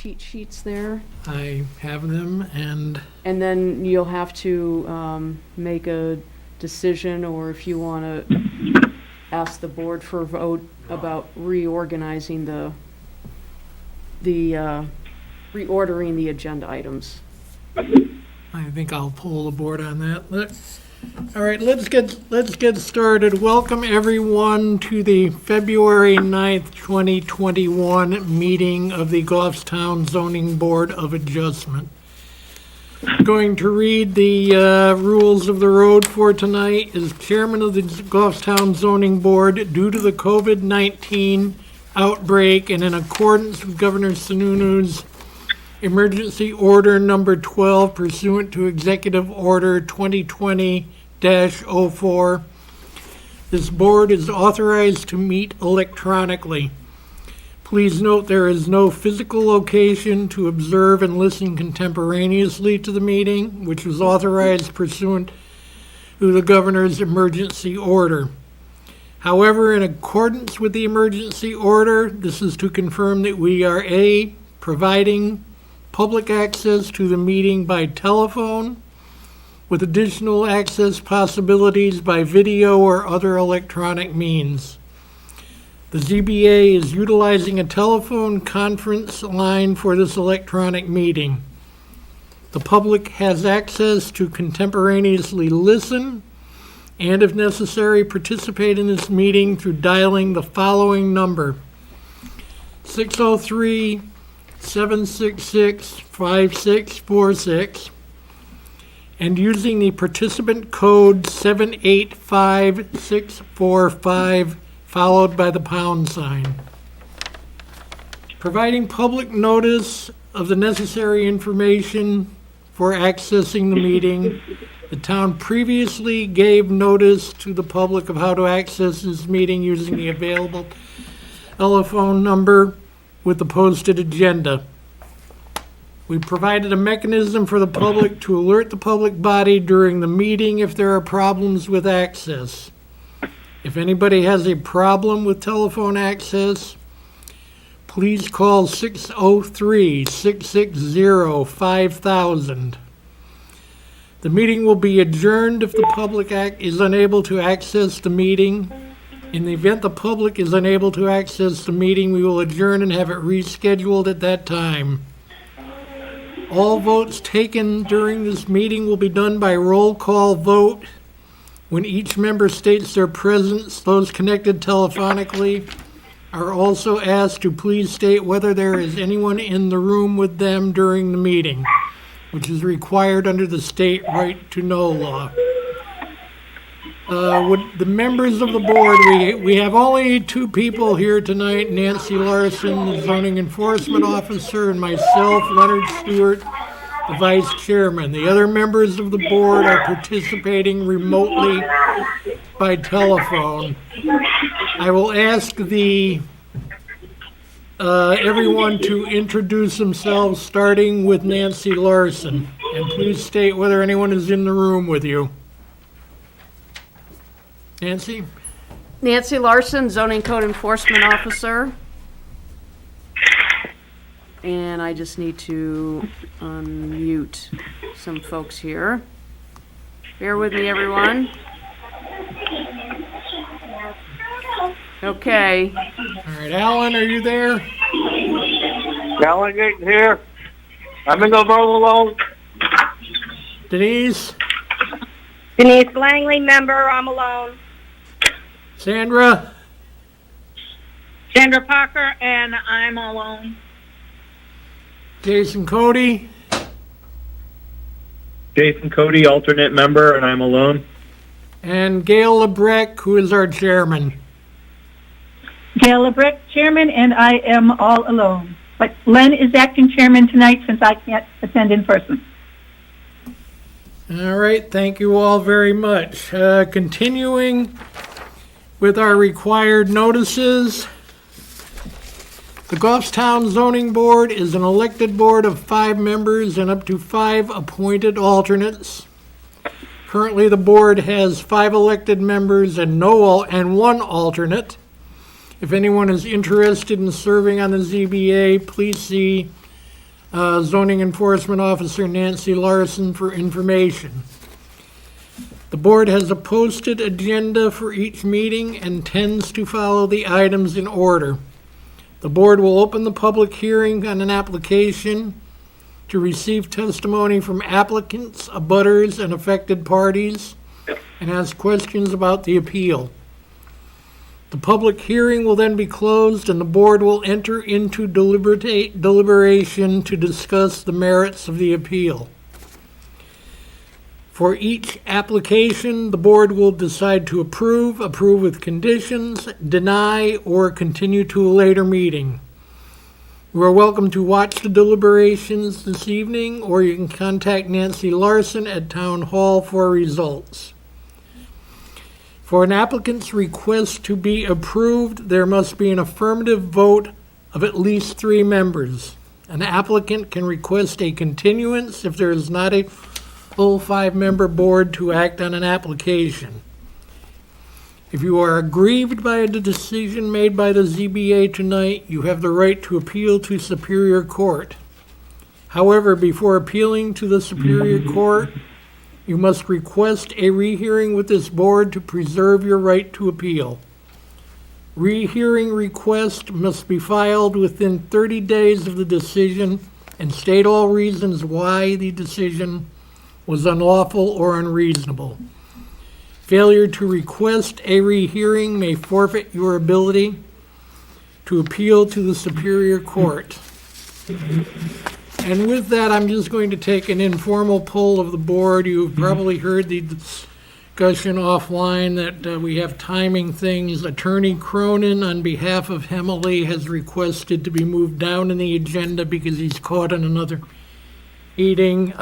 cheat sheets there. I have them, and And then you'll have to make a decision, or if you want to ask the board for a vote about reorganizing reordering the agenda items. I think I'll pull the board on that. All right, let's get started. Welcome everyone to the February 9th, 2021 meeting of the Goffstown Zoning Board of Adjustment. I'm going to read the rules of the road for tonight. As chairman of the Goffstown Zoning Board, due to the COVID-19 outbreak and in accordance with Governor Sununu's Emergency Order Number 12 pursuant to Executive Order 2020-04, this board is authorized to meet electronically. Please note there is no physical location to observe and listen contemporaneously to the meeting, which was authorized pursuant to the Governor's emergency order. However, in accordance with the emergency order, this is to confirm that we are A, providing public access to the meeting by telephone, with additional access possibilities by video or other electronic means. The ZBA is utilizing a telephone conference line for this electronic meeting. The public has access to contemporaneously listen and, if necessary, participate in this meeting through dialing the following number: 603-766-5646 and using the participant code 785645 followed by the pound sign. Providing public notice of the necessary information for accessing the meeting. The town previously gave notice to the public of how to access this meeting using the available telephone number with the posted agenda. We provided a mechanism for the public to alert the public body during the meeting if there are problems with access. If anybody has a problem with telephone access, please call 603-660-5000. The meeting will be adjourned if the public is unable to access the meeting. In the event the public is unable to access the meeting, we will adjourn and have it rescheduled at that time. All votes taken during this meeting will be done by roll call vote. When each member states their presence, those connected telephonically are also asked to please state whether there is anyone in the room with them during the meeting, which is required under the state right to know law. Would the members of the board, we have only two people here tonight, Nancy Larson, the zoning enforcement officer, and myself, Leonard Stewart, the vice chairman. The other members of the board are participating remotely by telephone. I will ask everyone to introduce themselves, starting with Nancy Larson, and please state whether anyone is in the room with you. Nancy? Nancy Larson, Zoning Code Enforcement Officer. And I just need to unmute some folks here. Bear with me, everyone. Okay. All right, Alan, are you there? Alan Gayton here. I'm in the room alone. Denise? Denise Langley, member, I'm alone. Sandra? Sandra Parker, and I'm alone. Jason Cody? Jason Cody, alternate member, and I'm alone. And Gail Lebrecht, who is our chairman. Gail Lebrecht, chairman, and I am all alone. But Len is acting chairman tonight since I can't attend in person. All right, thank you all very much. Continuing with our required notices, the Goffstown Zoning Board is an elected board of 5 members and up to 5 appointed alternates. Currently, the board has 5 elected members and 1 alternate. If anyone is interested in serving on the ZBA, please see Zoning Enforcement Officer Nancy Larson for information. The board has a posted agenda for each meeting and tends to follow the items in order. The board will open the public hearing on an application to receive testimony from applicants, abutters, and affected parties, and ask questions about the appeal. The public hearing will then be closed, and the board will enter into deliberation to discuss the merits of the appeal. For each application, the board will decide to approve with conditions, deny, or continue to a later meeting. You are welcome to watch the deliberations this evening, or you can contact Nancy Larson at Town Hall for results. For an applicant's request to be approved, there must be an affirmative vote of at least 3 members. An applicant can request a continuance if there is not a full 5-member board to act on an application. If you are aggrieved by the decision made by the ZBA tonight, you have the right to appeal to Superior Court. However, before appealing to the Superior Court, you must request a rehearing with this board to preserve your right to appeal. Rehearing request must be filed within 30 days of the decision and state all reasons why the decision was unlawful or unreasonable. Failure to request a rehearing may forfeit your ability to appeal to the Superior Court. And with that, I'm just going to take an informal poll of the board. You've probably heard the discussion offline that we have timing things. Attorney Cronin, on behalf of Hemily, has requested to be moved down in the agenda because he's caught in another meeting.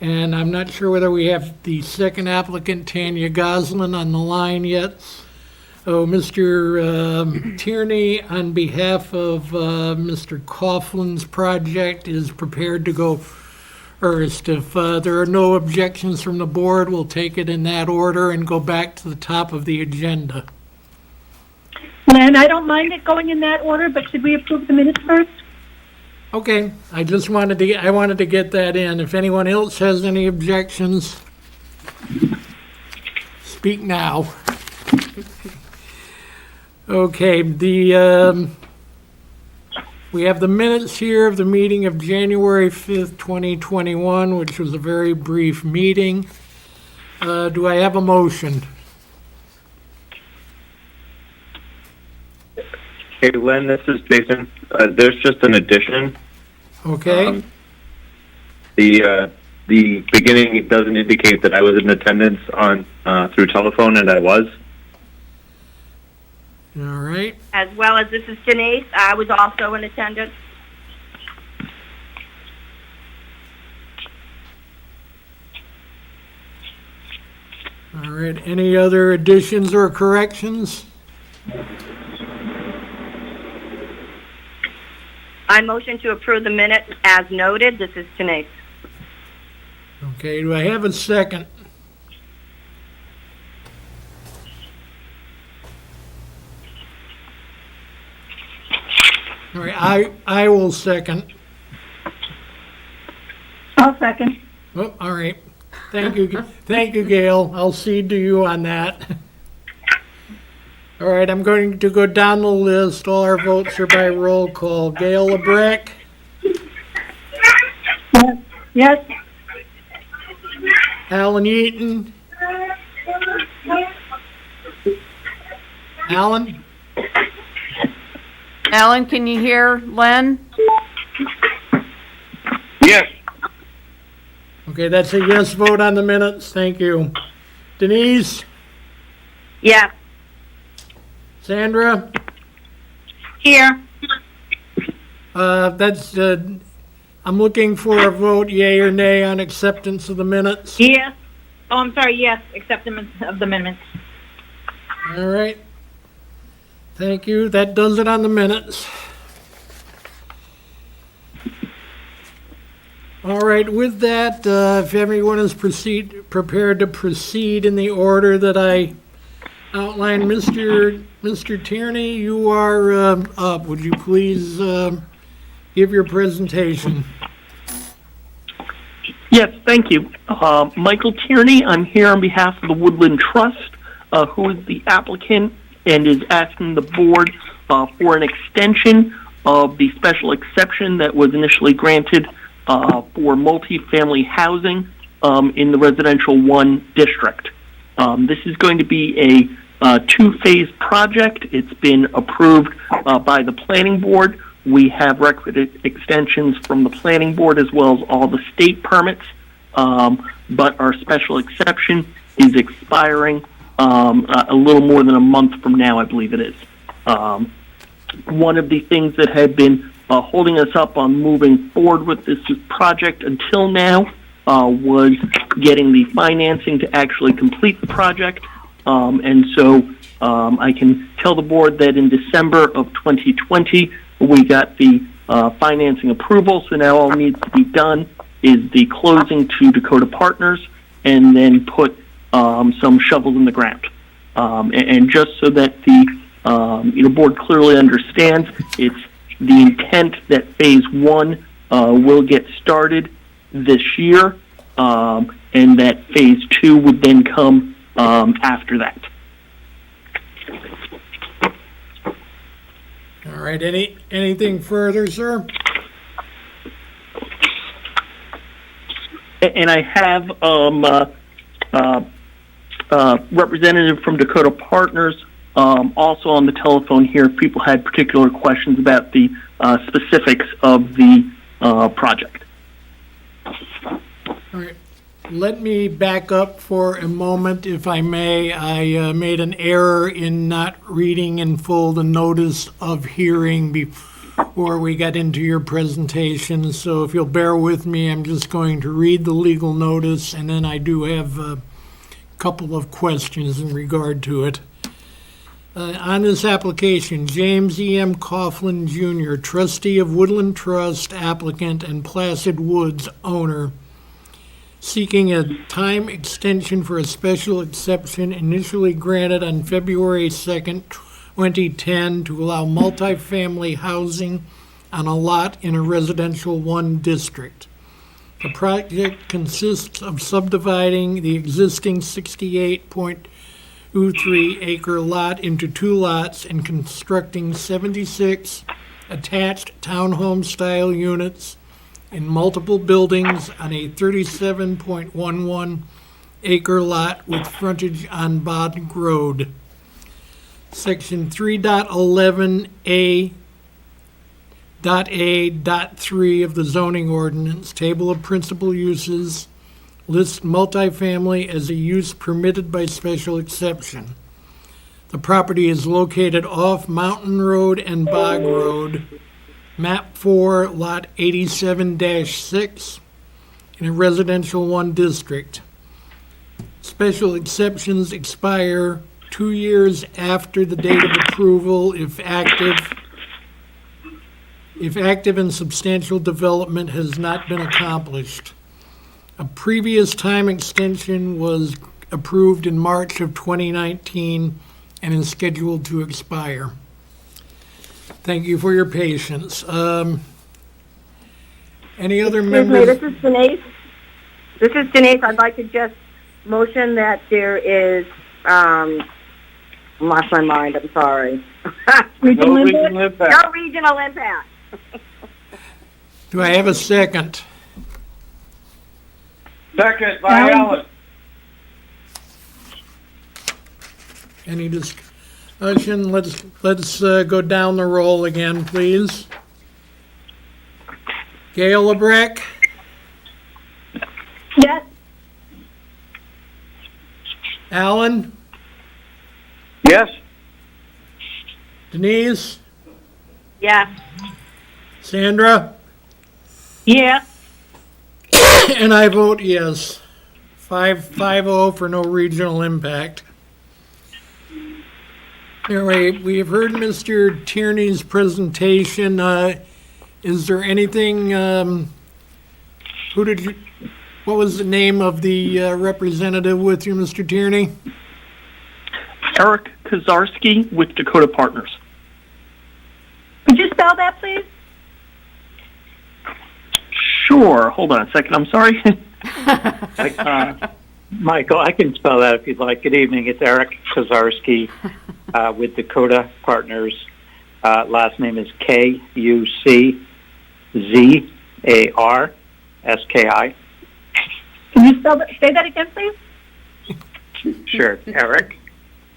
And I'm not sure whether we have the second applicant, Tanya Goslin, on the line yet. Oh, Mr. Tierney, on behalf of Mr. Coughlin's project, is prepared to go first. If there are no objections from the board, we'll take it in that order and go back to the top of the agenda. Len, I don't mind it going in that order, but should we approve the minutes first? Okay, I wanted to get that in. If anyone else has any objections, speak now. Okay, we have the minutes here of the meeting of January 5th, 2021, which was a very brief meeting. Do I have a motion? Hey, Len, this is Jason. There's just an addition. Okay. The beginning doesn't indicate that I was in attendance on through telephone, and I was. All right. As well as this is Denise. I was also in attendance. All right. Any other additions or corrections? I motion to approve the minutes as noted. This is Denise. Okay. Do I have a second? All right. I will second. I'll second. Oh, all right. Thank you. Thank you, Gail. I'll cede to you on that. All right, I'm going to go down the list. All our votes are by roll call. Gail LeBrecq, Yes. Yes. Alan Eaton, Alan, Alan, can you hear Len? Yes. okay, that's a yes vote on the minutes. Thank you. Denise, Yes. Sandra, Here. I'm looking for a vote, yea or nay, on acceptance of the minutes. Yes. Oh, I'm sorry, yes, acceptance of the amendments. All right. Thank you. That does it on the minutes. All right, with that, if everyone is prepared to proceed in the order that I outlined, Mr. Tierney, you are up. Would you please give your presentation. Yes, thank you. Michael Tierney, I'm here on behalf of the Woodland Trust, who is the applicant and is asking the board for an extension of the special exception that was initially granted for multifamily housing in the Residential 1 district. This is going to be a two-phase project. It's been approved by the planning board. We have requisite extensions from the planning board as well as all the state permits, but our special exception is expiring a little more than a month from now, I believe it is. One of the things that had been holding us up on moving forward with this project until now was getting the financing to actually complete the project. And so I can tell the board that in December of 2020, we got the financing approval, so now all needs to be done is the closing to Dakota Partners and then put some shovels in the ground. And just so that the board clearly understands, it's the intent that phase 1 will get started this year, and that phase 2 would then come after that. All right, anything further, sir? And I have representative from Dakota Partners also on the telephone here if people had particular questions about the specifics of the project. All right. Let me back up for a moment, if I may. I made an error in not reading in full the notice of hearing before we got into your presentation. So if you'll bear with me, I'm just going to read the legal notice, and then I do have a couple of questions in regard to it. On this application, James E.M. Coughlin Jr., trustee of Woodland Trust, applicant, and Placid Woods, owner, seeking a time extension for a special exception initially granted on February 2nd, 2010 to allow multifamily housing on a lot in a Residential 1 district. The project consists of subdividing the existing 68.23 acre lot into 2 lots and constructing 76 attached townhome style units in multiple buildings on a 37.11 acre lot with frontage on Bodden Road. Section 3.11A.A.3 of the zoning ordinance, table of principal uses, lists multifamily as a use permitted by special exception. The property is located off Mountain Road and Bog Road, Map 4, Lot 87-6, in a Residential 1 district. Special exceptions expire 2 years after the date of approval if active and substantial development has not been accomplished. A previous time extension was approved in March of 2019 and is scheduled to expire. Thank you for your patience. Any other Excuse members? me, this is Denise. I'd like to just motion that there is, lost my mind, I'm sorry. Regional No input? regional impact. No regional impact. Do I have a second? Second by Alan. Any discussion? Let's go down the roll again, please. Gail LeBrecq, Yes. Alan, Yes. Denise, Yes. Sandra, Yeah. and I vote yes. 5-0 for no regional impact. All right, we have heard Mr. Tierney's presentation. Is there anything, what was the name of the representative with you, Mr. Tierney? Eric Kozarski with Dakota Partners. Could you spell that, please? Sure. Hold on a second. I'm sorry. Michael, I can spell that if you'd like. Good evening. It's Eric Kozarski with Dakota Partners. Last name is Kuczarski. Can you say that again, please? Sure. Eric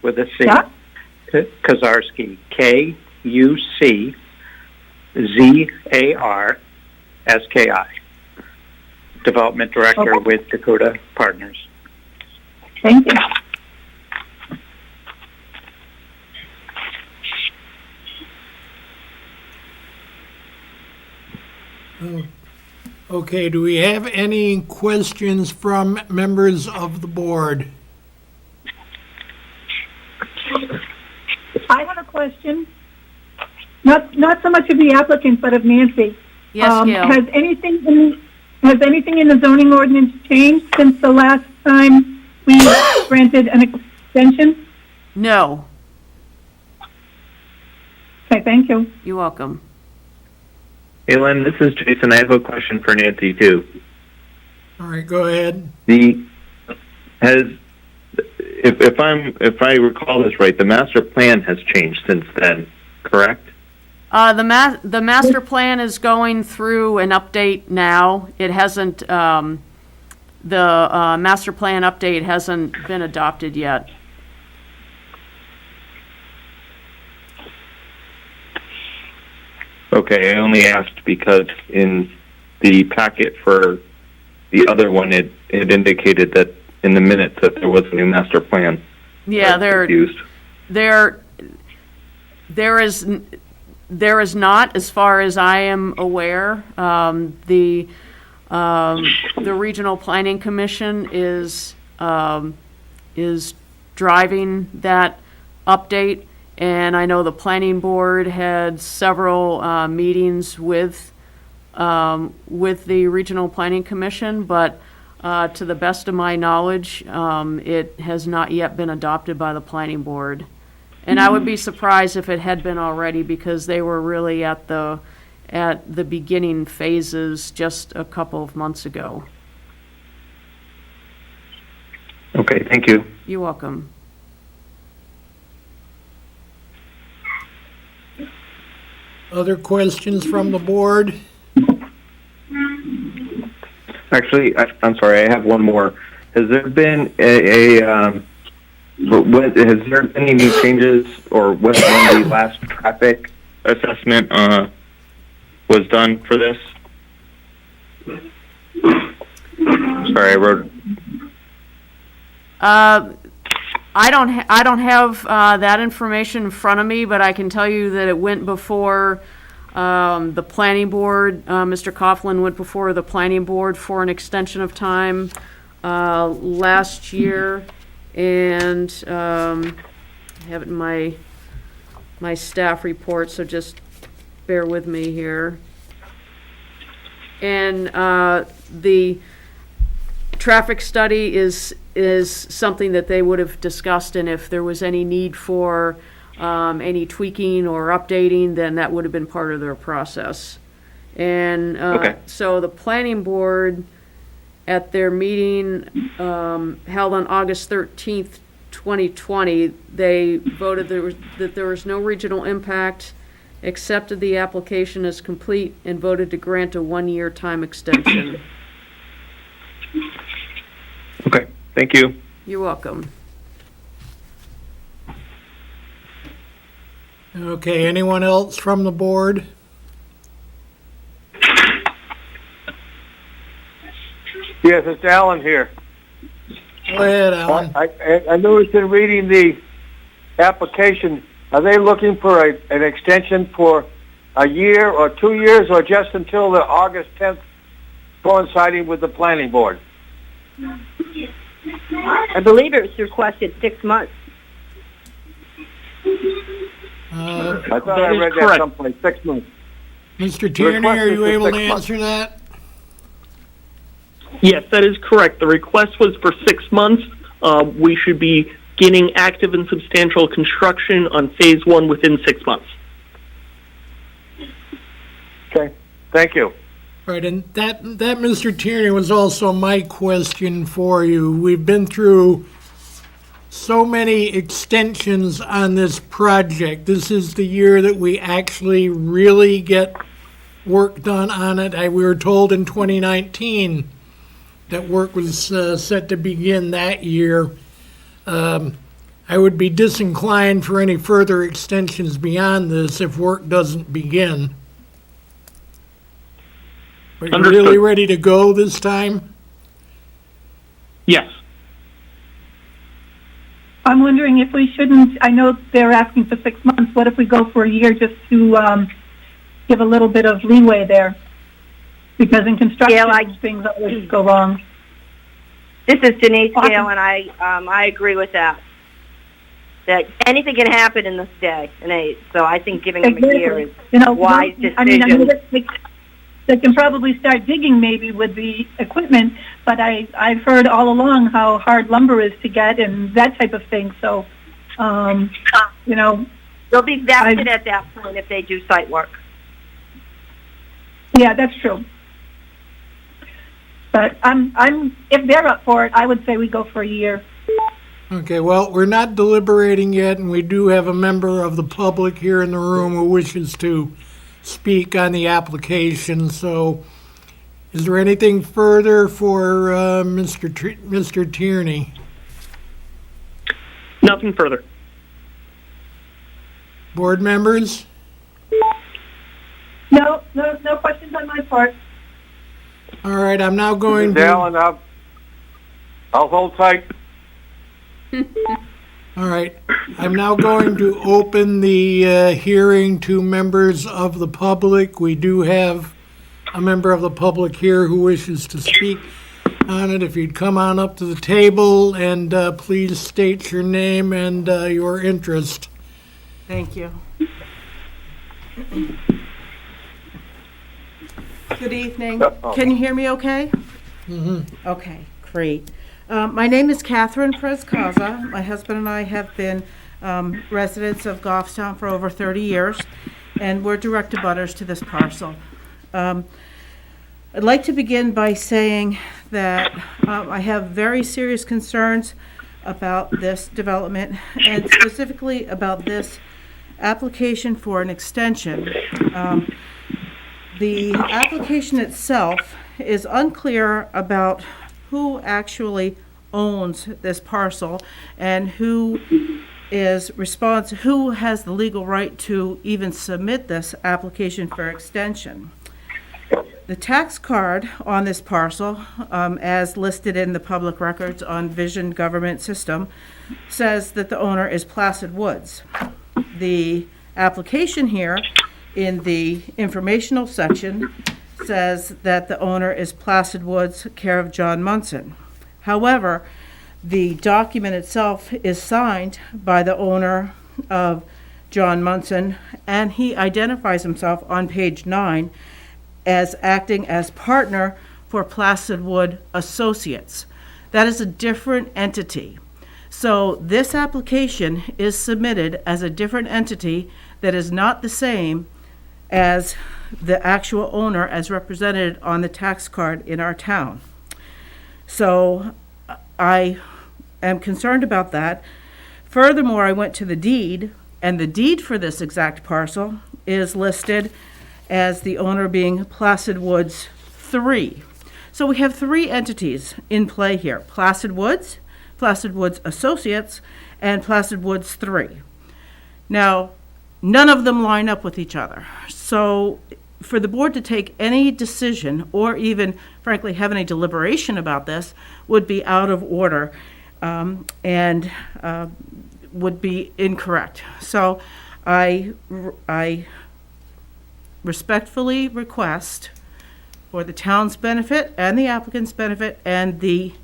with a C. Yeah. Kozarski. Kuczarski. Development Director Okay. with Dakota Partners. Thank you. Okay, do we have any questions from members of the board? I have a question. Not so much of the applicant, but of Nancy. Yes, Gail. Has anything in the zoning ordinance changed since the last time we granted an extension? No, Okay, thank you. you're welcome. Hey, Len, this is Jason. I have a question for Nancy, too. All right, go ahead. If I recall this right, the master plan has changed since then, correct? The master plan is going through an update now. It hasn't, the master plan update hasn't been adopted yet. Okay, I only asked because in the packet for the other one, it indicated that in the minutes that there was a new master plan. Yeah, I was confused. there is not, as far as I am aware. The Regional Planning Commission is driving that update, and I know the Planning Board had several meetings with the Regional Planning Commission, but to the best of my knowledge, it has not yet been adopted by the Planning Board. And I would be surprised if it had been already, because they were really at the beginning phases just a couple of months ago. Okay, thank you. You're welcome. Other questions from the board? Actually, I'm sorry, I have one more. Has there been has there been any new changes, or when the last traffic assessment was done for this? Sorry, I wrote. I don't have that information in front of me, but I can tell you that it went before the planning board. Mr. Coughlin went before the planning board for an extension of time last year, and I have it in my staff report, so just bear with me here. And the traffic study is something that they would have discussed, and if there was any need for any tweaking or updating, then that would have been part of their process. And Okay. so the planning board, at their meeting held on August 13th, 2020, they voted that there was no regional impact, accepted the application as complete, and voted to grant a one-year time extension. Okay, thank you. You're welcome. Okay, anyone else from the board? Yes, it's Alan here. Go ahead, Alan. I noticed in reading the application, are they looking for an extension for a year or 2 years, or just until the August 10th, coinciding with the planning board? I believe it was requested 6 months. Uh, I thought That I is read that correct. someplace, 6 months. Mr. Tierney, are you able to answer that? Yes, that is correct. The request was for 6 months. We should be beginning active and substantial construction on phase 1 within 6 months. Okay, thank you. Right, and that, Mr. Tierney, was also my question for you. We've been through so many extensions on this project. This is the year that we actually really get work done on it. We were told in 2019 that work was set to begin that year. I would be disinclined for any further extensions beyond this if work doesn't begin. Are you Understood. really ready to go this time? Yes. I'm wondering if we shouldn't, I know they're asking for 6 months, what if we go for a year just to give a little bit of leeway there? Because in construction, Yeah, things always go wrong. This is Denise Awesome. Gale, and I agree with that. That anything can happen in this day and age, so I think giving them a year is You know, wise I mean, decision. they can probably start digging maybe with the equipment, but I've heard all along how hard lumber is to get and that type of thing, so, you know, They'll be vested at that point if they do site work. yeah, that's true. But if they're up for it, I would say we go for a year. Okay, well, we're not deliberating yet, and we do have a member of the public here in the room who wishes to speak on the application, so is there anything further for Mr. Tierney? Nothing further. Board members? No questions on my part. All right, I'm now going Mrs. to... Allen, I'll hold tight. All right, I'm now going to open the hearing to members of the public. We do have a member of the public here who wishes to speak on it. If you'd come on up to the table and please state your name and your interest. Thank you. Good evening. Can you hear me okay? Mm-hmm. Okay, great. My name is Catherine Prescaza. My husband and I have been residents of Goffstown for over 30 years, and we're direct abutters to this parcel. I'd like to begin by saying that I have very serious concerns about this development, and specifically about this application for an extension. The application itself is unclear about who actually owns this parcel and who has the legal right to even submit this application for extension. The tax card on this parcel, as listed in the public records on Vision Government System, says that the owner is Placid Woods. The application here in the informational section says that the owner is Placid Woods, care of John Munson. However, the document itself is signed by the owner of John Munson, and he identifies himself on page 9 as acting as partner for Placid Wood Associates. That is a different entity. So this application is submitted as a different entity that is not the same as the actual owner as represented on the tax card in our town. So I am concerned about that. Furthermore, I went to the deed, and the deed for this exact parcel is listed as the owner being Placid Woods 3. So we have 3 entities in play here: Placid Woods Associates, and Placid Woods 3. Now, none of them line up with each other. So for the board to take any decision, or even, frankly, have any deliberation about this, would be out of order and would be incorrect. So I respectfully request, for the town's benefit and the applicant's benefit and the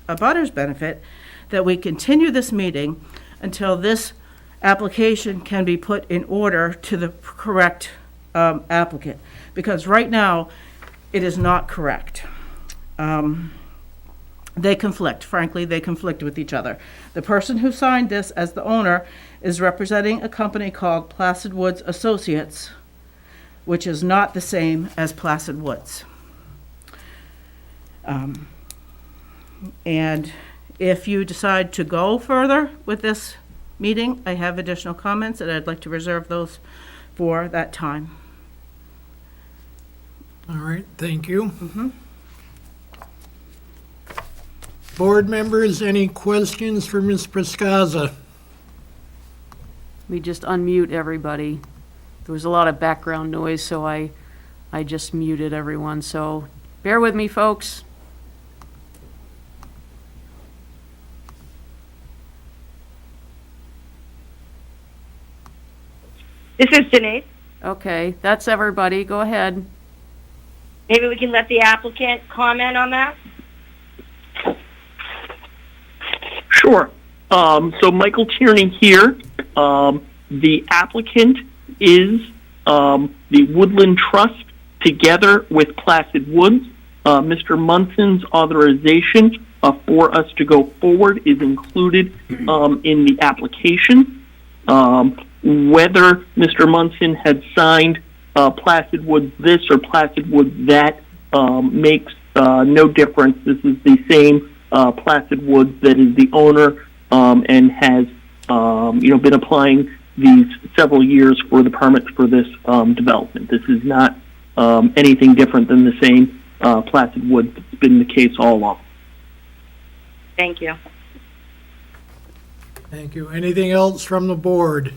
abutters' benefit, that we continue this meeting until this application can be put in order to the correct applicant, because right now it is not correct. They conflict, frankly, they conflict with each other. The person who signed this as the owner is representing a company called Placid Woods Associates, which is not the same as Placid Woods. And if you decide to go further with this meeting, I have additional comments, and I'd like to reserve those for that time. All right, thank you. Board members, any questions for Ms. Prescaza? We just unmute everybody. There was a lot of background noise, so I just muted everyone, so bear with me, folks. This is Denise. Okay, that's everybody. Go ahead. Maybe we can let the applicant comment on that? Sure. So Michael Tierney here. The applicant is the Woodland Trust together with Placid Woods. Mr. Munson's authorization for us to go forward is included in the application. Whether Mr. Munson had signed Placid Woods this or Placid Woods that makes no difference. This is the same Placid Woods that is the owner and has been applying these several years for the permits for this development. This is not anything different than the same Placid Woods that's been the case all along. Thank you. Thank you. Anything else from the board?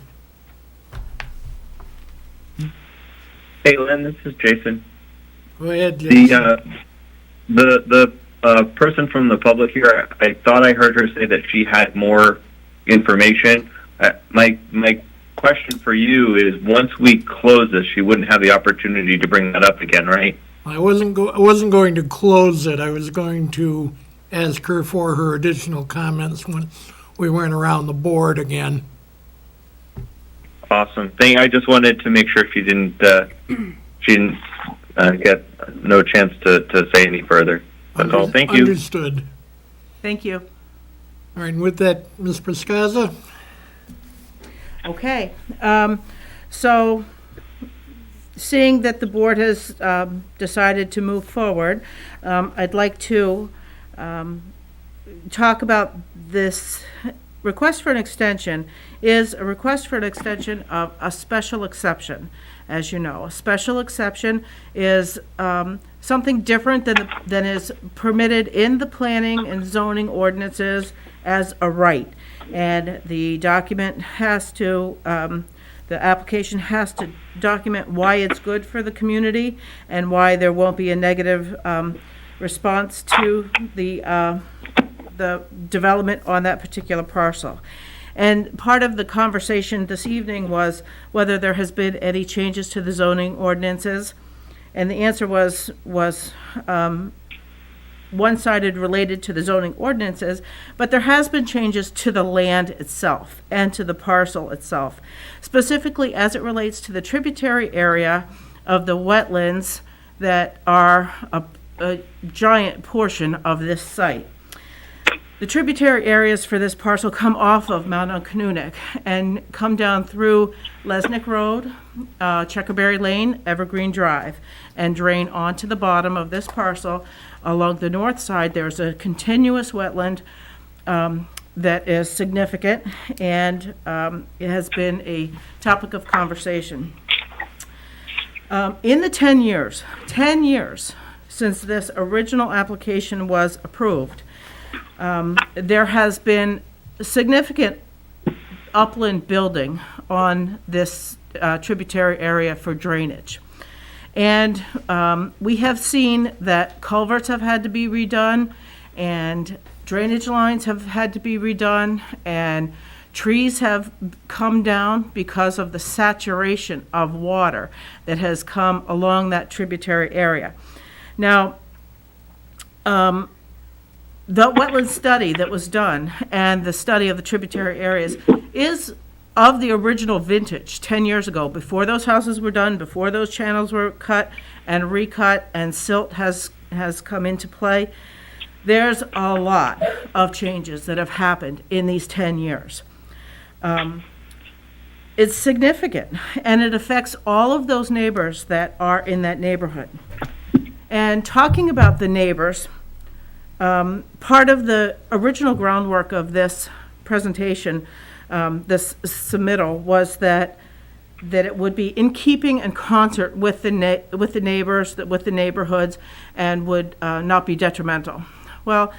Hey, Lynn, this is Jason. Go ahead, Jason. The person from the public here, I thought I heard her say that she had more information. My question for you is, once we close this, she wouldn't have the opportunity to bring that up again, right? I wasn't going to close it. I was going to ask her for her additional comments when we went around the board again. Awesome. I just wanted to make sure she didn't get no chance to say any further. That's all. Thank you. Understood. Thank you. All right, and with that, Ms. Prescaza? Okay, so seeing that the board has decided to move forward, I'd like to talk about this request for an extension. Is a request for an extension of a special exception. As you know, a special exception is something different than is permitted in the planning and zoning ordinances as a right. And the document has to, the application has to document why it's good for the community and why there won't be a negative response to the development on that particular parcel. And part of the conversation this evening was whether there has been any changes to the zoning ordinances. And the answer was one-sided related to the zoning ordinances, but there has been changes to the land itself and to the parcel itself, specifically as it relates to the tributary area of the wetlands that are a giant portion of this site. The tributary areas for this parcel come off of Mount Onkanunick and come down through Lesnick Road, Checkerberry Lane, Evergreen Drive, and drain onto the bottom of this parcel. Along the north side, there's a continuous wetland that is significant, and it has been a topic of conversation. In the 10 years since this original application was approved, there has been significant upland building on this tributary area for drainage. And we have seen that culverts have had to be redone, and drainage lines have had to be redone, and trees have come down because of the saturation of water that has come along that tributary area. Now, the wetland study that was done and the study of the tributary areas is of the original vintage 10 years ago, before those houses were done, before those channels were cut and recut and silt has come into play. There's a lot of changes that have happened in these 10 years. It's significant, and it affects all of those neighbors that are in that neighborhood. And talking about the neighbors, part of the original groundwork of this presentation, this submittal, was that it would be in keeping and concert with the neighbors, with the neighborhoods, and would not be detrimental. Well,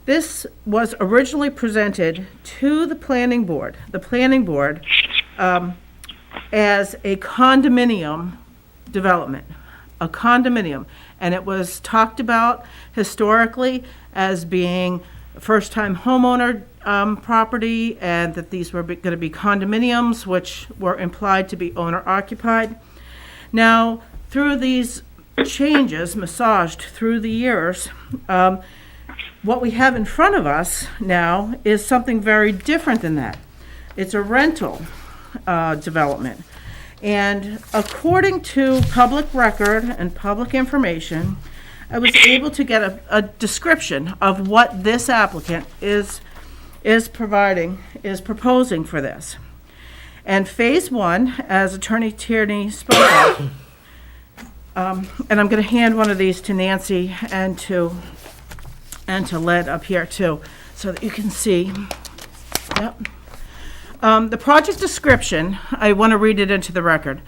this was originally presented to the planning board, as a condominium development, a condominium. And it was talked about historically as being a first-time homeowner property, and that these were going to be condominiums, which were implied to be owner-occupied. Now, through these changes, massaged through the years, what we have in front of us now is something very different than that. It's a rental development. And according to public record and public information, I was able to get a description of what this applicant is proposing for this. And phase one, as Attorney Tierney spoke of, and I'm going to hand one of these to Nancy and to Led up here too, so that you can see. Yep. The project description, I want to read it into the record.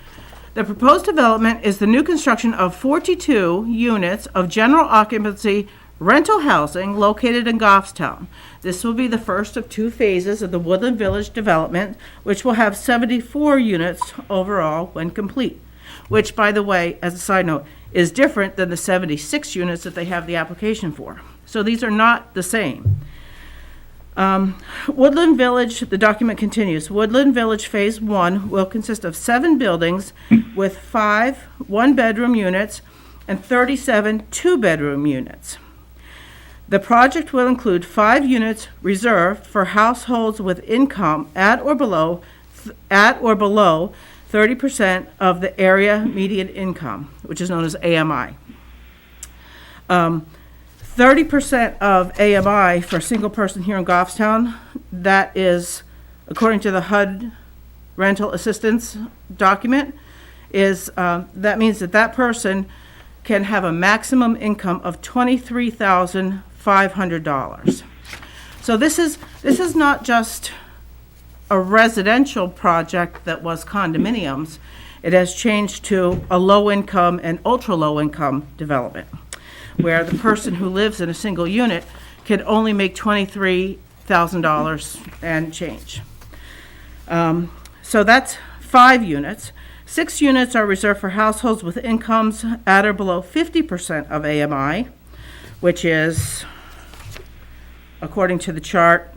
The proposed development is the new construction of 42 units of general occupancy rental housing located in Goffstown. This will be the first of 2 phases of the Woodland Village development, which will have 74 units overall when complete, which, by the way, as a side note, is different than the 76 units that they have the application for. So these are not the same. Woodland Village, the document continues, Woodland Village Phase 1 will consist of 7 buildings with 5 one-bedroom units and 37 two-bedroom units. The project will include 5 units reserved for households with income at or below 30% of the area median income, which is known as AMI. 30% of AMI for a single person here in Goffstown, that is, according to the HUD rental assistance document, is that means that person can have a maximum income of $23,500. So this is not just a residential project that was condominiums. It has changed to a low-income and ultra-low-income development, where the person who lives in a single unit can only make $23,000 and change. So that's 5 units. 6 units are reserved for households with incomes at or below 50% of AMI, which is, according to the chart,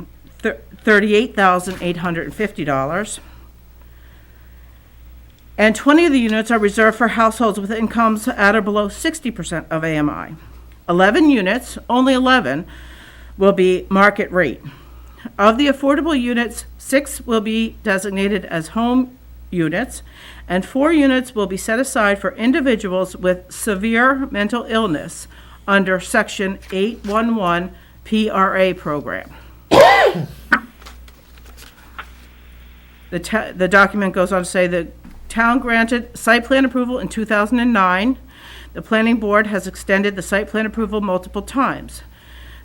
$38,850. And 20 of the units are reserved for households with incomes at or below 60% of AMI. 11 units, only 11, will be market rate. Of the affordable units, 6 will be designated as home units, and 4 units will be set aside for individuals with severe mental illness under Section 811 PRA program. The document goes on to say the town granted site plan approval in 2009. The planning board has extended the site plan approval multiple times.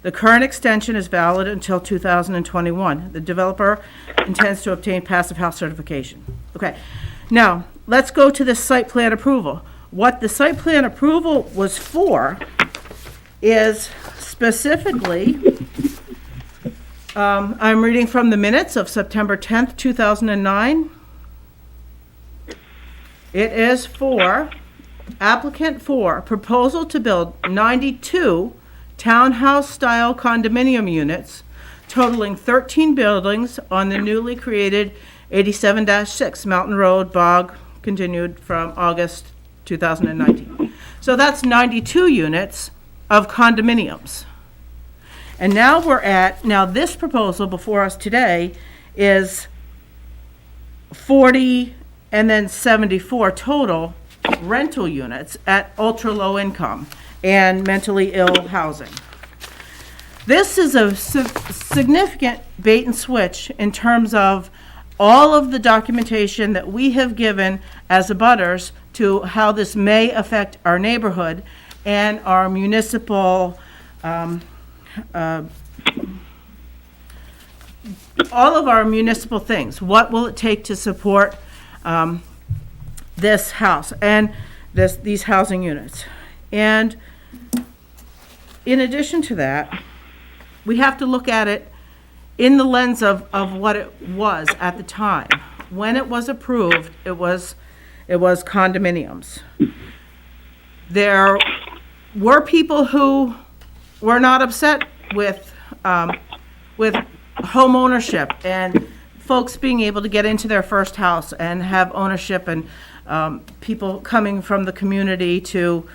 The current extension is valid until 2021. The developer intends to obtain passive house certification. Okay, now let's go to the site plan approval. What the site plan approval was for is specifically, I'm reading from the minutes of September 10th, 2009. It is for applicant for proposal to build 92 townhouse-style condominium units totaling 13 buildings on the newly created 87-6 Mountain Road, Bog, continued from August 2019. So that's 92 units of condominiums. And now this proposal before us today is 40 and then 74 total rental units at ultra-low income and mentally ill housing. This is a significant bait and switch in terms of all of the documentation that we have given as abutters to how this may affect our neighborhood and our municipal all of our municipal things. What will it take to support this house and these housing units? And in addition to that, we have to look at it in the lens of what it was at the time. When it was approved, it was condominiums. There were people who were not upset with home ownership and folks being able to get into their first house and have ownership, and people coming from the community to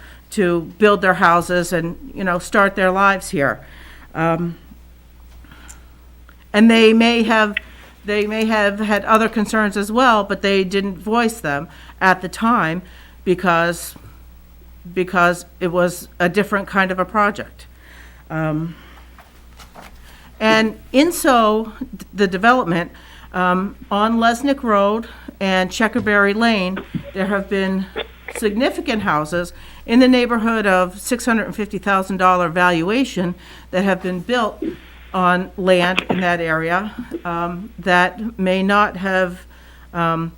build their houses and, start their lives here. And they may have had other concerns as well, but they didn't voice them at the time because it was a different kind of a project. And the development, on Lesnick Road and Checkerberry Lane, there have been significant houses in the neighborhood of $650,000 valuation that have been built on land in that area that may not have, may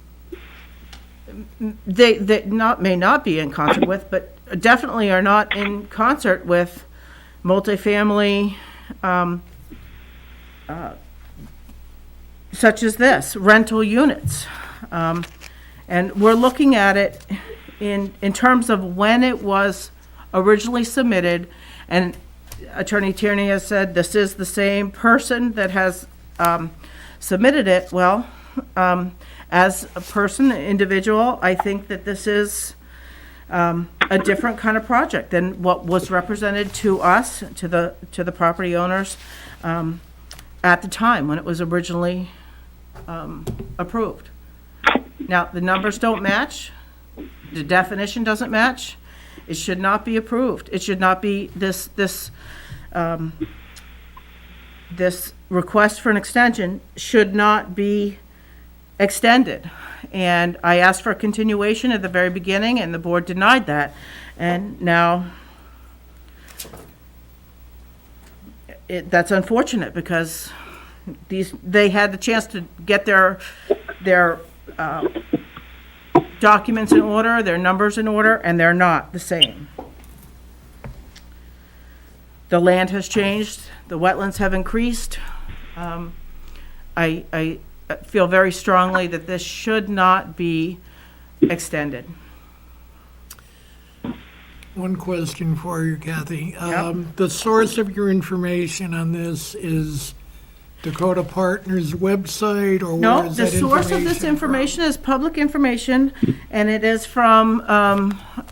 not be in concert with, but definitely are not in concert with multifamily such as this, rental units. And we're looking at it in terms of when it was originally submitted, and Attorney Tierney has said this is the same person that has submitted it. Well, as a person, individual, I think that this is a different kind of project than what was represented to us, to the property owners, at the time when it was originally approved. Now, the numbers don't match, the definition doesn't match, it should not be approved. It should not be this request for an extension should not be extended. And I asked for a continuation at the very beginning, and the board denied that. And now, that's unfortunate, because they had the chance to get their documents in order, their numbers in order, and they're not the same. The land has changed, the wetlands have increased. I feel very strongly that this should not be extended. One question for you, Kathy. Yep. The source of your information on this is Dakota Partners website, or No, where is the that source of this from? information is public information, and it is from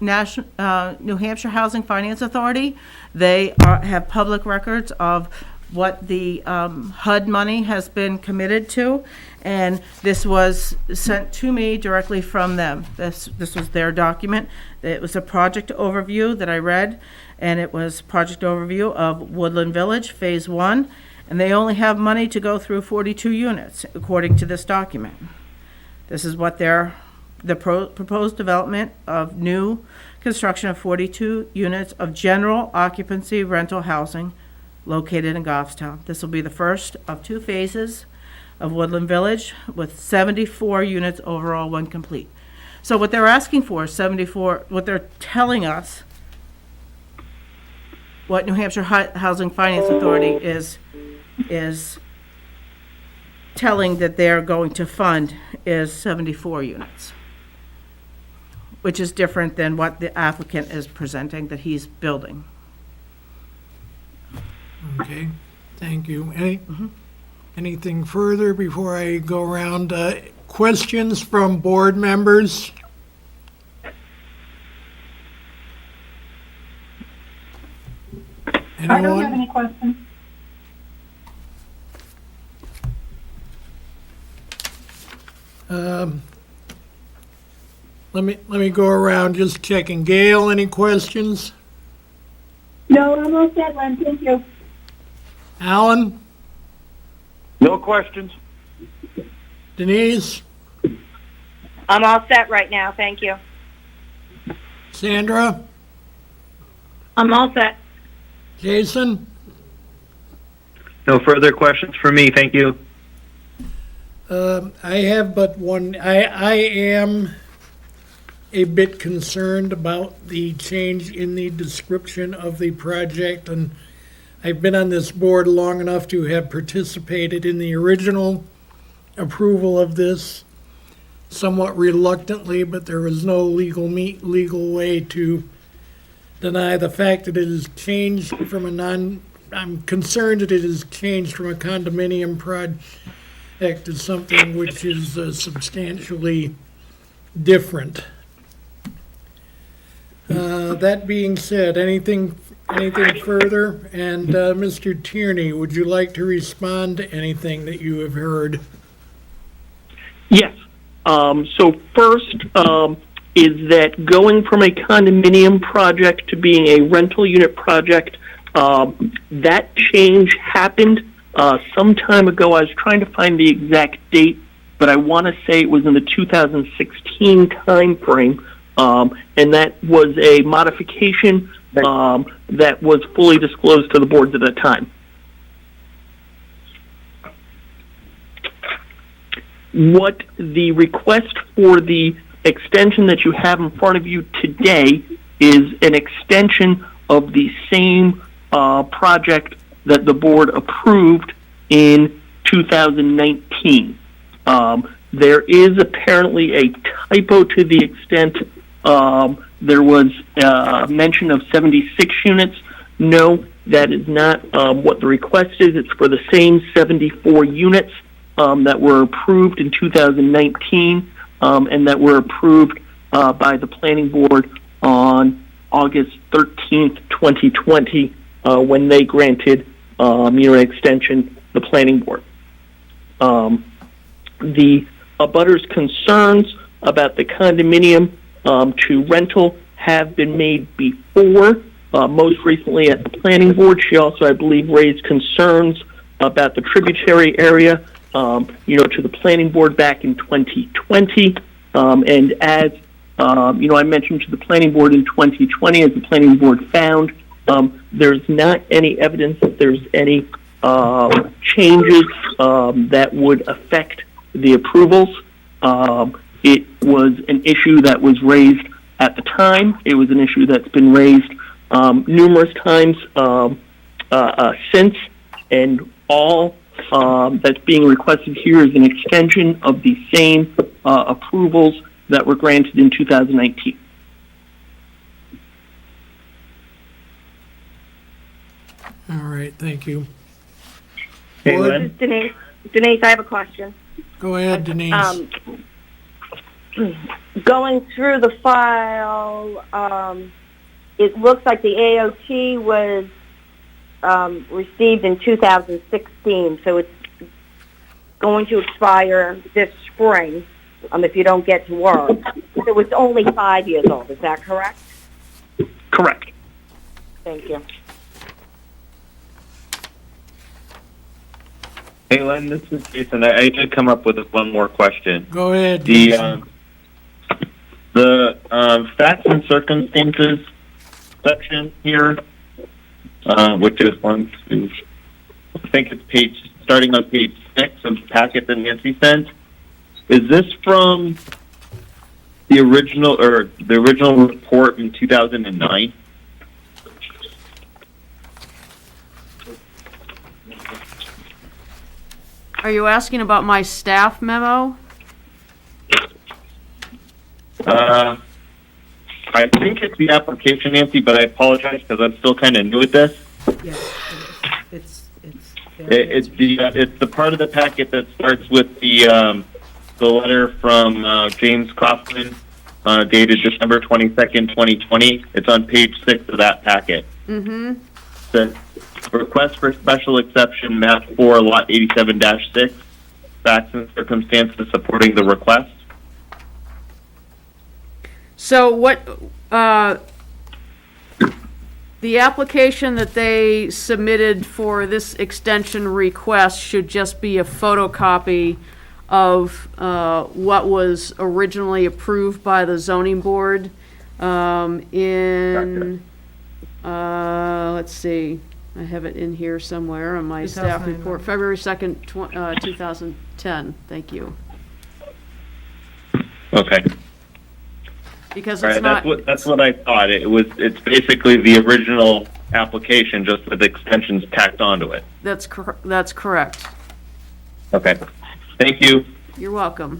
New Hampshire Housing Finance Authority. They have public records of what the HUD money has been committed to, and this was sent to me directly from them. This was their document. It was a project overview that I read, and it was project overview of Woodland Village, Phase 1, and they only have money to go through 42 units, according to this document. This is what the proposed development of new construction of 42 units of general occupancy rental housing located in Goffstown. This will be the first of 2 phases of Woodland Village, with 74 units overall when complete. So what they're asking for is 74, what they're telling us, what New Hampshire Housing Finance Authority is telling that they're going to fund is 74 units, which is different than what the applicant is presenting that he's building. Okay, thank you. Anything further before I go around? Questions from board members? I don't have Anyone? any questions. Let me go around just checking. Gail, any questions? No, I'm all set, Len, thank you. Alan? No questions? Denise? I'm all set right now, thank you. Sandra? I'm all set. Jason? No further questions for me. Thank you. I have but one. I am a bit concerned about the change in the description of the project, and I've been on this board long enough to have participated in the original approval of this, somewhat reluctantly, but there was no legal way to deny the fact that it is changed from I'm concerned that it is changed from a condominium project to something which is substantially different. That being said, anything further? And Mr. Tierney, would you like to respond to anything that you have heard? Yes. So first is that going from a condominium project to being a rental unit project, that change happened some time ago. I was trying to find the exact date, but I want to say it was in the 2016 timeframe, and that was a modification that was fully disclosed to the boards at that time. What the request for the extension that you have in front of you today is an extension of the same project that the board approved in 2019. There is apparently a typo to the extent there was mention of 76 units. No, that is not what the request is. It's for the same 74 units that were approved in 2019 and that were approved by the planning board on August 13th, 2020, when they granted an extension, the planning board. The abutters' concerns about the condominium to rental have been made before, most recently at the planning board. She also, I believe, raised concerns about the tributary area, to the planning board back in 2020. And as, I mentioned to the planning board in 2020, as the planning board found, there's not any evidence that there's any changes that would affect the approvals. It was an issue that was raised at the time. It was an issue that's been raised numerous times since, and all that's being requested here is an extension of the same approvals that were granted in 2019. All right, thank you. Hey, Board? Lynn. Denise, I have a question. Go ahead, Denise. Going through the file, it looks like the AOT was received in 2016, so it's going to expire this spring if you don't get to work. So it's only 5 years old, is that correct? Correct. Thank you. Hey, Len, this is Jason. I did come up with one more question. Go ahead, The Jason. facts and circumstances section here, which is I think it's starting on page 6 of the packet that Nancy sent. Is this from the original report in 2009? Are you asking about my staff memo? I think it's the application, Nancy, but I apologize because I'm still kind of new at this. Yeah, it's It's the part of the packet that starts with the letter from James Kaufman, dated December 22nd, 2020. It's on page 6 of that packet. Mm-hmm. The request for special exception, map 4, lot 87-6, facts and circumstances supporting the request. So what, the application that they submitted for this extension request should just be a photocopy of what was originally approved by the zoning board let's see, I have it in here somewhere on my staff 2009. report, February 2nd, 2010. Thank you. Okay. Because All it's right, not, that's what I thought. It's basically the original application just with extensions tacked onto it. that's correct. Okay. Thank you. You're welcome.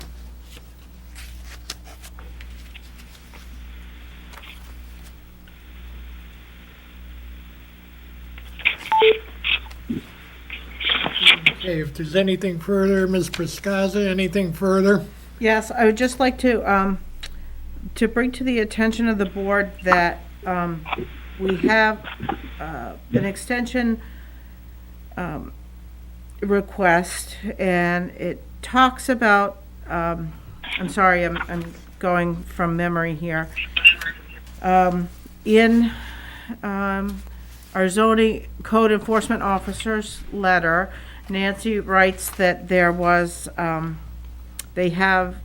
Okay, if there's anything further, Ms. Prescaza, anything further? Yes, I would just like to bring to the attention of the board that, we have, an extension, request, and it talks about, I'm sorry, I'm going from memory here. In, our zoning code enforcement officer's letter, Nancy writes that there was, they have,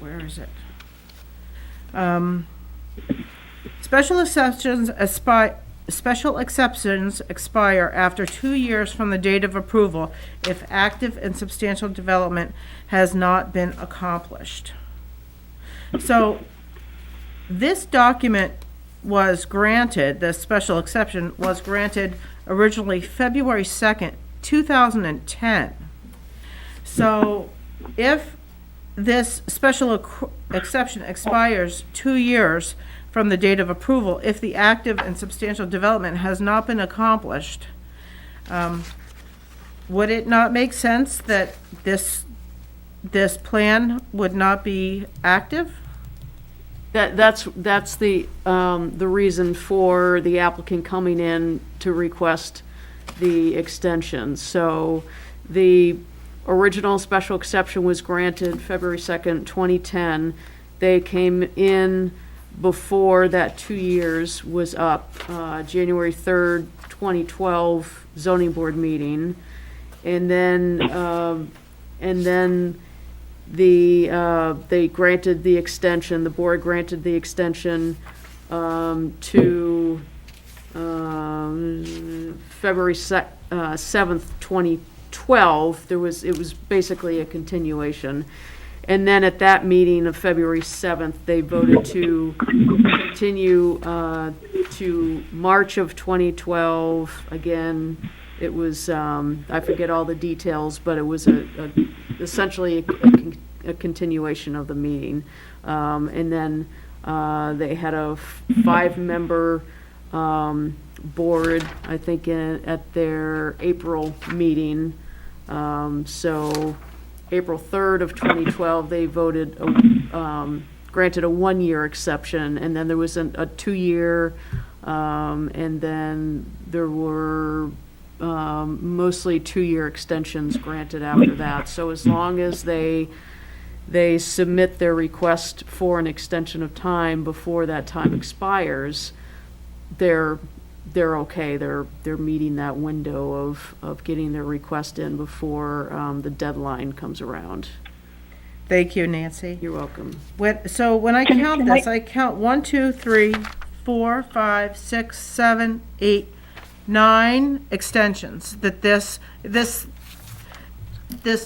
where is it? Special exceptions expire after 2 years from the date of approval if active and substantial development has not been accomplished. So, this document was granted, the special exception was granted originally February 2nd, 2010. So if this special exception expires 2 years from the date of approval, if the active and substantial development has not been accomplished, would it not make sense that this plan would not be active? That's the reason for the applicant coming in to request the extension. So the original special exception was granted February 2nd, 2010. They came in before that 2 years was up, January 3rd, 2012 zoning board meeting. And then they granted the extension, the board granted the extension to February 7th, 2012. It was basically a continuation. And then at that meeting of February 7th, they voted to continue to March of 2012. Again, it was, I forget all the details, but it was essentially a continuation of the meeting. And then they had a 5-member board, I think, at their April meeting. So April 3rd of 2012, they voted, granted a 1-year exception, and then there was a 2-year, and then there were mostly 2-year extensions granted after that. So as long as they submit their request for an extension of time before that time expires, they're okay. They're meeting that window of getting their request in before the deadline comes around. Thank you, Nancy. You're welcome. So when I count this, I count 1, 2, 3, 4, 5, 6, 7, 8, 9 extensions that this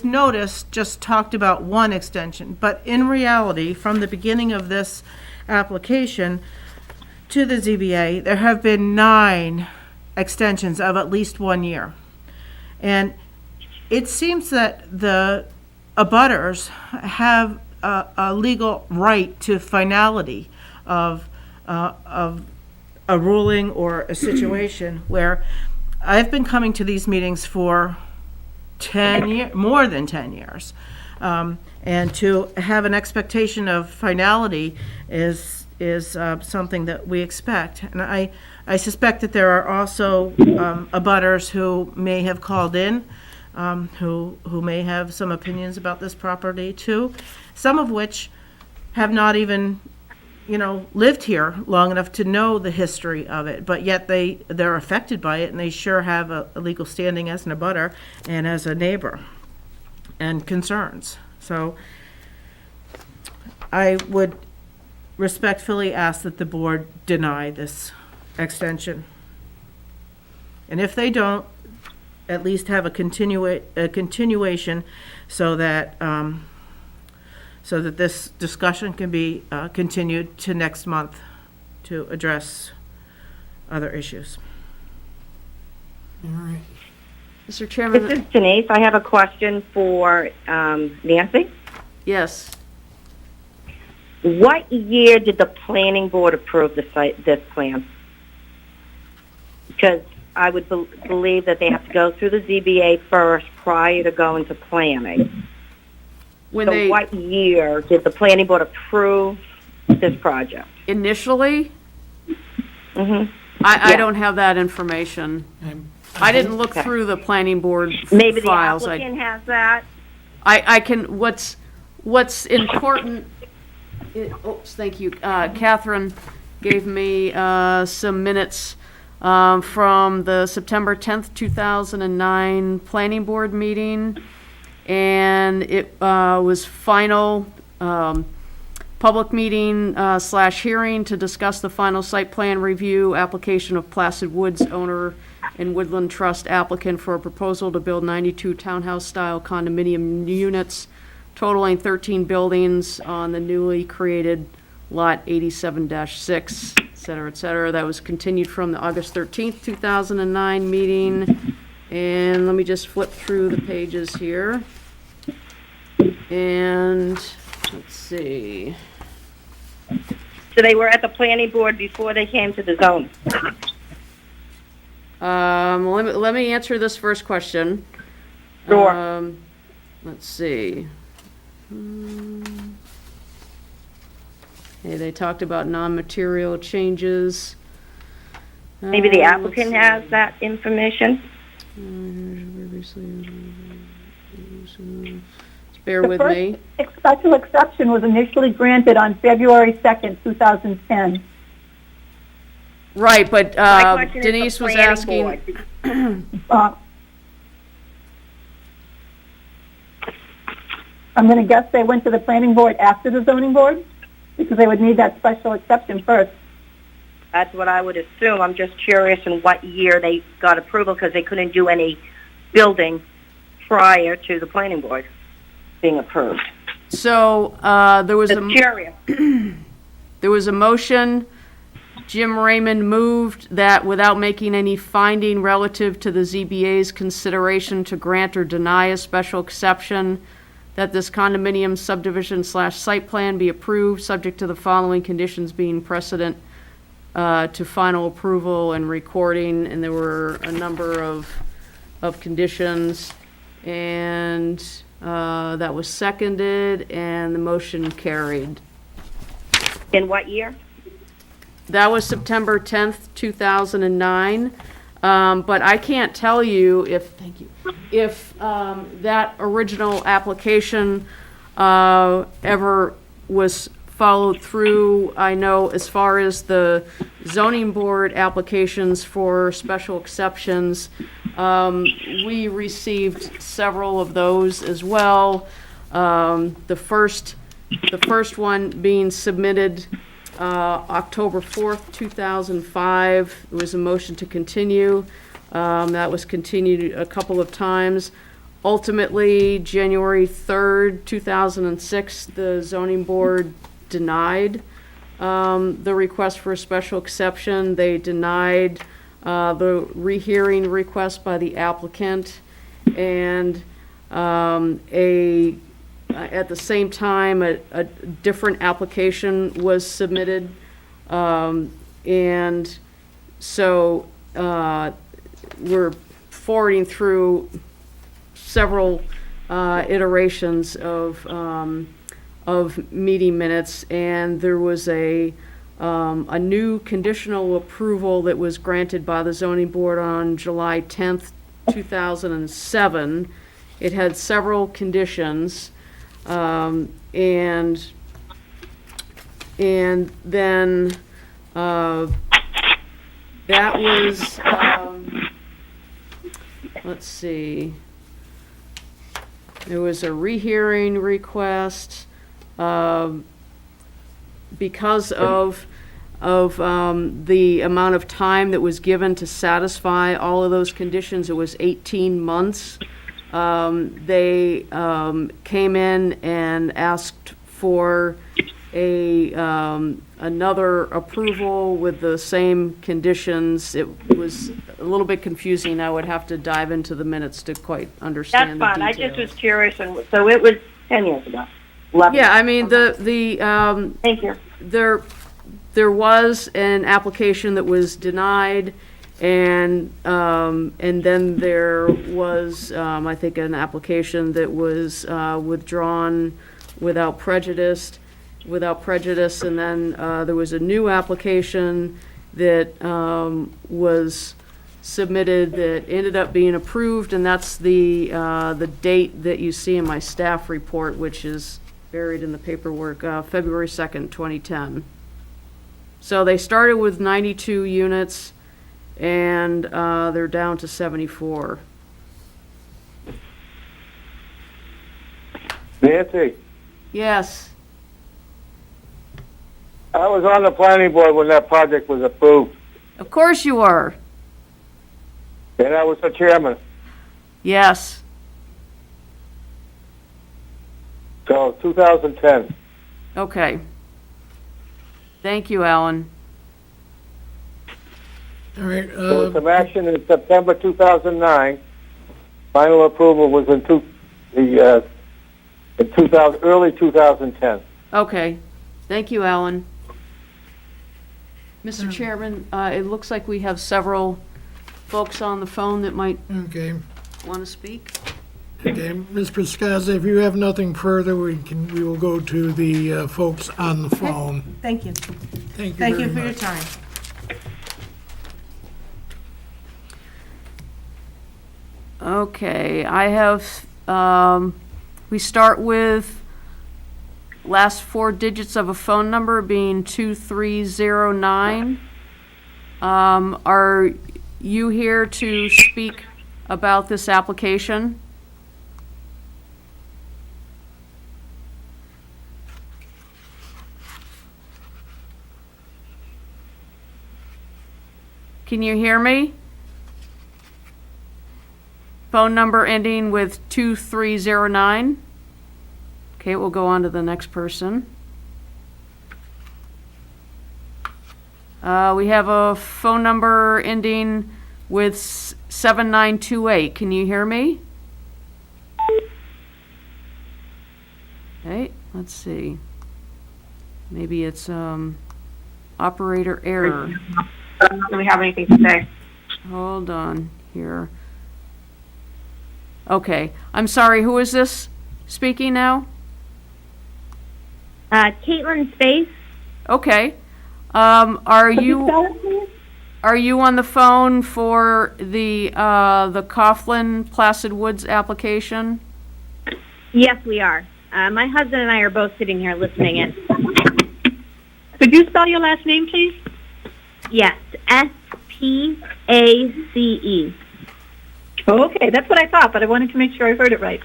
notice just talked about 1 extension, but in reality, from the beginning of this application to the ZBA, there have been 9 extensions of at least 1 year. And it seems that the abutters have a legal right to finality of a ruling or a situation where I've been coming to these meetings for 10 years, more than 10 years. And to have an expectation of finality is something that we expect. And I suspect that there are also abutters who may have called in, who may have some opinions about this property too, some of which have not even lived here long enough to know the history of it, but yet they're affected by it, and they sure have a legal standing as an abutter and as a neighbor and concerns. So I would respectfully ask that the board deny this extension. And if they don't, at least have a continuation so that, this discussion can be continued to next month to address other issues. All right. Mr. This Chairman, is Denise. I have a question for Nancy. yes. What year did the planning board approve this plan? Because I would believe that they have to go through the ZBA first prior to going to planning. When So they what year did the planning board approve this project? initially, Hmm. I Yeah. don't have that information. I didn't look Okay. through the planning board Maybe the files. applicant has that? I can, what's important, oops, thank you. Catherine gave me some minutes from the September 10th, 2009 Planning Board meeting. And it was final public meeting / hearing to discuss the final site plan review application of Placid Woods owner and Woodland Trust applicant for a proposal to build 92 townhouse-style condominium units totaling 13 buildings on the newly created Lot 87-6, et cetera, et cetera. That was continued from the August 13th, 2009 meeting. And let me just flip through the pages here. And, let's see. So they were at the planning board before they came to the zone? Let me answer this first question. Sure. Let's see. Hey, they talked about non-material changes. Maybe the Let's applicant see. has that information? Bear The with first me. Special exception was initially granted on February 2nd, 2010. Right, but My question is the Denise was planning asking, board. I'm going to guess they went to the planning board after the zoning board, because they would need that special exception first. That's what I would assume. I'm just curious in what year they got approval, because they couldn't do any building prior to the planning board being approved. so there was Just a curious. there was a motion. Jim Raymond moved that without making any finding relative to the ZBA's consideration to grant or deny a special exception, that this condominium subdivision / site plan be approved, subject to the following conditions being precedent to final approval and recording, and there were a number of conditions, and that was seconded, and the motion carried. In what year? That was September 10th, 2009. But I can't tell you if, that original application ever was followed through. I know as far as the zoning board applications for special exceptions, we received several of those as well. The first one being submitted October 4th, 2005. It was a motion to continue. That was continued a couple of times. Ultimately, January 3rd, 2006, the zoning board denied the request for a special exception. They denied the rehearing request by the applicant, and at the same time, a different application was submitted. And so we're forwarding through several iterations of meeting minutes, and there was a new conditional approval that was granted by the zoning board on July 10th, 2007. It had several conditions. And then that was, let's see, there was a rehearing request because of of the amount of time that was given to satisfy all of those conditions. It was 18 months. They came in and asked for another approval with the same conditions. It was a little bit confusing. I would have to dive into the minutes to quite That's understand the fine. details. I just was curious, and so it was 10 years ago. 11. Yeah, I mean, Thank you. there was an application that was denied, and then there was, I think, an application that was withdrawn without prejudice, and then there was a new application that was submitted that ended up being approved, and that's the date that you see in my staff report, which is buried in the paperwork, February 2nd, 2010. So they started with 92 units, and they're down to 74. Nancy, Yes. I was on the planning board when that project was approved, Of course you are. and I was the chairman. Yes. So 2010. Okay. Thank you, Alan. All right, There was some action in September 2009. Final approval was in early 2010. Okay. Thank you, Alan. Mr. Chairman, it looks like we have several folks on the phone that might okay. want to speak. Okay, Ms. Priscazza, if you have nothing further, we will go to the folks on the phone. Thank you. Thank you Thank you very for your much. time. Okay, I have, we start with last four digits of a phone number being 2309. Are you here to speak about this application? Can you hear me? Phone number ending with 2309. Okay, we'll go on to the next person. We have a phone number ending with 7928. Can you hear me? Okay, let's see. Maybe it's operator error. Do we have anything to say? Hold on here. Okay, I'm sorry, who is this speaking now? Caitlin Space. Okay. Are you on the phone for the Coughlin Placid Woods application? Yes, we are. My husband and I are both sitting here listening in. Could you spell your last name, please? Yes, Space. Okay, that's what I thought, but I wanted to make sure I heard it right.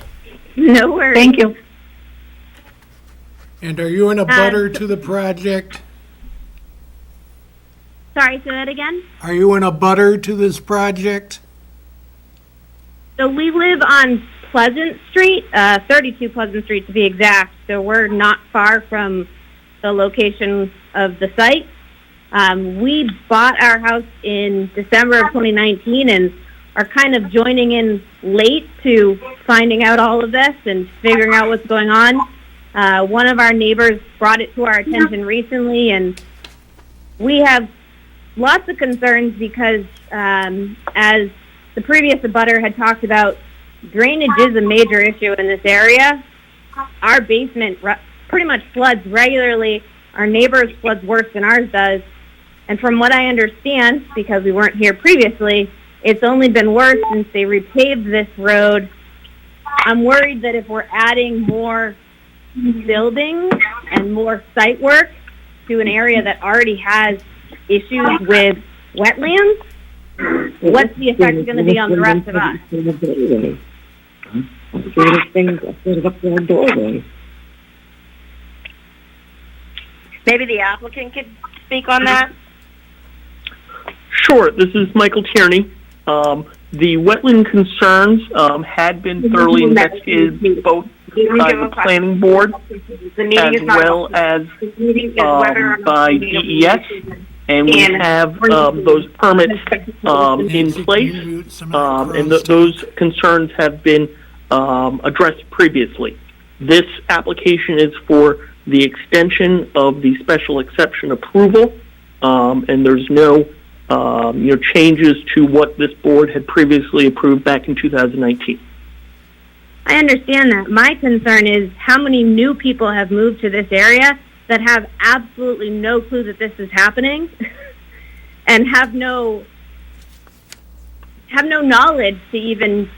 No worries. Thank you. And are you in a butter to the project? Sorry, say that again? Are you in a butter to this project? So we live on Pleasant Street, 32 Pleasant Street to be exact, so we're not far from the location of the site. We bought our house in December of 2019 and are kind of joining in late to finding out all of this and figuring out what's going on. One of our neighbors brought it to our attention recently, and we have lots of concerns because, as the previous abutter had talked about, drainage is a major issue in this area. Our basement pretty much floods regularly. Our neighbor's floods worse than ours does. And from what I understand, because we weren't here previously, it's only been worse since they repaved this road. I'm worried that if we're adding more buildings and more site work to an area that already has issues with wetlands, what's the effect going to be on the rest of us? Maybe the applicant could speak on that? Sure, this is Michael Tierney. The wetland concerns had been thoroughly investigated both by the planning board The meeting as is not. well as The meeting is whether or not by we need a- DES, and we And- have those permits in Nancy, can place, you mute some of that and cross those concerns have been addressed previously. This application is for the extension of the special exception approval, and there's no changes to what this board had previously approved back in 2019. I understand that. My concern is how many new people have moved to this area that have absolutely no clue that this is happening and have no knowledge to even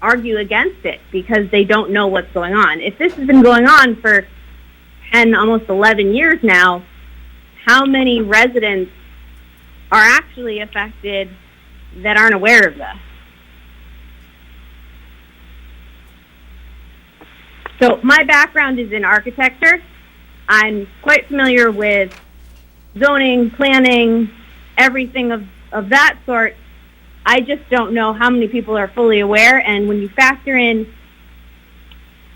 argue against it because they don't know what's going on. If this has been going on for 10, almost 11 years now, how many residents are actually affected that aren't aware of this? So my background is in architecture. I'm quite familiar with zoning, planning, everything of that sort. I just don't know how many people are fully aware, and when you factor in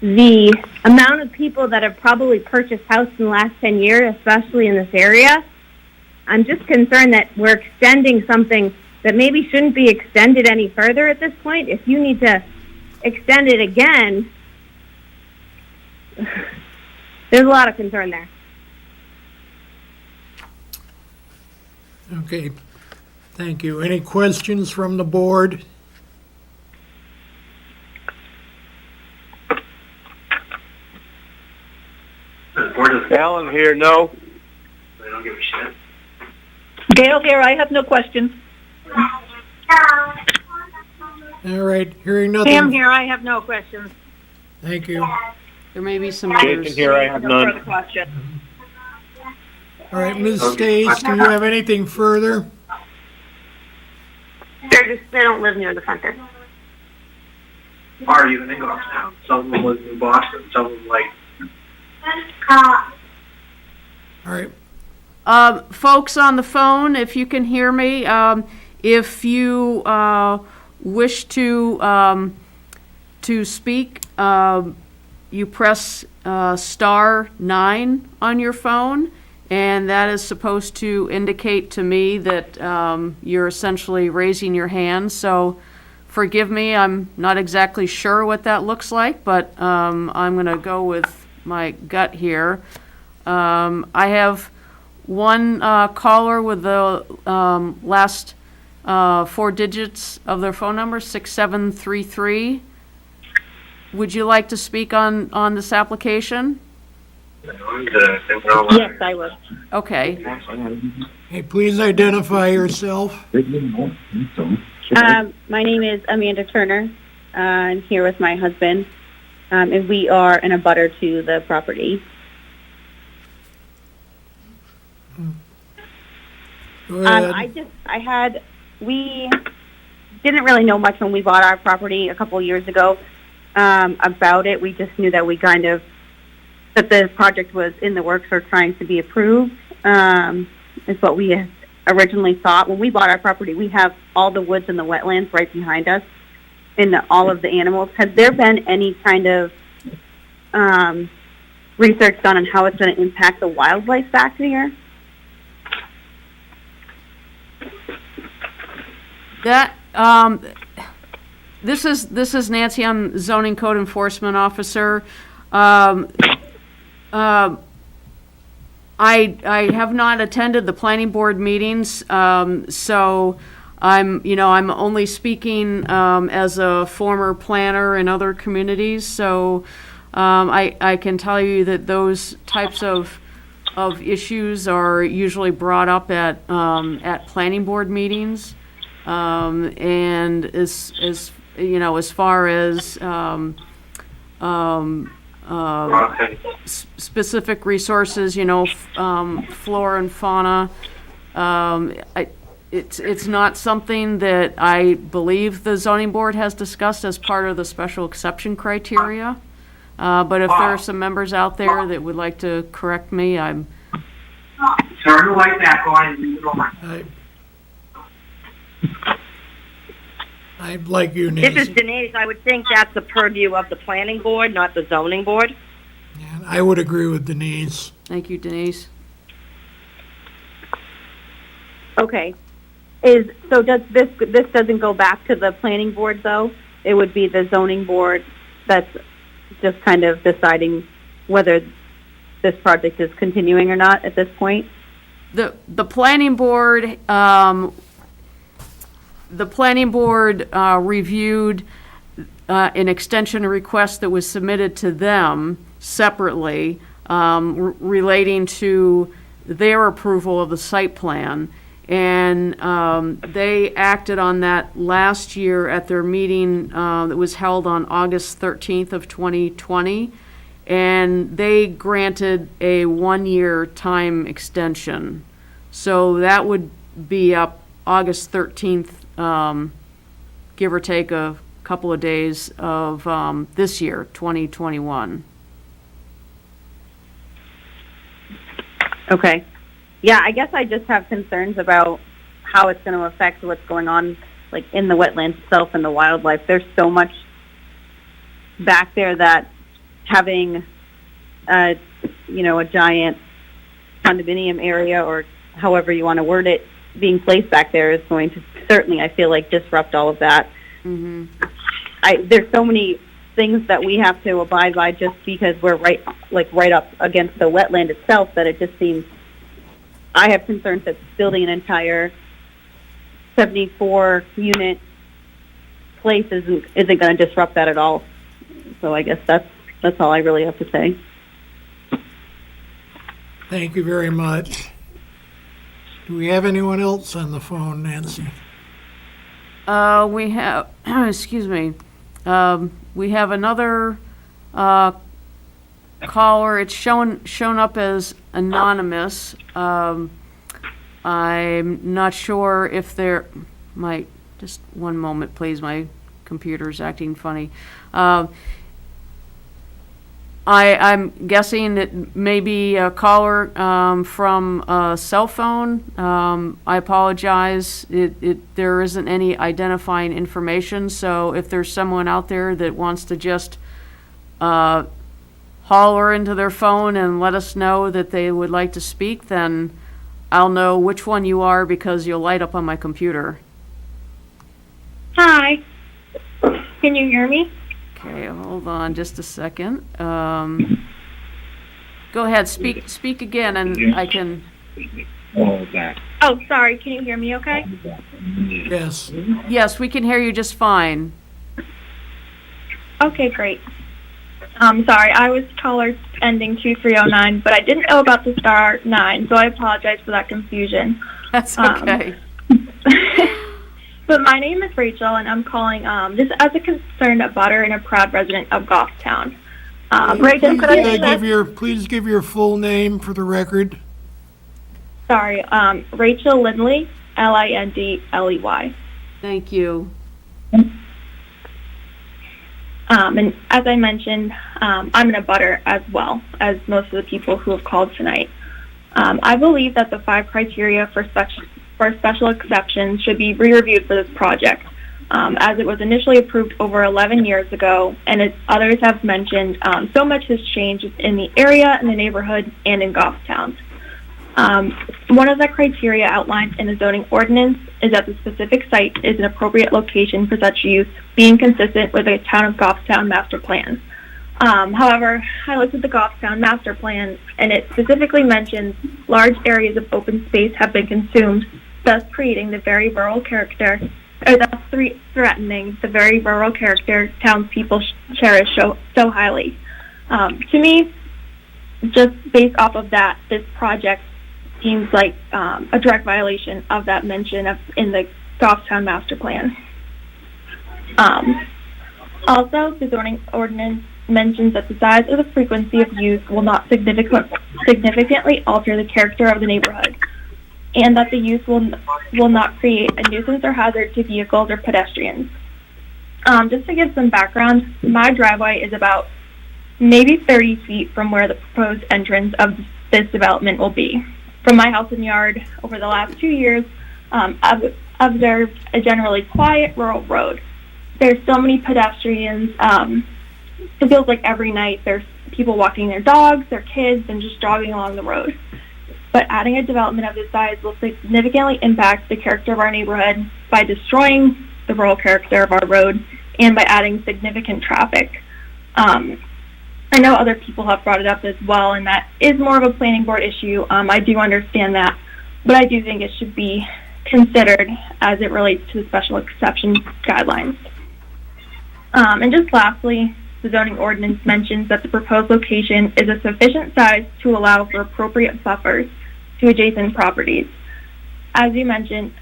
the amount of people that have probably purchased houses in the last 10 years, especially in this area, I'm just concerned that we're extending something that maybe shouldn't be extended any further at this point. If you need to extend it again, there's a lot of concern there. Okay, thank you. Any questions from the board? Alan here, no. Gail here, I have no questions. All right, hearing nothing. Pam here, I have no questions. Thank you. There may be some Jason others. here, I have No none. further questions. All right, Ms. Stace, do you have anything further? They don't live near the center. Are you in Ingolstadt now? Some of them live in Boston, some of them like. All right, Folks on the phone, if you can hear me, if you wish to speak, you press *9 on your phone, and that is supposed to indicate to me that you're essentially raising your hand. So forgive me, I'm not exactly sure what that looks like, but I'm going to go with my gut here. I have one caller with the last 4 digits of their phone number, 6733. Would you like to speak on this application? Yes, I would. Okay. hey, please identify yourself. My name is Amanda Turner. I'm here with my husband, and we are an abutter to the property. Go ahead. We didn't really know much when we bought our property a couple years ago about it. We just knew that that the project was in the works or trying to be approved, is what we had originally thought. When we bought our property, we have all the woods and the wetlands right behind us and all of the animals. Has there been any kind of research done on how it's going to impact the wildlife back here? That, this is Nancy, I'm zoning code enforcement officer. I have not attended the planning board meetings, so I'm only speaking as a former planner in other communities, so I can tell you that those types of issues are usually brought up at planning board meetings. And as far as specific resources, flora and fauna, it's not something that I believe the zoning board has discussed as part of the special exception criteria. But if there are some members out there that would like to correct me, I'm turn the light back on and leave it on. I'd like you, This is Nancy. Denise. I would think that's the purview of the planning board, not the zoning board. And I would agree with Denise. Thank you, Denise. Okay. So does this doesn't go back to the planning board though? It would be the zoning board that's just kind of deciding whether this project is continuing or not at this point? The planning board, reviewed an extension request that was submitted to them separately, relating to their approval of the site plan. And they acted on that last year at their meeting that was held on August 13th of 2020. And they granted a 1-year time extension. So that would be up August 13th, give or take a couple of days of this year, 2021. Okay. Yeah, I guess I just have concerns about how it's going to affect what's going on, like in the wetlands itself and the wildlife. There's so much back there that having, a giant condominium area, or however you want to word it, being placed back there is going to certainly, I feel like, disrupt all of that. Mm-hmm. There's so many things that we have to abide by just because we're right up against the wetland itself that it just seems. I have concerns that building an entire 74-unit place isn't going to disrupt that at all. So I guess that's all I really have to say. Thank you very much. Do we have anyone else on the phone, Nancy? We have, excuse me, we have another caller. It's shown up as anonymous. I'm not sure if just one moment, please. My computer's acting funny. I'm guessing it may be a caller from a cell phone. I apologize. There isn't any identifying information, so if there's someone out there that wants to just holler into their phone and let us know that they would like to speak, then I'll know which one you are because you'll light up on my computer. Hi. Can you hear me? Okay, hold on just a second. Go ahead, speak again, and I can. Oh, sorry. Can you hear me okay? Yes. Yes, we can hear you just fine. Okay, great. Sorry, I was caller ending 2309, but I didn't know about the star 9, so I apologize for that confusion. That's okay. But my name is Rachel, and I'm calling just as a concerned abutter and a proud resident of Goffstown. Rachel, could I please give your full name for the record? Sorry, Rachel Lindley, Lindley. Thank you. And as I mentioned, I'm an abutter as well as most of the people who have called tonight. I believe that the 5 criteria for special exceptions should be re-reviewed for this project, as it was initially approved over 11 years ago, and as others have mentioned, so much has changed in the area, in the neighborhood, and in Goffstown. One of the criteria outlined in the zoning ordinance is that the specific site is an appropriate location for such use, being consistent with the Town of Goffstown master plan. However, I looked at the Goffstown master plan, and it specifically mentions large areas of open space have been consumed, thus creating the very rural character, or thus threatening the very rural character townspeople cherish so highly. To me, just based off of that, this project seems like a direct violation of that mention in the Goffstown master plan. Also, the zoning ordinance mentions that the size or the frequency of use will not significantly alter the character of the neighborhood, and that the use will not create a nuisance or hazard to vehicles or pedestrians. Just to give some background, my driveway is about maybe 30 feet from where the proposed entrance of this development will be. From my house and yard over the last 2 years, I've observed a generally quiet rural road. There's so many pedestrians. It feels like every night there's people walking their dogs, their kids, and just jogging along the road. But adding a development of this size will significantly impact the character of our neighborhood by destroying the rural character of our road and by adding significant traffic. I know other people have brought it up as well, and that is more of a planning board issue. I do understand that, but I do think it should be considered as it relates to the special exception guidelines. And just lastly, the zoning ordinance mentions that the proposed location is a sufficient size to allow for appropriate buffers to adjacent properties. As I mentioned,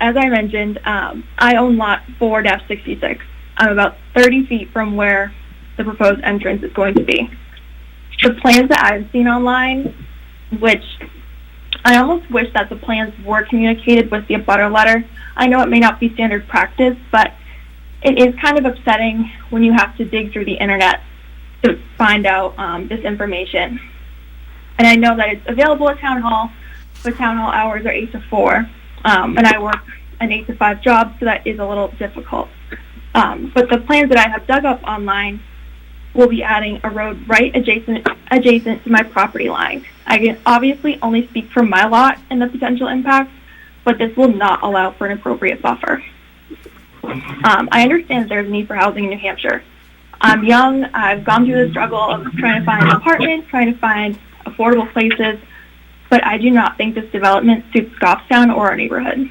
I own lot 4-66. I'm about 30 feet from where the proposed entrance is going to be. The plans that I've seen online, which I almost wish that the plans were communicated with the abutter letter. I know it may not be standard practice, but it is kind of upsetting when you have to dig through the internet to find out this information. And I know that it's available at Town Hall, but Town Hall hours are 8 to 4, and I work an 8 to 5 job, so that is a little difficult. But the plans that I have dug up online will be adding a road right adjacent to my property line. I can obviously only speak for my lot and the potential impact, but this will not allow for an appropriate buffer. I understand there's a need for housing in New Hampshire. I'm young. I've gone through the struggle of trying to find an apartment, trying to find affordable places, but I do not think this development suits Goffstown or our neighborhood.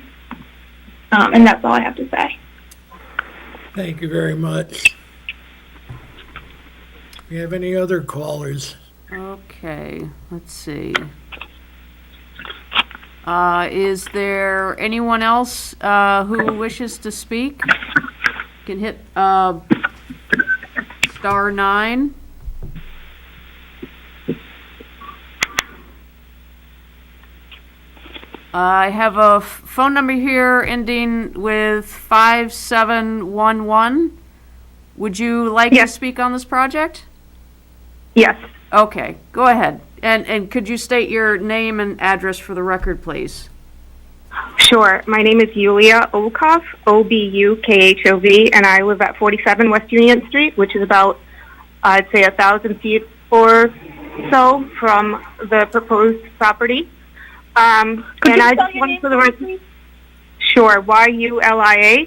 And that's all I have to say. Thank you very much. Do we have any other callers? Okay, let's see. Is there anyone else who wishes to speak? You can hit *9. I have a phone number here ending with 5711. Would you like to speak on this project? Yes. Okay, go ahead. And could you state your name and address for the record, please? Sure. My name is Yulia Obukhov, Obukhov, and I live at 47 West Union Street, which is about, I'd say, 1,000 feet or so from the proposed property. And I just wanted for the record. Sure. Yulia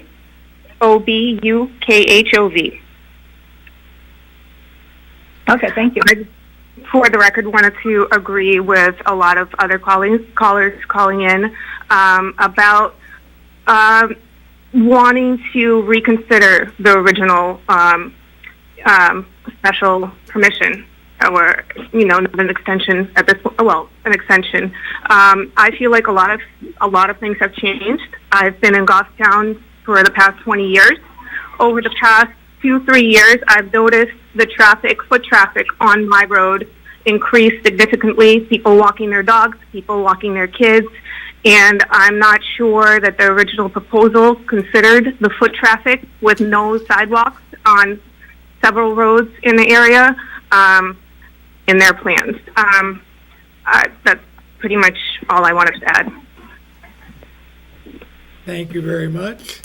Obukhov. Okay, thank you. I just, for the record, wanted to agree with a lot of other callers calling in about wanting to reconsider the original special permission, or an extension at this point. Well, an extension. I feel like a lot of things have changed. I've been in Goffstown for the past 20 years. Over the past 2-3 years, I've noticed the foot traffic on my road increase significantly. People walking their dogs, people walking their kids, and I'm not sure that the original proposal considered the foot traffic with no sidewalks on several roads in the area in their plans. That's pretty much all I wanted to add. Thank you very much.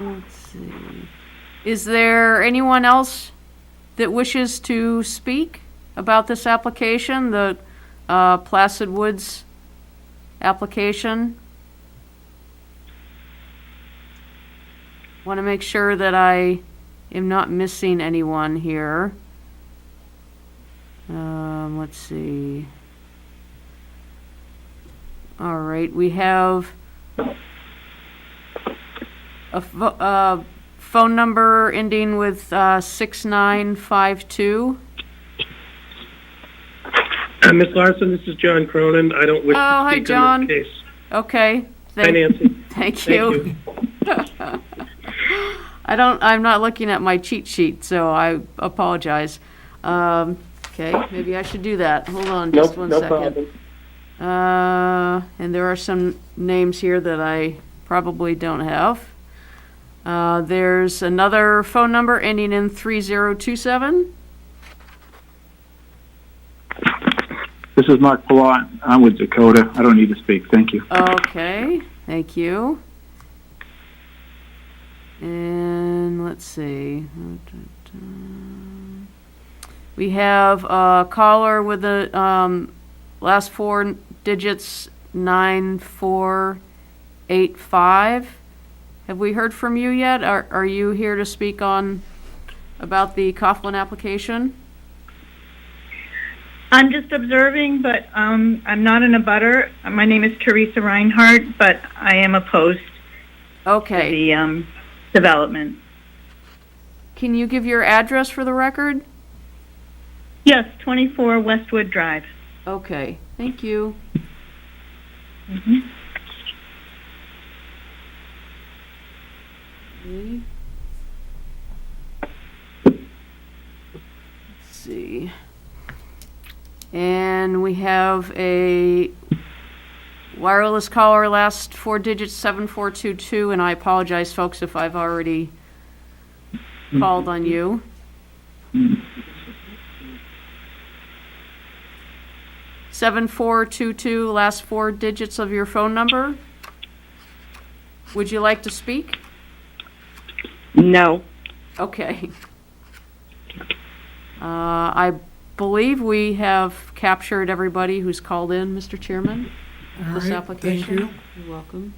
Let's see. Is there anyone else that wishes to speak about this application, the Placid Woods application? Want to make sure that I am not missing anyone here. Let's see. All right, we have a phone number ending with 6952. Ms. Larson, this is John Cronin. I don't wish to hi, speak John. on this case. Okay. Hi, Nancy. Thank you. I'm not looking at my cheat sheet, so I apologize. Okay, maybe I should do that. Hold on just one second. Problem. And there are some names here that I probably don't have. There's another phone number ending in 3027. This is Mark Palat. I'm with Dakota. I don't need to speak. Thank you. Okay, thank you. And let's see. We have a caller with the last four digits 9485. Have we heard from you yet? Are you here to speak on about the Coughlin application? I'm just observing, but I'm not in a butter. My name is Teresa Reinhardt, but I am opposed to the development. Can you give your address for the record? Yes, 24 Westwood Drive. Okay, thank you. Mm-hmm. Okay. Let's see. And we have a wireless caller, last four digits 7422, and I apologize, folks, if I've already called on you. 7422, last four digits of your phone number. Would you like to speak? No. Okay. I believe we have captured everybody who's called in, Mr. Chairman, this right, application. thank you. You're welcome.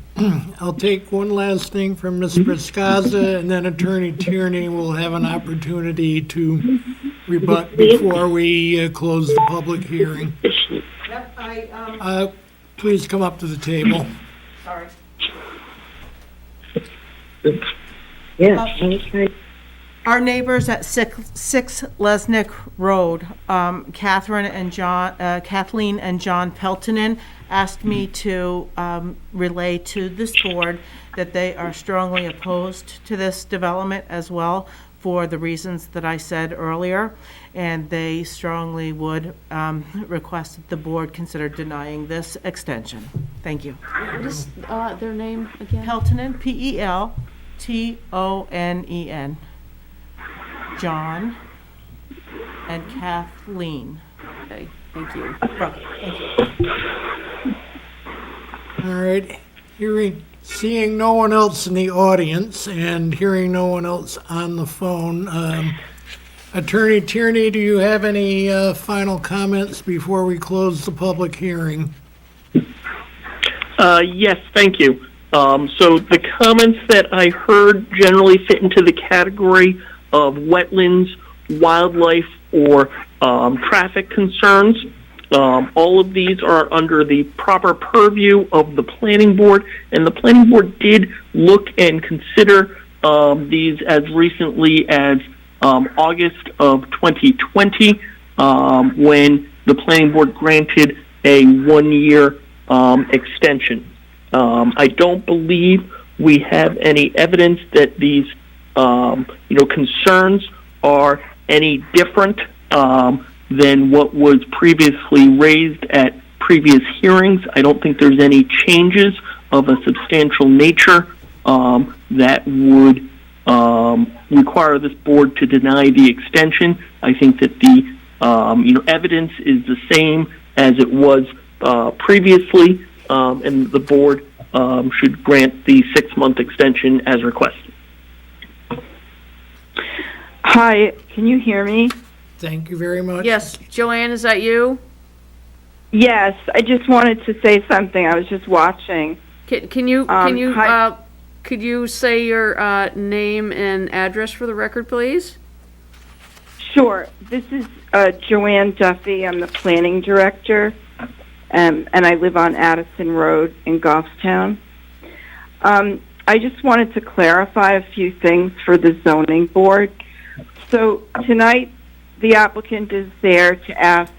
I'll take one last thing from Ms. Briscaza, and then Attorney Tierney will have an opportunity to rebut before we close the public hearing. Yep, Please come up to the table. sorry. Yeah. Our neighbors at 6 Lesnick Road, Kathleen and John Peltonen, asked me to relay to this board that they are strongly opposed to this development as well, for the reasons that I said earlier, and they strongly would request that the board consider denying this extension. Thank you. What is their name again? Peltonen, Peltonen. John and Kathleen. Okay, thank you. Thank you. All right, seeing no one else in the audience and hearing no one else on the phone, Attorney Tierney, do you have any final comments before we close the public hearing? Yes, thank you. So the comments that I heard generally fit into the category of wetlands, wildlife, or traffic concerns. All of these are under the proper purview of the planning board, and the planning board did look and consider these as recently as August of 2020, when the planning board granted a one-year extension. I don't believe we have any evidence that these concerns are any different than what was previously raised at previous hearings. I don't think there's any changes of a substantial nature that would require this board to deny the extension. I think that the evidence is the same as it was previously, and the board should grant the 6-month extension as requested. Hi, can you hear me? Thank you very much. Yes, Joanne, is that you? Yes, I just wanted to say something. I was just watching. Could you say your name and address for the record, please? Sure. This is Joanne Duffy. I'm the planning director, and I live on Addison Road in Goffstown. I just wanted to clarify a few things for the zoning board. So tonight, the applicant is there to ask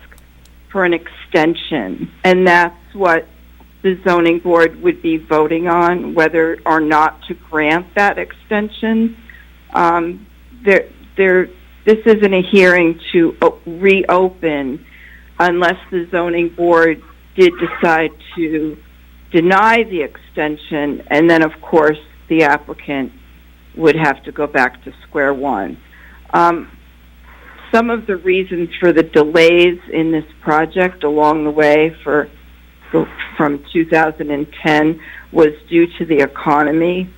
for an extension, and that's what the zoning board would be voting on, whether or not to grant that extension. This isn't a hearing to reopen unless the zoning board did decide to deny the extension, and then of course the applicant would have to go back to square one. some of the reasons for the delays in this project along the way from 2010 was due to the economy.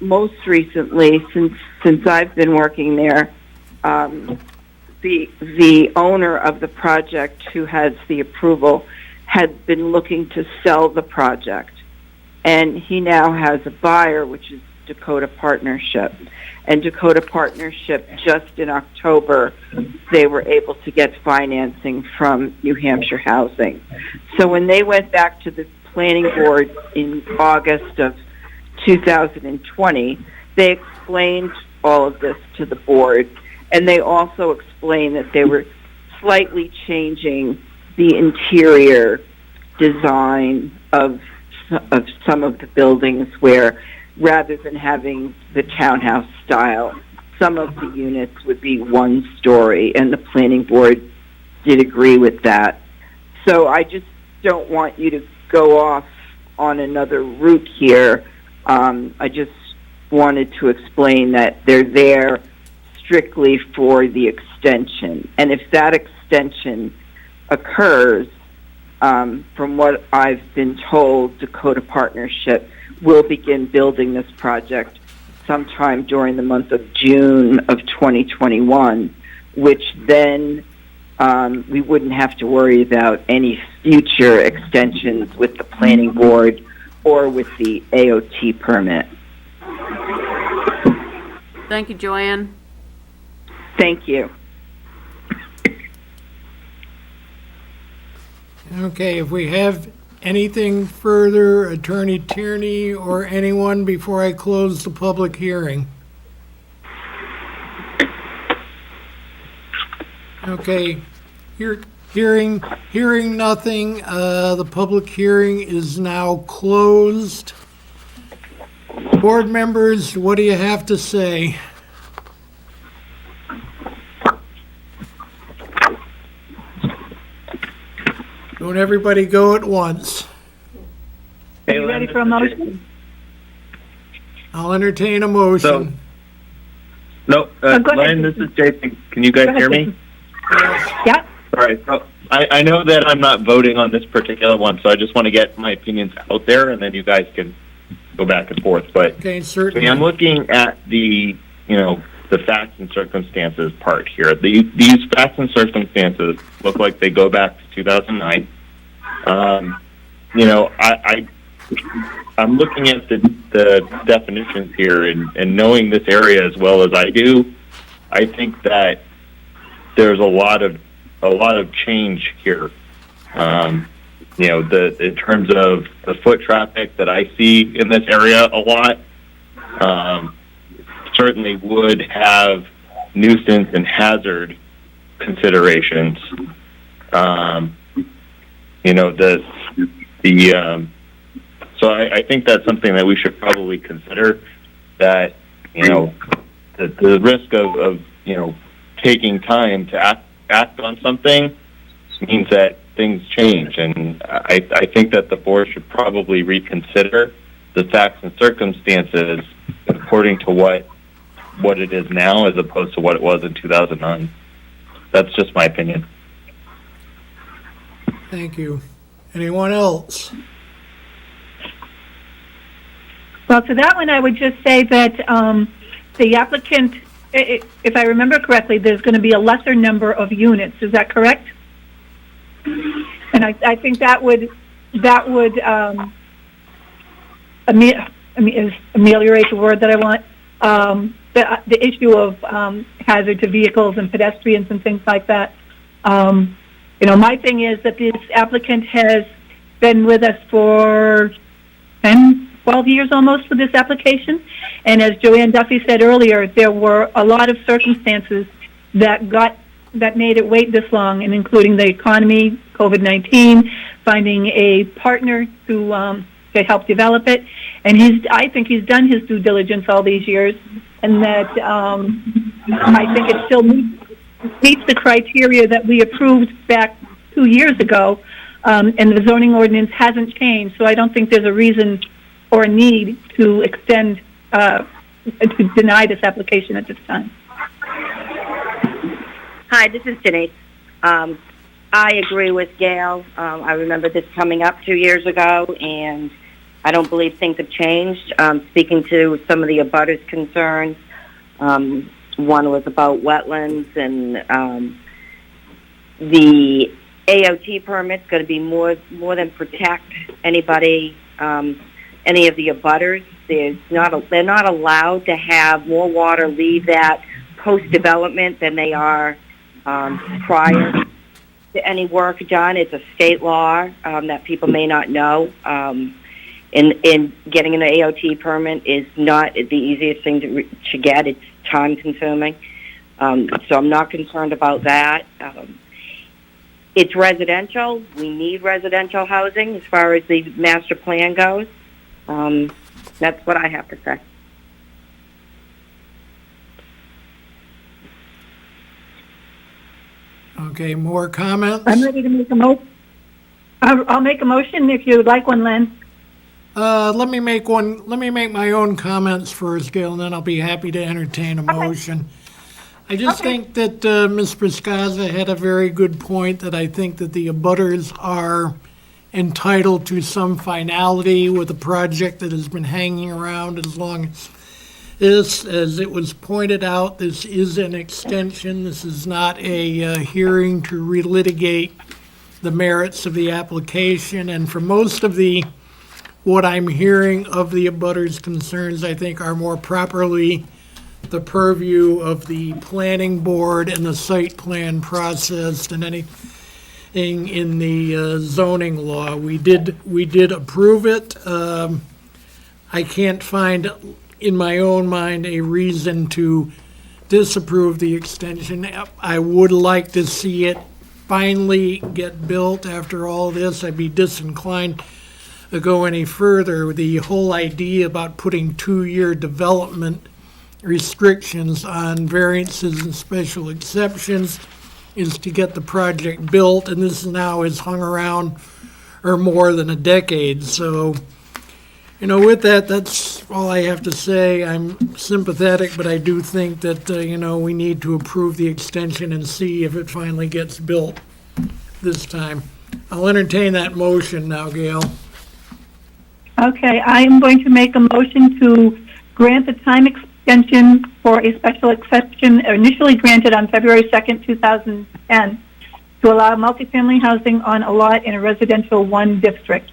Most recently, since I've been working there, the owner of the project, who has the approval, had been looking to sell the project, and he now has a buyer, which is Dakota Partnership. And Dakota Partnership, just in October, they were able to get financing from New Hampshire Housing. So when they went back to the planning board in August of 2020, they explained all of this to the board, and they also explained that they were slightly changing the interior design of some of the buildings, where rather than having the townhouse style, some of the units would be one story, and the planning board did agree with that. So I just don't want you to go off on another route here. I just wanted to explain that they're there strictly for the extension. And if that extension occurs, from what I've been told, Dakota Partnership will begin building this project sometime during the month of June of 2021, which then we wouldn't have to worry about any future extensions with the planning board or with the AOT permit. Thank you, Joanne. Thank you. Okay, if we have anything further, Attorney Tierney or anyone, before I close the public hearing? Okay, hearing nothing, the public hearing is now closed. Board members, what do you have to say? Don't everybody go at once. Are you ready for a motion? I'll entertain a motion. No, go ahead, Len, this is Jason. Can you guys hear me? Yeah. All right. So I know that I'm not voting on this particular one, so I just want to get my opinions out there, and then you guys can go back and forth. But okay, certainly. I'm looking at the facts and circumstances part here. These facts and circumstances look like they go back to 2009. I'm looking at the definitions here, and knowing this area as well as I do, I think that there's a lot of change here. In terms of the foot traffic that I see in this area a lot, certainly would have nuisance and hazard considerations. So I think that's something that we should probably consider, that, the risk of taking time to act on something means that things change. And I think that the board should probably reconsider the facts and circumstances according to what it is now as opposed to what it was in 2009. That's just my opinion. Thank you. Anyone else? Well, to that one, I would just say that the applicant, if I remember correctly, there's going to be a lesser number of units. Is that correct? And I think that would ameliorate the word that I want. The issue of hazard to vehicles and pedestrians and things like that. My thing is that this applicant has been with us for 10, 12 years almost with this application. And as Joanne Duffy said earlier, there were a lot of circumstances that made it wait this long, and including the economy, COVID-19, finding a partner to help develop it. And I think he's done his due diligence all these years, and that I think it still meets the criteria that we approved back 2 years ago, and the zoning ordinance hasn't changed, so I don't think there's a reason or a need to extend, to deny this application at this time. Hi, this is Denise. I agree with Gail. I remember this coming up 2 years ago, and I don't believe things have changed. Speaking to some of the abutters' concerns, one was about wetlands, and the AOT permit's going to be more than protect anybody, any of the abutters. They're not allowed to have more water leave that post-development than they are prior to any work done. It's a state law that people may not know. In getting an AOT permit is not the easiest thing to get. It's time-consuming. So I'm not concerned about that. It's residential. We need residential housing as far as the master plan goes. That's what I have to say. Okay, more comments? I'm ready to make a motion. I'll make a motion if you would like one, Len. Let me make my own comments first, Gail, and then I'll be happy to entertain a motion. I just think that Ms. Priscazza had a very good point, that I think that the abutters are entitled to some finality with a project that has been hanging around as long as this. As it was pointed out, this is an extension. This is not a hearing to relitigate the merits of the application. And for most of what I'm hearing of the abutters' concerns, I think are more properly the purview of the planning board and the site plan process than anything in the zoning law. We did approve it. I can't find in my own mind a reason to disapprove the extension. I would like to see it finally get built after all this. I'd be disinclined to go any further. The whole idea about putting 2-year development restrictions on variances and special exceptions is to get the project built, and this now has hung around for more than a decade. So, with that, that's all I have to say. I'm sympathetic, but I do think that, we need to approve the extension and see if it finally gets built this time. I'll entertain that motion now, Gail. Okay, I am going to make a motion to grant the time extension for a special exception initially granted on February 2nd, 2010, to allow multifamily housing on a lot in a residential 1 district.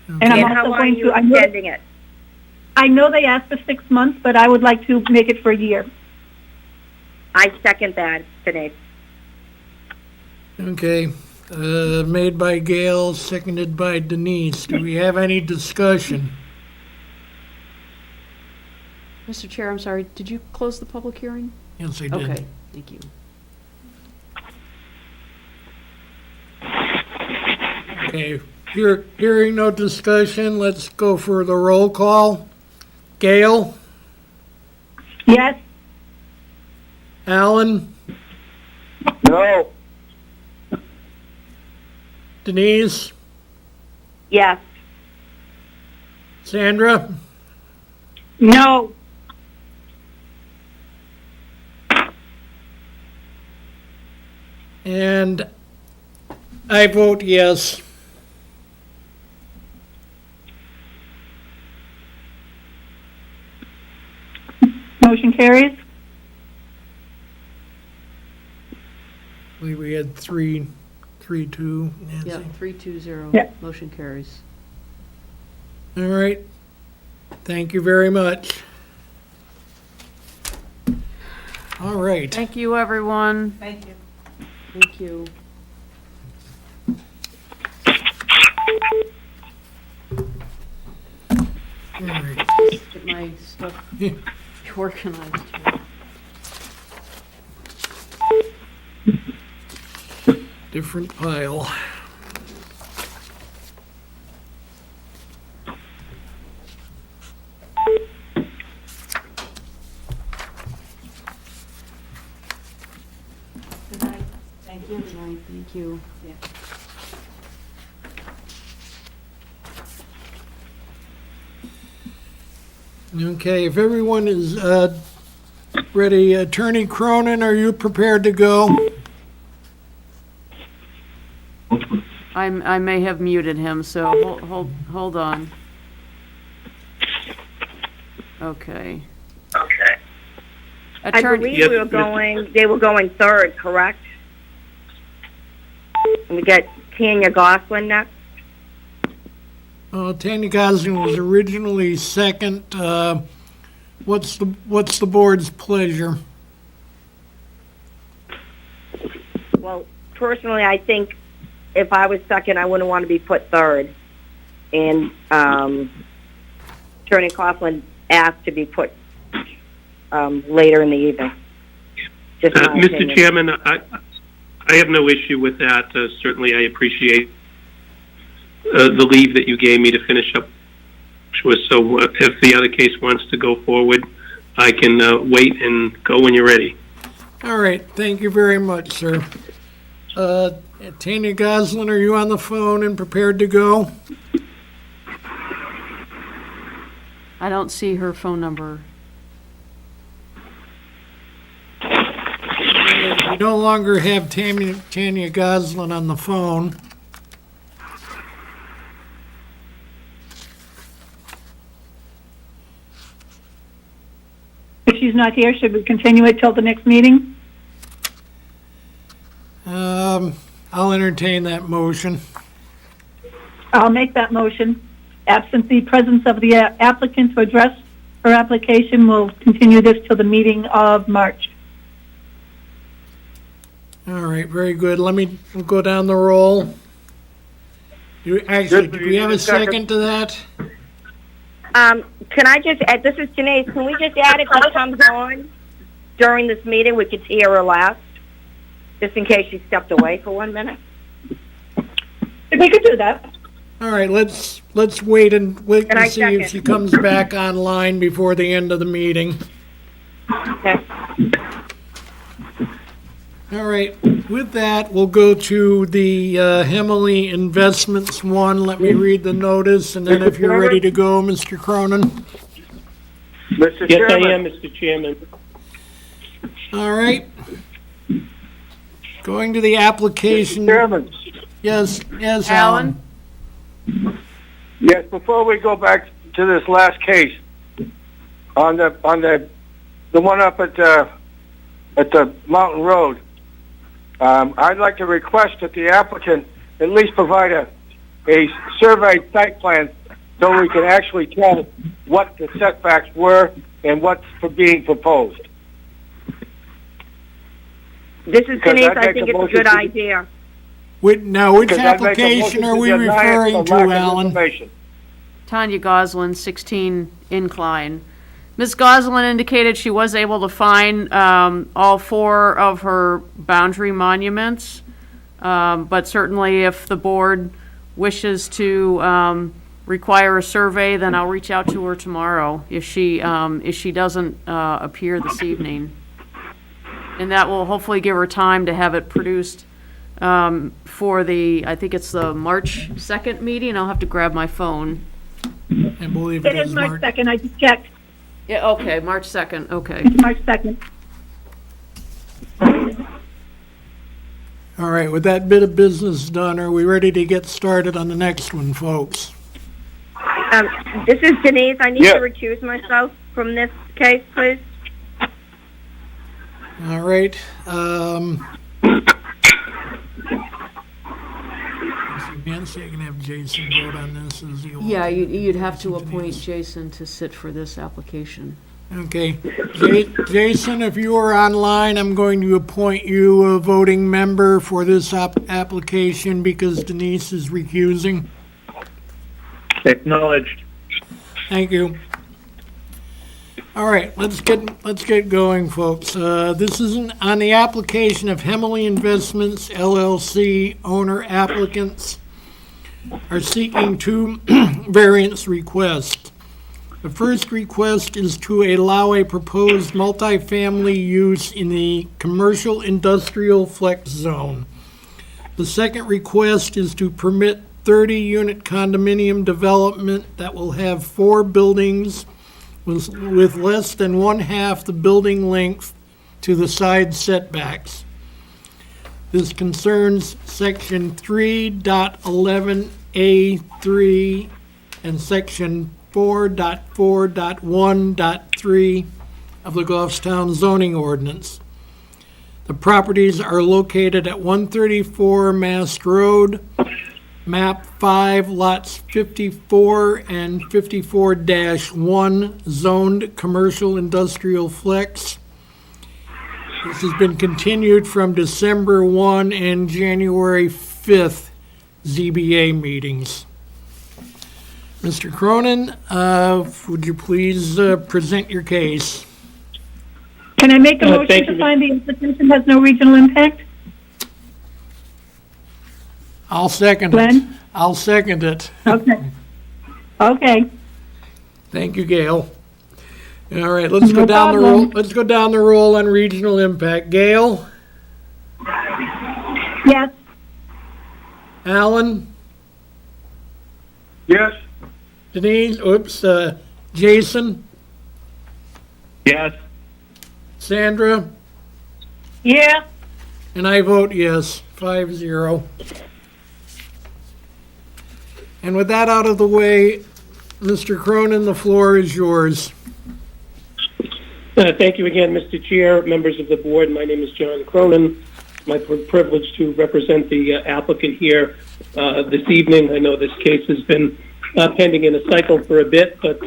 Okay. And I'm And how also long are going you to, extending it? I know they asked for 6 months, but I would like to make it for a year. I second that, Denise. Okay, made by Gail, seconded by Denise. Do we have any discussion? Mr. Chair, I'm sorry, did you close the public hearing? Yes, I did. Okay, thank you. Okay, hearing no discussion, let's go for the roll call. Gail? Yes? Alan? No. Denise? Yes. Sandra? No. And I vote yes. Motion carries. I believe we had 3-2, Nancy. Yeah, 320. Yeah. Motion carries. All right. Thank you very much. All right. Thank you, everyone. Thank you. Thank you. All right. Get my stuff organized here. Different pile. Good night. Thank you. Good night. Thank you. Yeah. Okay, if everyone is ready. Attorney Cronin, are you prepared to go? I may have muted him, so hold on. Okay. I Attorney, believe they were going third, correct? And we got Tanya Goslin next. Tanya Goslin was originally second. What's the board's pleasure? Well, personally, I think if I was second, I wouldn't want to be put third. And Attorney Coughlin asked to be put later in the evening. Just my Mr. opinion. Chairman, I have no issue with that. Certainly, I appreciate the leave that you gave me to finish up. So if the other case wants to go forward, I can wait and go when you're ready. All right, thank you very much, sir. Tanya Goslin, are you on the phone and prepared to go? I don't see her phone number. We no longer have Tanya Goslin on the phone. If she's not here, should we continue it till the next meeting? I'll entertain that motion. I'll make that motion. Absent the presence of the applicant to address her application, we'll continue this till the meeting of March. All right, very good. We'll go down the roll. Do we have a second to that? Can I just add, this is Janae, can we just add if she comes on during this meeting, we could hear her last, just in case she stepped away for 1 minute? We could do that. All right, let's wait and I see if second? she comes back online before the end of the meeting. Okay. All right, with that, we'll go to the Hemily Investments one. Let me read the notice, and then if you're ready to go, Mr. Cronin. Mr. Yes, Chairman. I am, Mr. Chairman. All right. Going to the application. Mr. Chairman. Yes, Alan. Yes, before we go back to this last case, on the one up at the Mountain Road, I'd like to request that the applicant at least provide a surveyed site plan so we can actually tell what the setbacks were and what's being proposed. This is Because Denise, I'd I make think a it's a motion good to- idea. Which Because I'd make a application motion are we deny it referring for lack to, of Alan? information. Tanya Goslin, 16 Incline. Ms. Goslin indicated she was able to find all 4 of her boundary monuments, but certainly if the board wishes to require a survey, then I'll reach out to her tomorrow if she doesn't appear this evening. And that will hopefully give her time to have it produced for I think it's the March 2nd meeting. I'll have to grab my phone. I believe It is March 2nd, I just checked. Yeah, okay, March 2nd, okay. It's March 2nd. All right, with that bit of business done, are we ready to get started on the next one, folks? This is Denise, I need Yeah. to recuse myself from this case, please. All right. Nancy, I can have Jason vote on this as the. Yeah, you'd have to appoint Jason to sit for this application. Okay. Jason, if you are online, I'm going to appoint you a voting member for this application because Denise is recusing. Acknowledged. Thank you. All right, let's get going, folks. This is on the application of Hemily Investments LLC. Owner applicants are seeking 2 variance requests. The first request is to allow a proposed multifamily use in the commercial industrial flex zone. The second request is to permit 30-unit condominium development that will have 4 buildings with less than one-half the building length to the side setbacks. This concerns section 3.11A3 and section 4.4.1.3 of the Goffstown zoning ordinance. The properties are located at 134 Mast Road, map 5, lots 54 and 54-1, zoned commercial industrial flex. This has been continued from December 1 and January 5th ZBA meetings. Mr. Cronin, would you please present your case? Can I make a motion thank to you. find the application has no regional impact? I'll second it. Glenn? I'll second it. Okay. Okay. Thank you, Gail. All right, let's go No down the problem. roll. Let's go down the roll on regional impact. Gail, Yes. Alan, Yes. Denise, Jason, Yes. Sandra, Yeah. and I vote yes, 5-0. And with that out of the way, Mr. Cronin, the floor is yours. Thank you again, Mr. Chair, members of the board. My name is John Cronin. It's my privilege to represent the applicant here this evening. I know this case has been pending in a cycle for a bit, but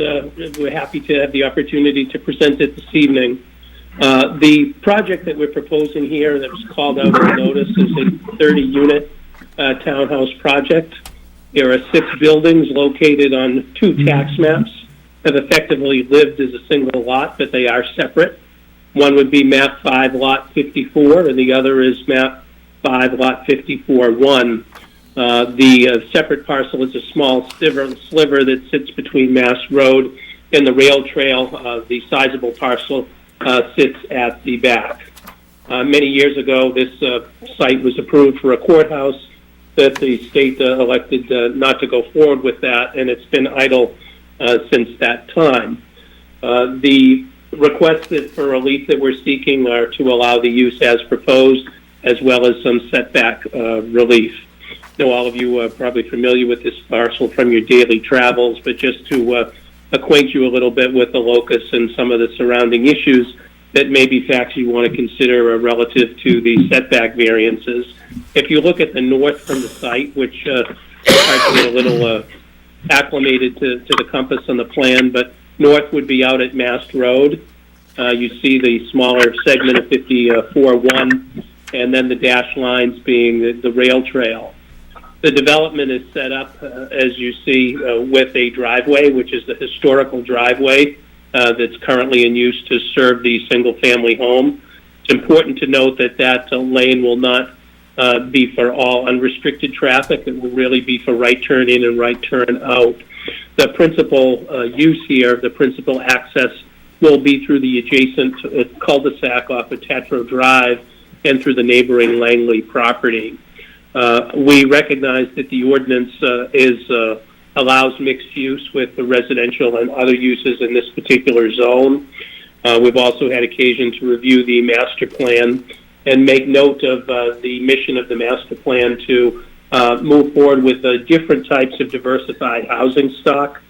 we're happy to have the opportunity to present it this evening. The project that we're proposing here that was called out in the notice is a 30-unit townhouse project. There are 6 buildings located on 2 tax maps, have effectively lived as a single lot, but they are separate. One would be map 5, lot 54, and the other is map 5, lot 54-1. The separate parcel is a small sliver that sits between Mass Road and the rail trail. The sizable parcel sits at the back. Many years ago, this site was approved for a courthouse that the state elected not to go forward with that, and it's been idle since that time. The requests for relief that we're seeking are to allow the use as proposed, as well as some setback relief. Now, all of you are probably familiar with this parcel from your daily travels, but just to acquaint you a little bit with the locus and some of the surrounding issues that may be facts you want to consider relative to the setback variances. If you look at the north from the site, which is actually a little acclimated to the compass on the plan, but north would be out at Mast Road. You see the smaller segment of 54-1, and then the dashed lines being the rail trail. The development is set up, as you see, with a driveway, which is the historical driveway that's currently in use to serve the single-family home. It's important to note that that lane will not be for all unrestricted traffic. It will really be for right turn in and right turn out. The principal use here, the principal access, will be through the adjacent cul-de-sac off of Tatro Drive and through the neighboring Langley property. We recognize that the ordinance allows mixed use with the residential and other uses in this particular zone. We've also had occasion to review the master plan and make note of the mission of the master plan to move forward with different types of diversified housing stock.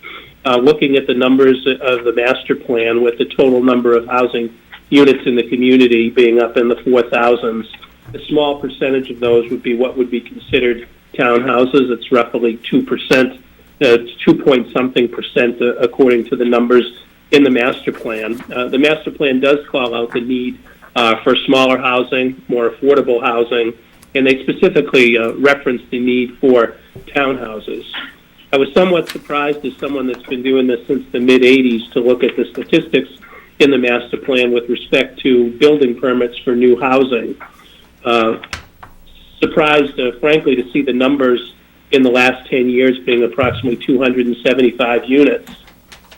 Looking at the numbers of the master plan, with the total number of housing units in the community being up in the 4,000s, a small percentage of those would be what would be considered townhouses. It's roughly 2%, 2-point-something% according to the numbers in the master plan. The master plan does call out the need for smaller housing, more affordable housing, and they specifically reference the need for townhouses. I was somewhat surprised as someone that's been doing this since the mid-'80s to look at the statistics in the master plan with respect to building permits for new housing. Surprised, frankly, to see the numbers in the last 10 years being approximately 275 units.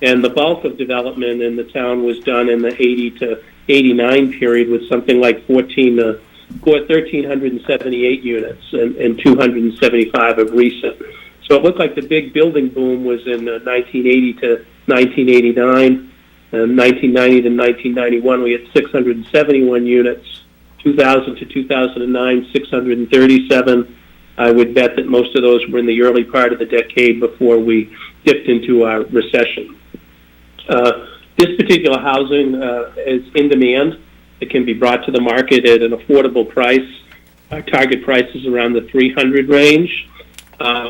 And the bulk of development in the town was done in the 80 to 89 period with something like 1,378 units and 275 of recent. So it looked like the big building boom was in 1980 to 1989. 1990 to 1991, we had 671 units. 2000 to 2009, 637. I would bet that most of those were in the early part of the decade before we dipped into our recession. This particular housing is in demand. It can be brought to the market at an affordable price. Our target price is around the 300 range,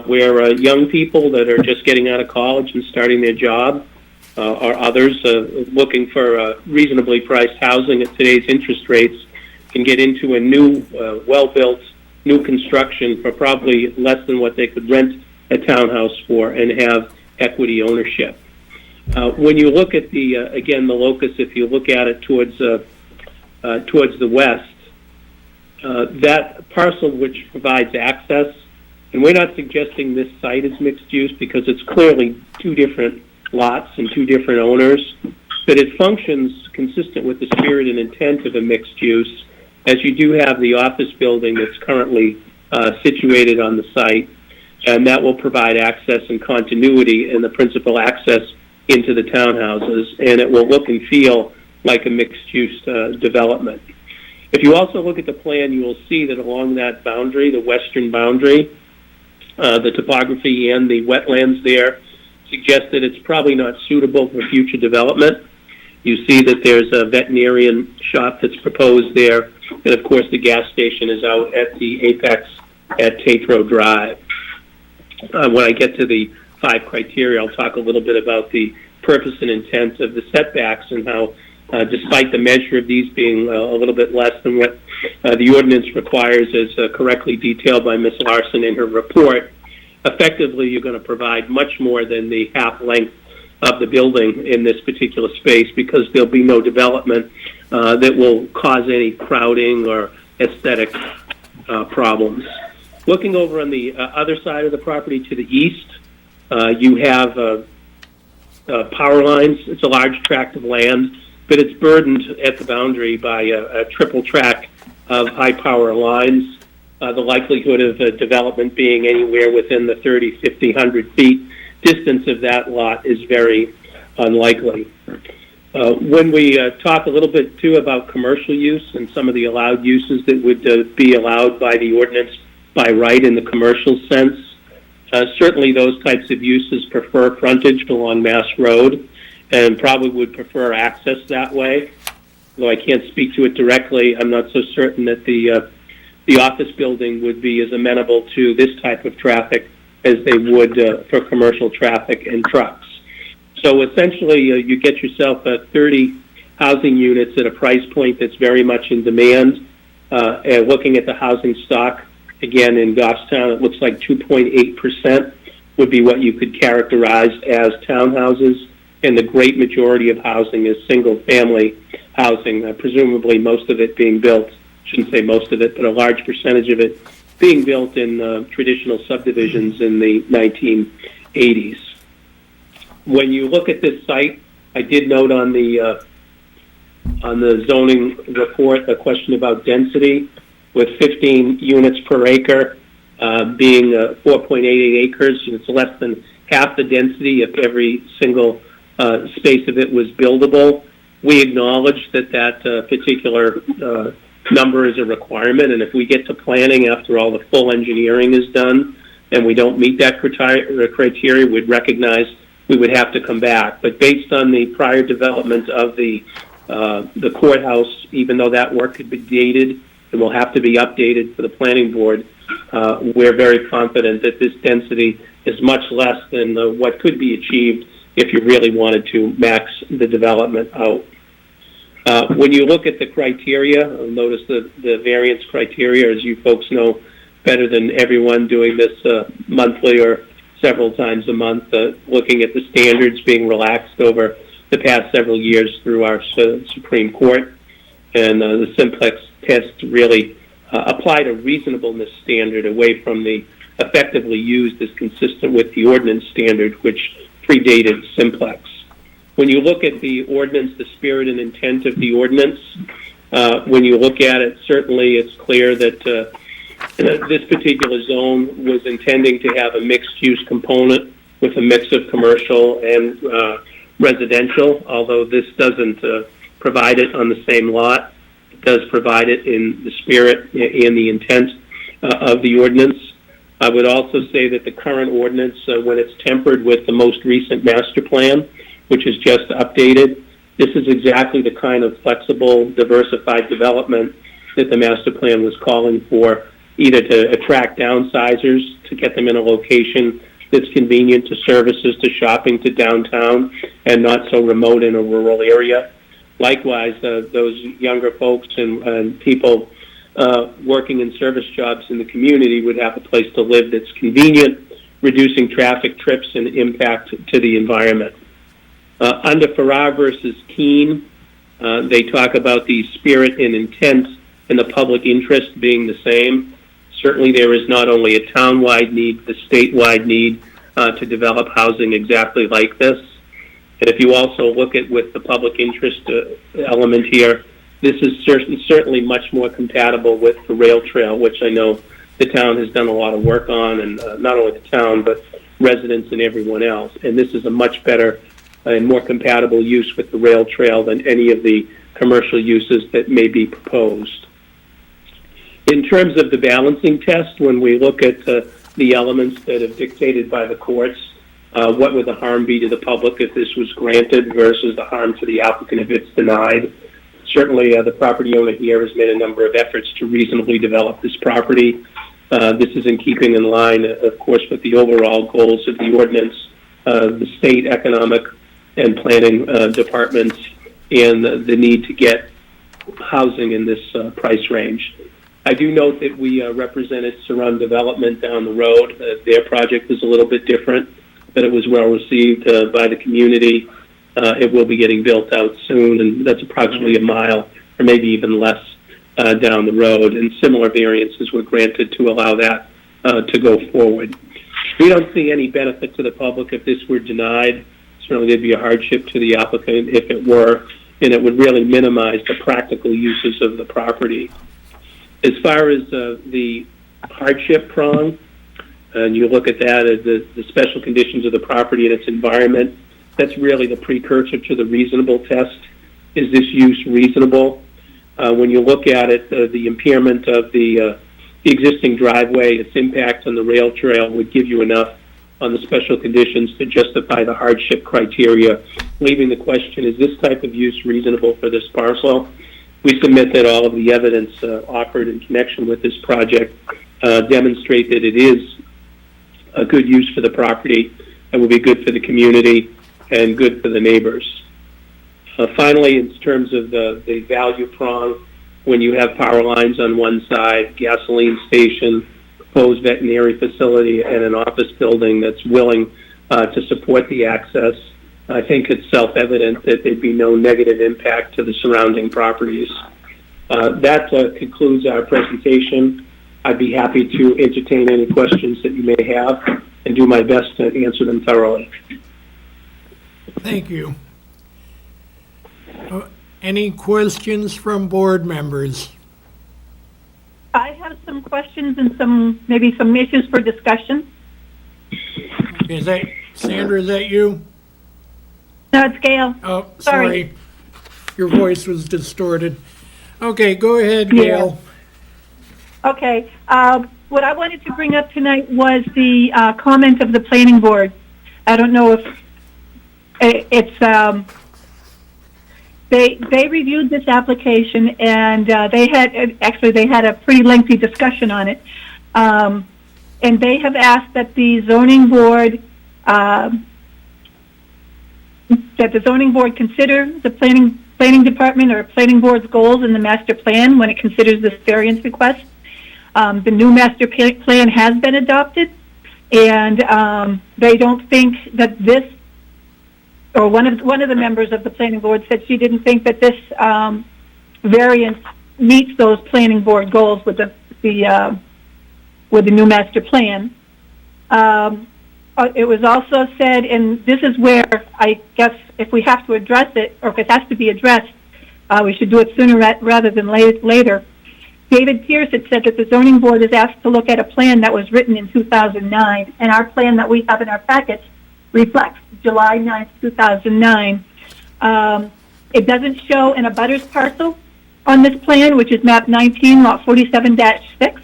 where young people that are just getting out of college and starting their job, or others looking for reasonably priced housing at today's interest rates, can get into a new, well-built, new construction for probably less than what they could rent a townhouse for and have equity ownership. When you look at the, again, the locus, if you look at it towards the west, that parcel which provides access, and we're not suggesting this site is mixed use because it's clearly two different lots and two different owners, but it functions consistent with the spirit and intent of a mixed use, as you do have the office building that's currently situated on the site, and that will provide access and continuity in the principal access into the townhouses, and it will look and feel like a mixed-use development. If you also look at the plan, you will see that along that boundary, the western boundary, the topography and the wetlands there suggest that it's probably not suitable for future development. You see that there's a veterinarian shop that's proposed there, and of course the gas station is out at the apex at Tatro Drive. When I get to the 5 criteria, I'll talk a little bit about the purpose and intent of the setbacks and how, despite the measure of these being a little bit less than what the ordinance requires, as correctly detailed by Ms. Larson in her report, effectively you're going to provide much more than the half length of the building in this particular space, because there'll be no development that will cause any crowding or aesthetic problems. Looking over on the other side of the property to the east, you have power lines. It's a large tract of land, but it's burdened at the boundary by a triple track of high power lines. The likelihood of development being anywhere within the 30, 50, 100 feet distance of that lot is very unlikely. When we talk a little bit too about commercial use and some of the allowed uses that would be allowed by the ordinance by right in the commercial sense, certainly those types of uses prefer frontage along Mass Road and probably would prefer access that way. Though I can't speak to it directly, I'm not so certain that the office building would be as amenable to this type of traffic as they would for commercial traffic and trucks. So essentially, you get yourself 30 housing units at a price point that's very much in demand. And looking at the housing stock, again, in Goffstown, it looks like 2.8% would be what you could characterize as townhouses, and the great majority of housing is single-family housing, presumably most of it being built, shouldn't say most of it, but a large percentage of it being built in traditional subdivisions in the 1980s. When you look at this site, I did note on the zoning report a question about density, with 15 units per acre being 4.88 acres. It's less than half the density if every single space of it was buildable. We acknowledge that particular number is a requirement, and if we get to planning after all the full engineering is done and we don't meet that criteria, we'd recognize we would have to come back. But based on the prior development of the courthouse, even though that work could be dated and will have to be updated for the planning board, we're very confident that this density is much less than what could be achieved if you really wanted to max the development out. When you look at the criteria, notice the variance criteria, as you folks know better than everyone doing this monthly or several times a month, looking at the standards being relaxed over the past several years through our Supreme Court. And the simplex test really applied a reasonableness standard away from the effectively used as consistent with the ordinance standard, which predated simplex. When you look at the ordinance, the spirit and intent of the ordinance, when you look at it, certainly it's clear that this particular zone was intending to have a mixed-use component with a mix of commercial and residential, although this doesn't provide it on the same lot. It does provide it in the spirit and the intent of the ordinance. I would also say that the current ordinance, when it's tempered with the most recent master plan, which is just updated, this is exactly the kind of flexible, diversified development that the master plan was calling for, either to attract downsizers, to get them in a location that's convenient to services, to shopping, to downtown, and not so remote in a rural area. Likewise, those younger folks and people working in service jobs in the community would have a place to live that's convenient, reducing traffic trips and impact to the environment. Under Farrar versus Keene, they talk about the spirit and intent and the public interest being the same. Certainly there is not only a town-wide need, the statewide need to develop housing exactly like this. And if you also look at with the public interest element here, this is certainly much more compatible with the rail trail, which I know the town has done a lot of work on, and not only the town, but residents and everyone else. And this is a much better and more compatible use with the rail trail than any of the commercial uses that may be proposed. In terms of the balancing test, when we look at the elements that are dictated by the courts, what would the harm be to the public if this was granted versus the harm to the applicant if it's denied? Certainly, the property owner here has made a number of efforts to reasonably develop this property. This is in keeping in line, of course, with the overall goals of the ordinance, the state economic and planning departments, and the need to get housing in this price range. I do note that we represented Surround Development down the road. Their project is a little bit different, but it was well received by the community. It will be getting built out soon, and that's approximately a mile or maybe even less down the road, and similar variances were granted to allow that to go forward. We don't see any benefit to the public if this were denied. Certainly there'd be a hardship to the applicant if it were, and it would really minimize the practical uses of the property. As far as the hardship prong, and you look at that as the special conditions of the property and its environment, that's really the precursor to the reasonable test. Is this use reasonable? When you look at it, the impairment of the existing driveway, its impact on the rail trail would give you enough on the special conditions to justify the hardship criteria, leaving the question, is this type of use reasonable for this parcel? We submit that all of the evidence offered in connection with this project demonstrate that it is a good use for the property and will be good for the community and good for the neighbors. Finally, in terms of the value prong, when you have power lines on one side, gasoline station, proposed veterinary facility, and an office building that's willing to support the access, I think it's self-evident that there'd be no negative impact to the surrounding properties. That concludes our presentation. I'd be happy to entertain any questions that you may have and do my best to answer them thoroughly. Thank you. Any questions from board members? I have some questions and maybe some issues for discussion. Is that, Sandra, is that you? No, it's Gail. Oh, sorry. Your voice was distorted. Okay, go ahead, Gail. Yeah. Okay. What I wanted to bring up tonight was the comment of the planning board. I don't know if it's they reviewed this application, and they had a pretty lengthy discussion on it, and they have asked that the zoning board consider the planning department or planning board's goals in the master plan when it considers this variance request. The new master plan has been adopted, and they don't think that this, or one of the members of the planning board said she didn't think that this variance meets those planning board goals with the new master plan. It was also said, and this is where I guess if we have to address it, or if it has to be addressed, we should do it sooner rather than later. David Pierce had said that the zoning board is asked to look at a plan that was written in 2009, and our plan that we have in our packets reflects July 9th, 2009. It doesn't show an abutters parcel on this plan, which is map 19, lot 47-6,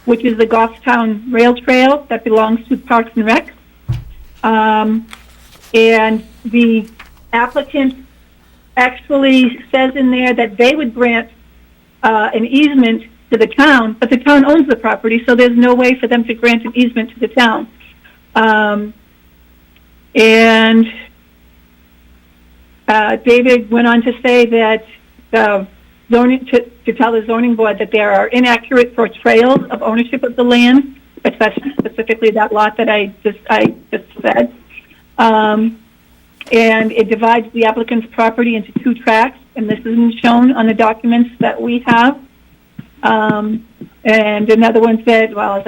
which is the Goffstown Rail Trail that belongs to Parks and Rec. And the applicant actually says in there that they would grant an easement to the town, but the town owns the property, so there's no way for them to grant an easement to the town. David went on to say that the zoning, to tell the zoning board that there are inaccurate portrayals of ownership of the land, especially specifically that lot that I just said. And it divides the applicant's property into 2 tracts, and this isn't shown on the documents that we have. And another one said, well, as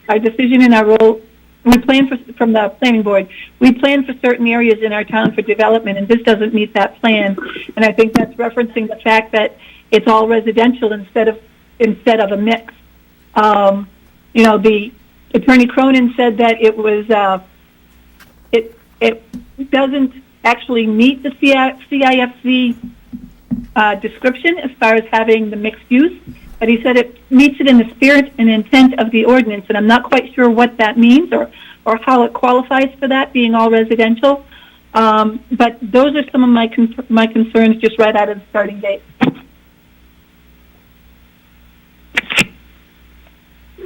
our decision in our role, we plan from the planning board, we plan for certain areas in our town for development, and this doesn't meet that plan. And I think that's referencing the fact that it's all residential instead of a mix. The Attorney Cronin said that it was, it doesn't actually meet the CIFC description as far as having the mixed use, but he said it meets it in the spirit and intent of the ordinance, and I'm not quite sure what that means or how it qualifies for that, being all residential. But those are some of my concerns just right out of the starting gate.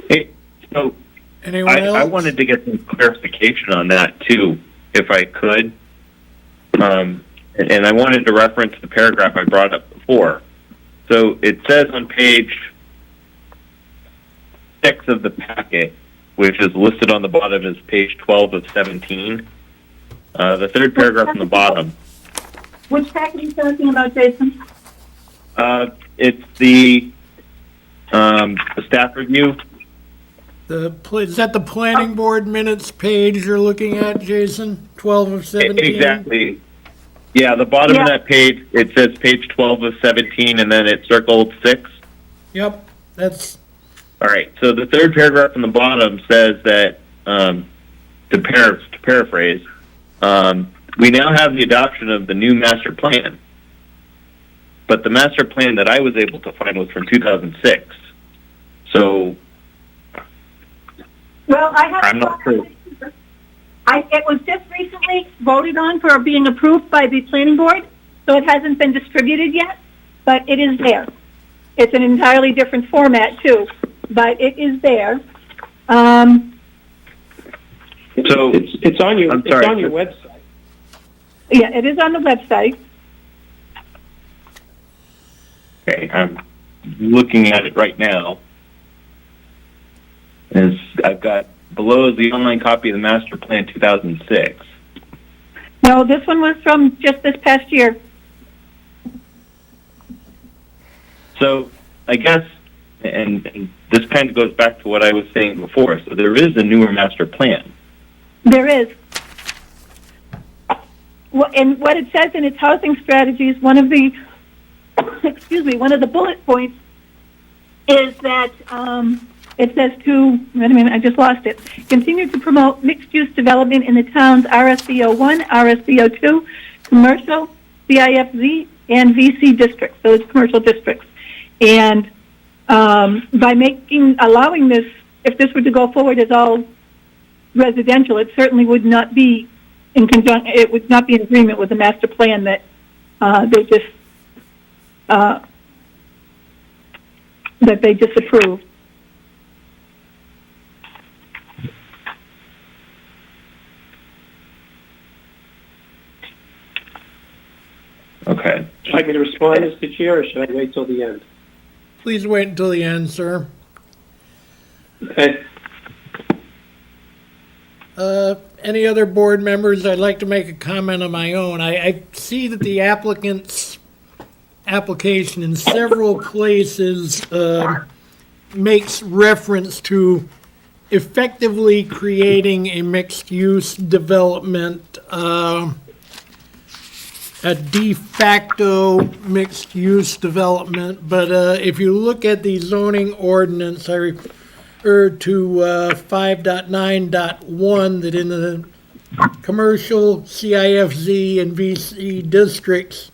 Hey, so I wanted to get some clarification on that too, if I could. And I wanted to reference the paragraph I brought up before. So it says on page 6 of the packet, which is listed on the bottom as page 12 of 17, the third paragraph from the bottom. Which packet are you talking about, Jason? It's the staff review. Is that the planning board minutes page you're looking at, Jason? 12 of 17? Exactly. Yeah, the bottom of that page, it says page 12 of 17, and then it circled 6. Yep, that's... All right, so the third paragraph from the bottom says that, to paraphrase, we now have the adoption of the new master plan, but the master plan that I was able to find was from 2006. So, well, I'm not sure. It was just recently voted on for being approved by the planning board, so it hasn't been distributed yet, but it is there. It's an entirely different format too, but it is there. So it's on your website. Yeah, it is on the website. Okay, I'm looking at it right now. As I've got below the online copy of the master plan 2006. No, this one was from just this past year. So I guess, and this kind of goes back to what I was saying before, so there is a newer master plan. There is. And what it says in its housing strategies, one of the bullet points is that, it says wait a minute, I just lost it. Continue to promote mixed-use development in the town's RSVO1, RSVO2, commercial, CIFZ, and VC districts, those commercial districts. And by allowing this, if this were to go forward as all residential, it certainly would not be in agreement with the master plan that they just approved. Okay. Should I respond, Mr. Chair, or should I wait till the end? Please wait until the end, sir. Okay. Any other board members? I'd like to make a comment on my own. I see that the applicant's application in several places makes reference to effectively creating a mixed-use development, a de facto mixed-use development, but if you look at the zoning ordinance, I refer to 5.9.1 that in the commercial, CIFZ, and VC districts,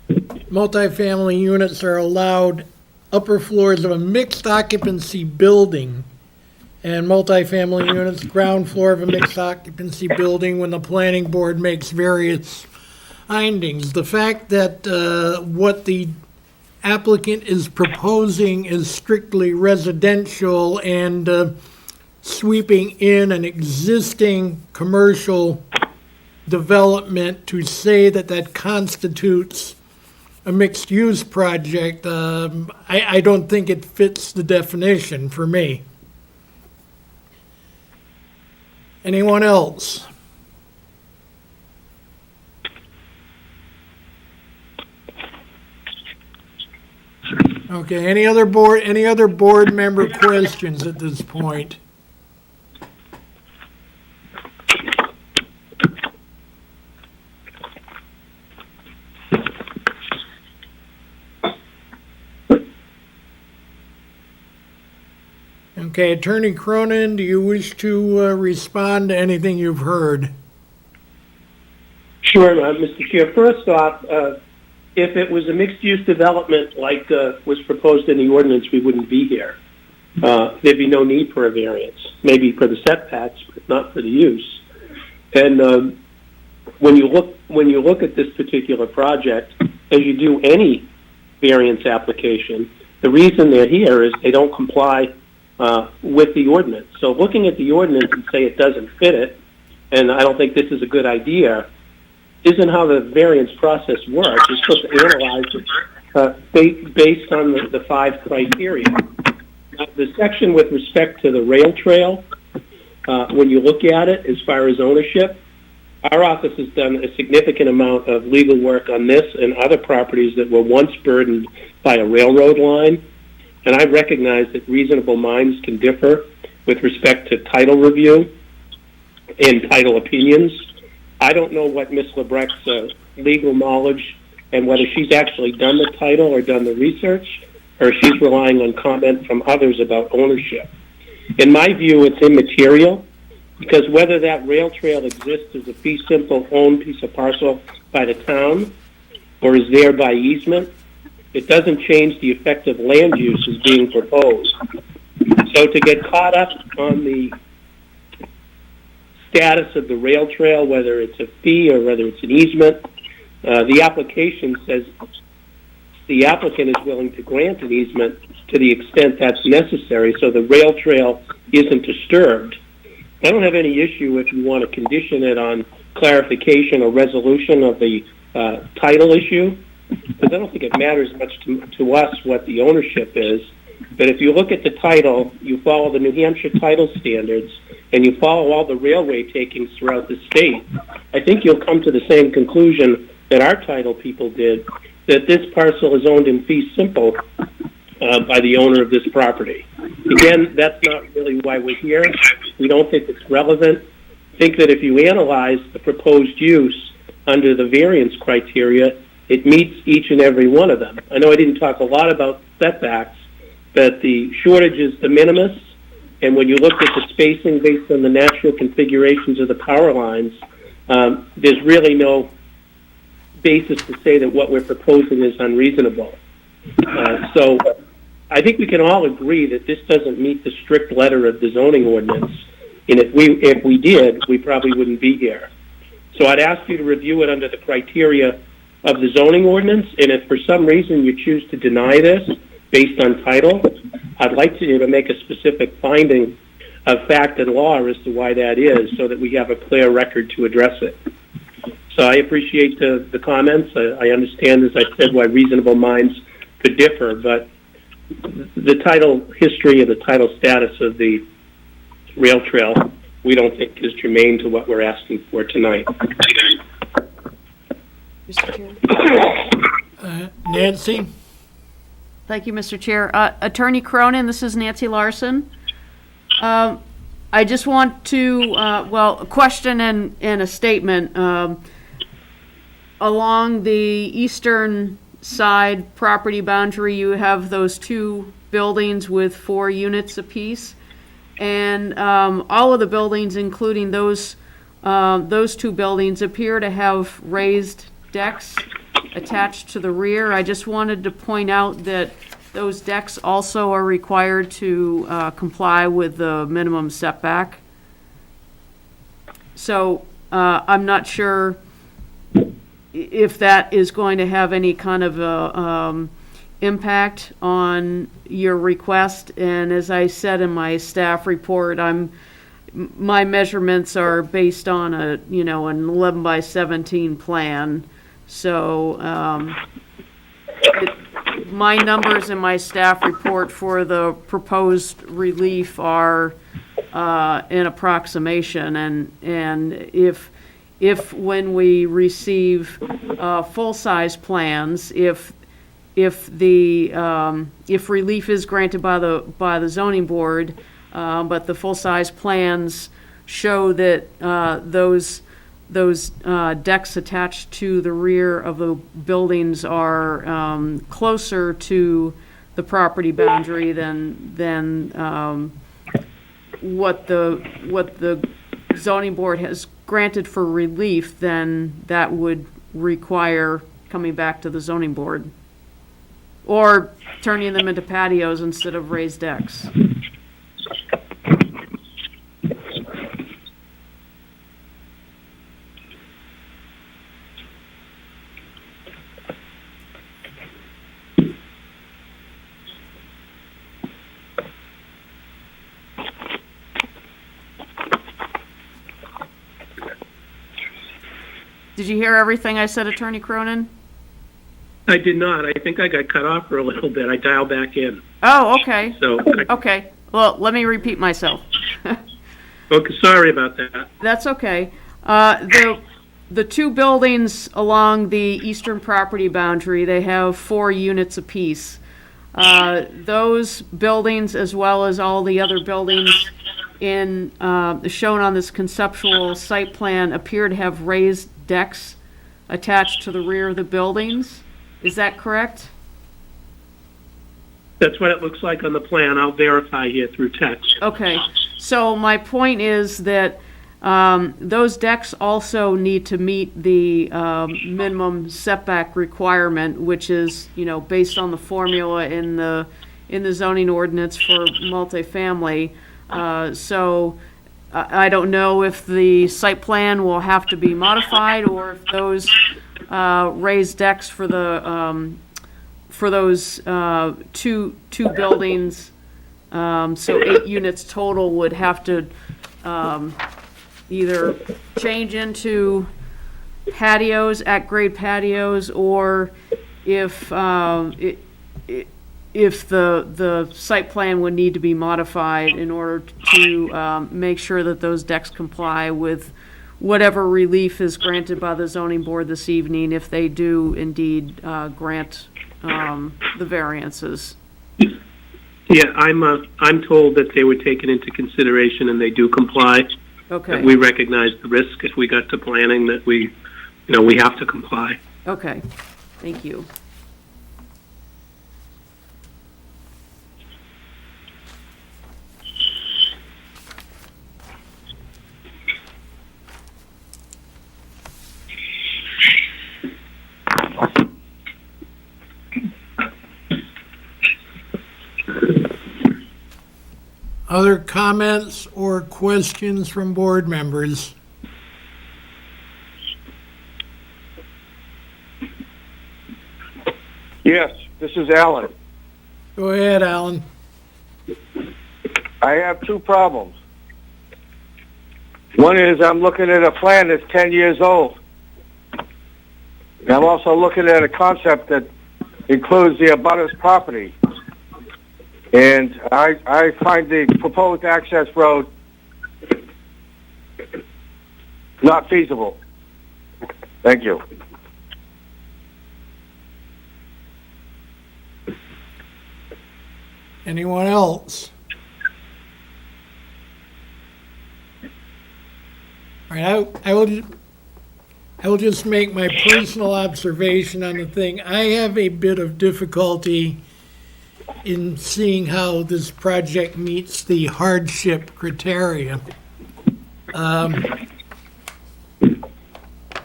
multifamily units are allowed upper floors of a mixed occupancy building, and multifamily units, ground floor of a mixed occupancy building when the planning board makes various findings. The fact that what the applicant is proposing is strictly residential and sweeping in an existing commercial development to say that that constitutes a mixed-use project, I don't think it fits the definition for me. Anyone else? Okay, any other board member questions at this point? Okay, Attorney Cronin, do you wish to respond to anything you've heard? Sure, Mr. Chair. First off, if it was a mixed-use development like was proposed in the ordinance, we wouldn't be here. There'd be no need for a variance, maybe for the setbacks, but not for the use. And when you look at this particular project, as you do any variance application, the reason they're here is they don't comply with the ordinance. So looking at the ordinance and say it doesn't fit it, and I don't think this is a good idea, isn't how the variance process works. You're supposed to analyze it based on the 5 criteria. The section with respect to the rail trail, when you look at it as far as ownership, our office has done a significant amount of legal work on this and other properties that were once burdened by a railroad line. And I recognize that reasonable minds can differ with respect to title review and title opinions. I don't know what Ms. Lebrecht's legal knowledge and whether she's actually done the title or done the research, or she's relying on comment from others about ownership. In my view, it's immaterial, because whether that rail trail exists as a fee simple owned piece of parcel by the town or is there by easement, it doesn't change the effective land use as being proposed. So to get caught up on the status of the rail trail, whether it's a fee or whether it's an easement, the application says the applicant is willing to grant an easement to the extent that's necessary so the rail trail isn't disturbed. I don't have any issue if you want to condition it on clarification or resolution of the title issue, because I don't think it matters much to us what the ownership is. But if you look at the title, you follow the New Hampshire title standards, and you follow all the railway takings throughout the state, I think you'll come to the same conclusion that our title people did, that this parcel is owned in fee simple by the owner of this property. Again, that's not really why we're here. We don't think it's relevant. I think that if you analyze the proposed use under the variance criteria, it meets each and every one of them. I know I didn't talk a lot about setbacks, but the shortage is de minimis, and when you look at the spacing based on the natural configurations of the power lines, there's really no basis to say that what we're proposing is unreasonable. So I think we can all agree that this doesn't meet the strict letter of the zoning ordinance, and if we did, we probably wouldn't be here. So I'd ask you to review it under the criteria of the zoning ordinance, and if for some reason you choose to deny this based on title, I'd like you to make a specific finding of fact and law as to why that is, so that we have a clear record to address it. So I appreciate the comments. I understand, as I said, why reasonable minds could differ, but the title history and the title status of the rail trail, we don't think is germane to what we're asking for tonight. Nancy? Thank you, Mr. Chair. Attorney Cronin, this is Nancy Larson. I just want to, a question and a statement. Along the eastern side property boundary, you have those 2 buildings with 4 units apiece. And all of the buildings, including those those two buildings appear to have raised decks attached to the rear. I just wanted to point out that those decks also are required to comply with the minimum setback. So I'm not sure if that is going to have any kind of a impact on your request. And as I said in my staff report, my measurements are based on an 11 by 17 plan. So my numbers in my staff report for the proposed relief are an approximation, and if when we receive full-size plans, if relief is granted by the zoning board, but the full-size plans show that those decks attached to the rear of the buildings are closer to the property boundary than what the zoning board has granted for relief, then that would require coming back to the zoning board or turning them into patios instead of raised decks. Did you hear everything I said, Attorney Cronin? I did not. I think I got cut off for a little bit. I dialed back in. Oh, okay. So, okay. Well, let me repeat myself. okay, sorry about that. That's okay. The two buildings along the eastern property boundary, they have 4 units apiece. Those buildings, as well as all the other buildings shown on this conceptual site plan, appear to have raised decks attached to the rear of the buildings. Is that correct? That's what it looks like on the plan. I'll verify here through text. Okay. So my point is that those decks also need to meet the minimum setback requirement, which is, based on the formula in the zoning ordinance for multifamily. So I don't know if the site plan will have to be modified, or if those raised decks for those two buildings, so 8 units total, would have to either change into patios, at-grade patios, or if the site plan would need to be modified in order to make sure that those decks comply with whatever relief is granted by the zoning board this evening, if they do indeed grant the variances. Yeah, I'm told that they were taken into consideration and they do comply. Okay. That we recognize the risk if we got to planning, that we have to comply. Okay. Thank you. Other comments or questions from board members? Yes, this is Alan. Go ahead, Alan. I have 2 problems. One is I'm looking at a plan that's 10 years old. And I'm also looking at a concept that includes the abutters property. And I find the proposed access road not feasible. Thank you. Anyone else? All right, I will just make my personal observation on the thing. I have a bit of difficulty in seeing how this project meets the hardship criteria.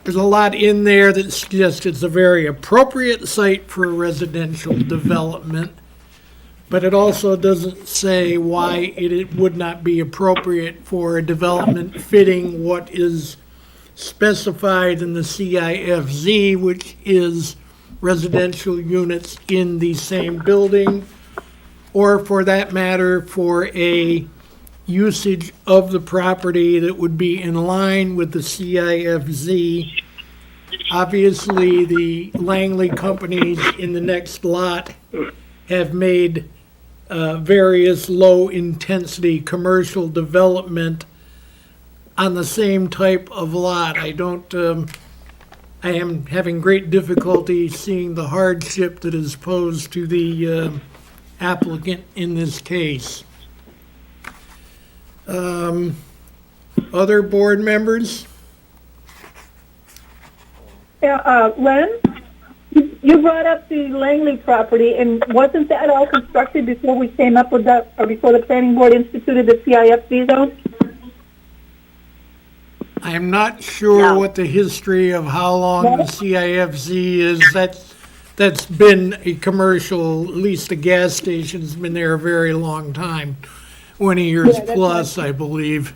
there's a lot in there that suggests it's a very appropriate site for residential development, but it also doesn't say why it would not be appropriate for a development fitting what is specified in the CIFZ, which is residential units in the same building, or for that matter, for a usage of the property that would be in line with the CIFZ. Obviously, the Langley companies in the next lot have made various low-intensity commercial development on the same type of lot. I am having great difficulty seeing the hardship that is posed to the applicant in this case. Other board members? Yeah, Len, you brought up the Langley property, and wasn't that all constructed before we came up with that, or before the planning board instituted the CIFC zone? I'm not sure what the history of how long the CIFZ is. That's been a commercial, at least the gas station's been there a very long time, 20 years plus, I believe.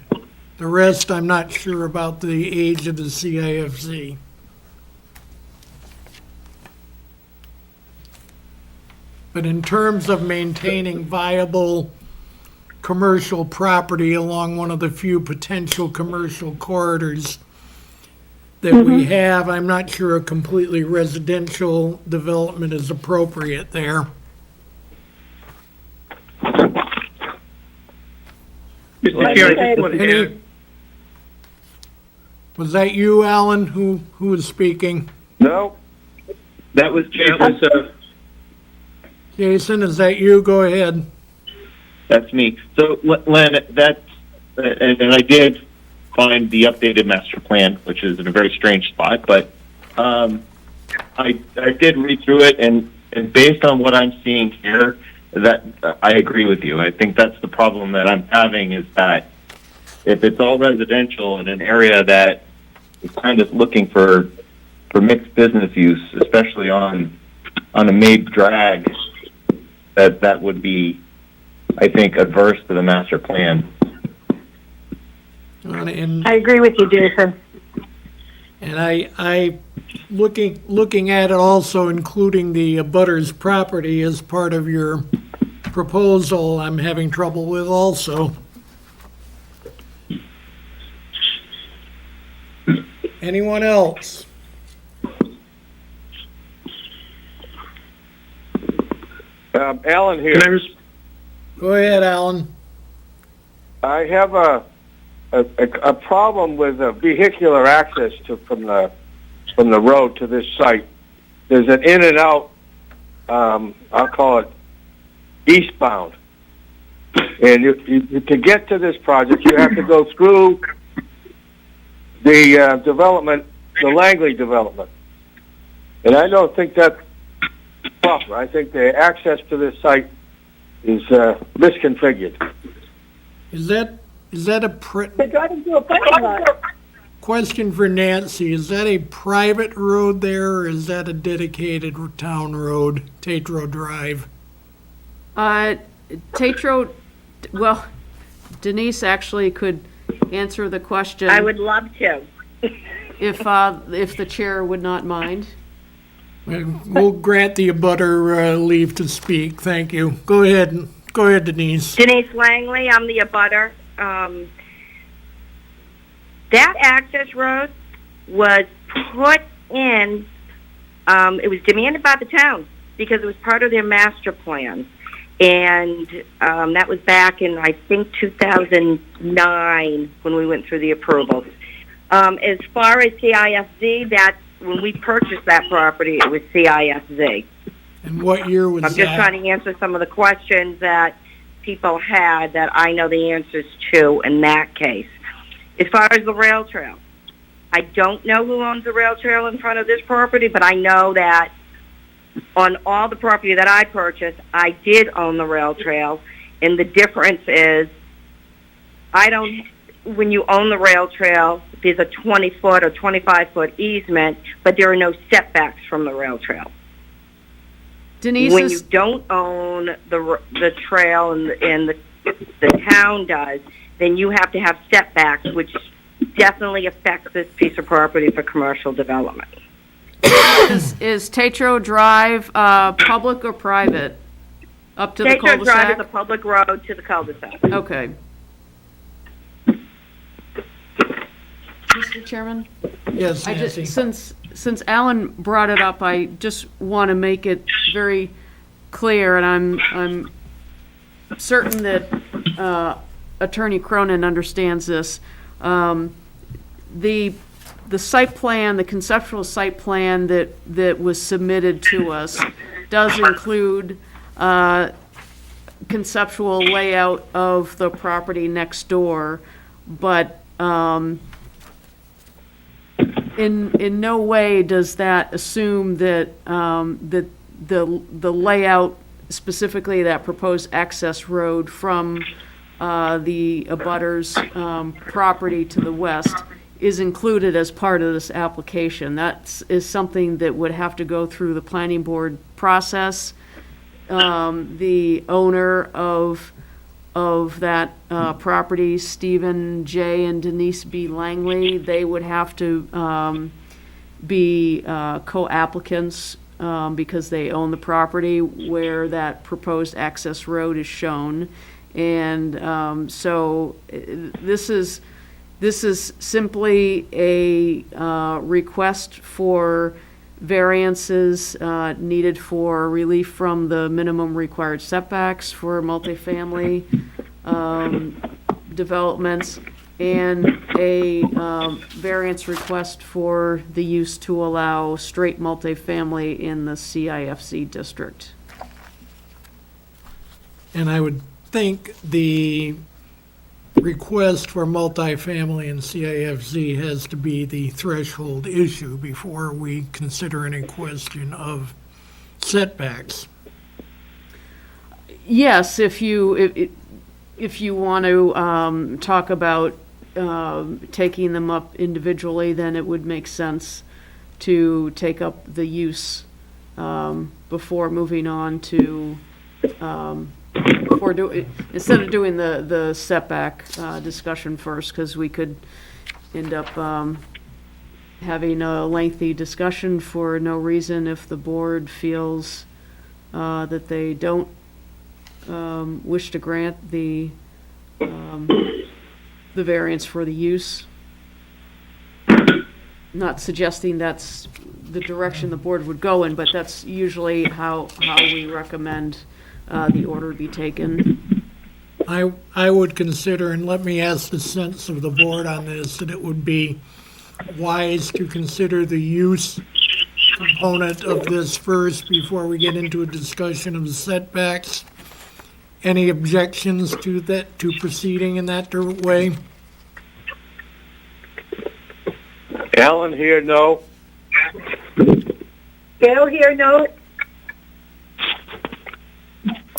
The rest, I'm not sure about the age of the CIFZ. But in terms of maintaining viable commercial property along one of the few potential commercial corridors that we have, I'm not sure a completely residential development is appropriate there. Mr. Chair, I just want to add. Was that you, Alan, who was speaking? No. That was Jason. Jason, is that you? Go ahead. That's me. So, Len, and I did find the updated master plan, which is in a very strange spot, but I did read through it, and based on what I'm seeing here, that I agree with you. I think that's the problem that I'm having, is that if it's all residential in an area that is kind of looking for mixed business use, especially on a MABE drag, that would be, I think, adverse to the master plan. And I agree with you, Jason. And I looking at it also, including the abutters property as part of your proposal, I'm having trouble with also. Anyone else? Alan here. Go ahead, Alan. I have a problem with vehicular access from the road to this site. There's an in and out. I'll call it eastbound, and you to get to this project, you have to go through the development, the Langley development, and I don't think that's proper. I think the access to this site is misconfigured. Is that a They're driving through a parking lot. question for Nancy? Is that a private road there, or is that a dedicated town road, Tatro Drive? Tatro, well, Denise actually could answer the question. I would love to. If the chair would not mind. We'll grant the abutter leave to speak. Thank you. Go ahead, Denise. Denise Langley, I'm the abutter. That access road was put in, it was demanded by the town because it was part of their master plan. And that was back in, I think, 2009 when we went through the approvals. As far as CIFZ, that's when we purchased that property, it was CIFZ. And what year was that? I'm just trying to answer some of the questions that people had that I know the answers to in that case. As far as the rail trail, I don't know who owns the rail trail in front of this property, but I know that on all the property that I purchased, I did own the rail trail, and the difference is when you own the rail trail, there's a 20-foot or 25-foot easement, but there are no setbacks from the rail trail. Denise When you don't own the trail and the town does, then you have to have setbacks, which definitely affects this piece of property for commercial development. is Tetro Drive public or private? Up to the Tetro Drive cul-de-sac? is a public road to the cul-de-sac. Okay. Mr. Chairman? Yes, I Nancy. just, since Alan brought it up, I just want to make it very clear, and I'm certain that Attorney Cronin understands this. The site plan, the conceptual site plan that was submitted to us does include conceptual layout of the property next door, but in no way does that assume that that the layout, specifically that proposed access road from the abutters property to the west, is included as part of this application. That is something that would have to go through the planning board process. The owner of that property, Stephen J. and Denise B. Langley, they would have to be co-applicants because they own the property where that proposed access road is shown. And so this is simply a request for variances needed for relief from the minimum required setbacks for multifamily developments, and a variance request for the use to allow straight multifamily in the CIFC district. And I would think the request for multifamily in CIFZ has to be the threshold issue before we consider any question of setbacks. Yes, if you want to talk about taking them up individually, then it would make sense to take up the use before moving on to instead of doing the setback discussion first, because we could end up having a lengthy discussion for no reason if the board feels that they don't wish to grant the variance for the use. Not suggesting that's the direction the board would go in, but that's usually how we recommend the order be taken. I would consider, and let me ask the sense of the board on this, that it would be wise to consider the use component of this first before we get into a discussion of the setbacks. Any objections to that, to proceeding in that way? Alan here, no. Gail here, no.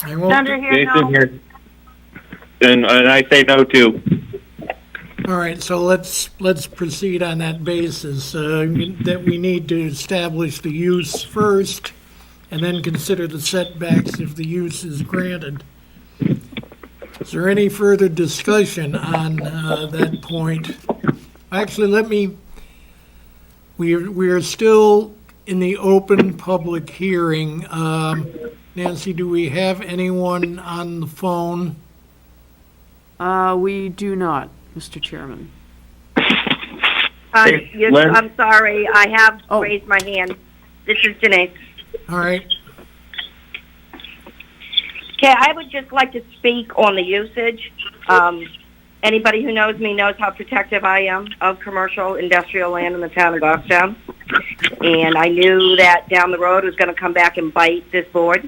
I won't. Sandra here, Jason no. here. And I say no too. All right, so let's proceed on that basis, that we need to establish the use first and then consider the setbacks if the use is granted. Is there any further discussion on that point? Actually, we are still in the open public hearing. Nancy, do we have anyone on the phone? We do not, Mr. Chairman. Yes, Lynn? I'm sorry, I have raised my hand. This is Janae. All right. Okay, I would just like to speak on the usage. Anybody who knows me knows how protective I am of commercial industrial land in the town of Goffstown. And I knew that down the road it was going to come back and bite this board.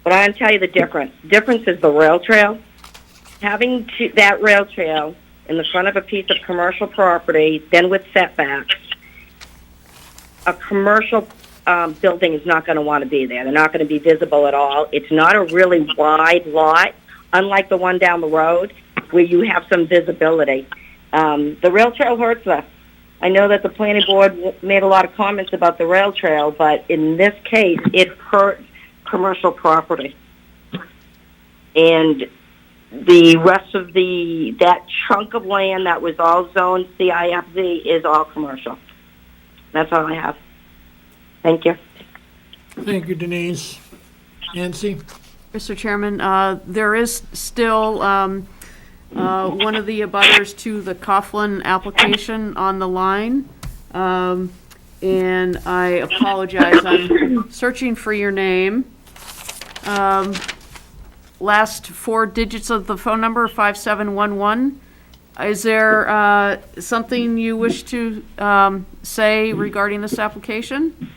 But I'm going to tell you the difference. The difference is the rail trail. Having that rail trail in the front of a piece of commercial property, then with setbacks, a commercial building is not going to want to be there. They're not going to be visible at all. It's not a really wide lot, unlike the one down the road where you have some visibility. The rail trail hurts us. I know that the planning board made a lot of comments about the rail trail, but in this case, it hurt commercial property. And the rest of that chunk of land that was all zoned CIFZ is all commercial. That's all I have. Thank you. Thank you, Denise. Nancy? Mr. Chairman, there is still one of the abutters to the Coughlin application on the line. And I apologize, I'm searching for your name. Last 4 digits of the phone number, 5711. Is there something you wish to say regarding this application?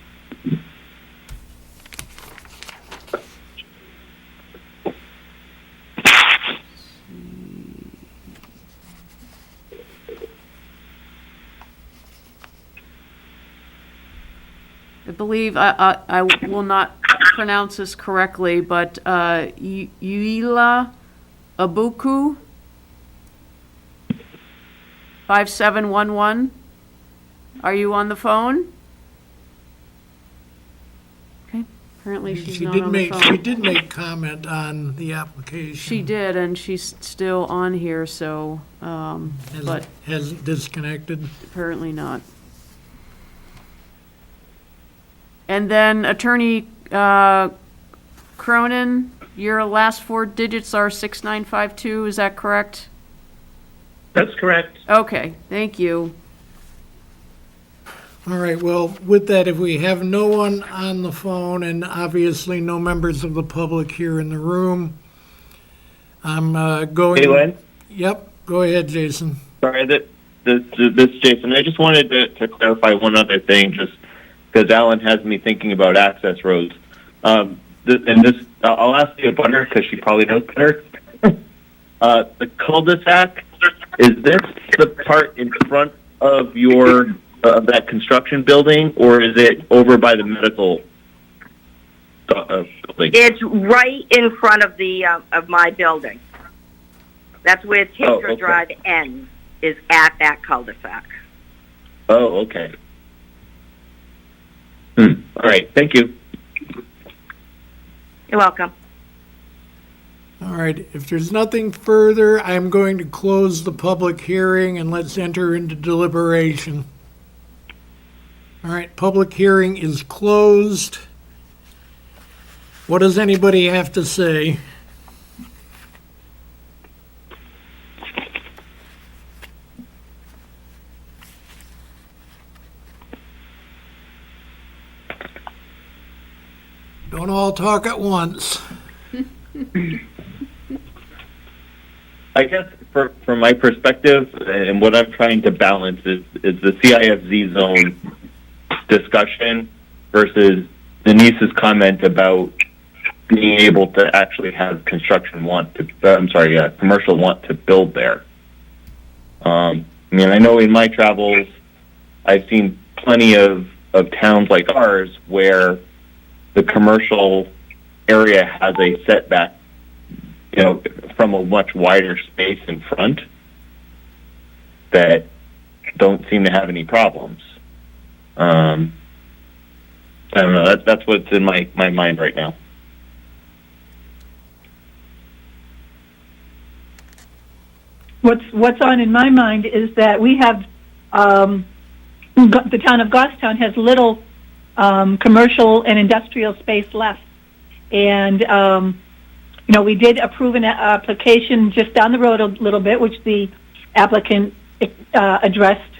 I believe, I will not pronounce this correctly, but Yuila Abuku, 5711. Are you on the phone? Okay, apparently she's not on the phone. She did make comment on the application. She did, and she's still on here, so, but Has disconnected. apparently not. And then Attorney Cronin, your last 4 digits are 6952, is that correct? That's correct. Okay, thank you. All right, well, with that, if we have no one on the phone and obviously no members of the public here in the room, I'm going... Hey, Len? Yep, go ahead, Jason. Sorry, this is Jason. I just wanted to clarify one other thing, just because Alan has me thinking about access roads. I'll ask the abutter because she probably knows better. The cul-de-sac, is this the part in front of your of that construction building, or is it over by the medical building? It's right in front of the of my building. That's where Tinker Drive ends, is at that cul-de-sac. Oh, okay. All right, thank you. You're welcome. All right, if there's nothing further, I'm going to close the public hearing and let's enter into deliberation. All right, public hearing is closed. What does anybody have to say? Don't all talk at once. I guess from my perspective, and what I'm trying to balance is the CIFZ zone discussion versus Denise's comment about being able to actually have commercial want to build there. I mean, I know in my travels, I've seen plenty of towns like ours where the commercial area has a setback, from a much wider space in front that don't seem to have any problems. I don't know. That's what's in my mind right now. What's on in my mind is that we have the town of Goffstown has little commercial and industrial space left, and we did approve an application just down the road a little bit, which the applicant addressed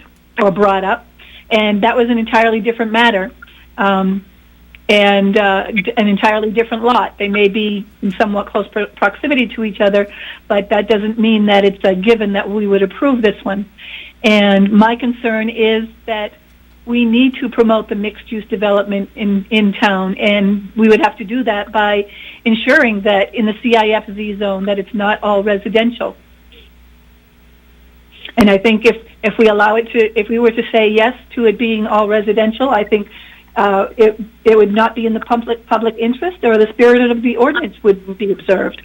or brought up, and that was an entirely different matter, and an entirely different lot. They may be in somewhat close proximity to each other, but that doesn't mean that it's a given that we would approve this one. And my concern is that we need to promote the mixed-use development in town, and we would have to do that by ensuring that in the CIFZ zone that it's not all residential. And I think if we allow it to, if we were to say yes to it being all residential, I think it would not be in the public interest, or the spirit of the ordinance would be observed.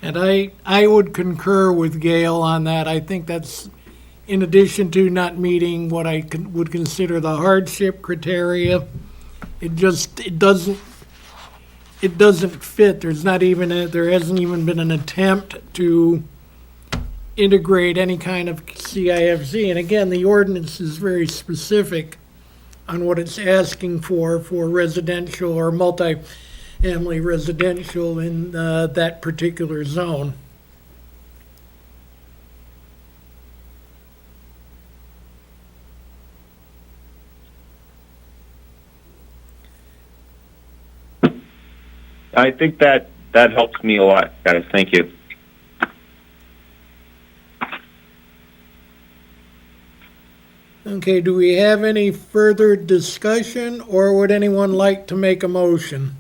And I would concur with Gail on that. I think that's, in addition to not meeting what I would consider the hardship criteria, it doesn't fit. There hasn't even been an attempt to integrate any kind of CIFZ. And again, the ordinance is very specific on what it's asking for residential or multi-family residential in that particular zone. I think that helps me a lot, guys. Thank you. Okay, do we have any further discussion, or would anyone like to make a motion?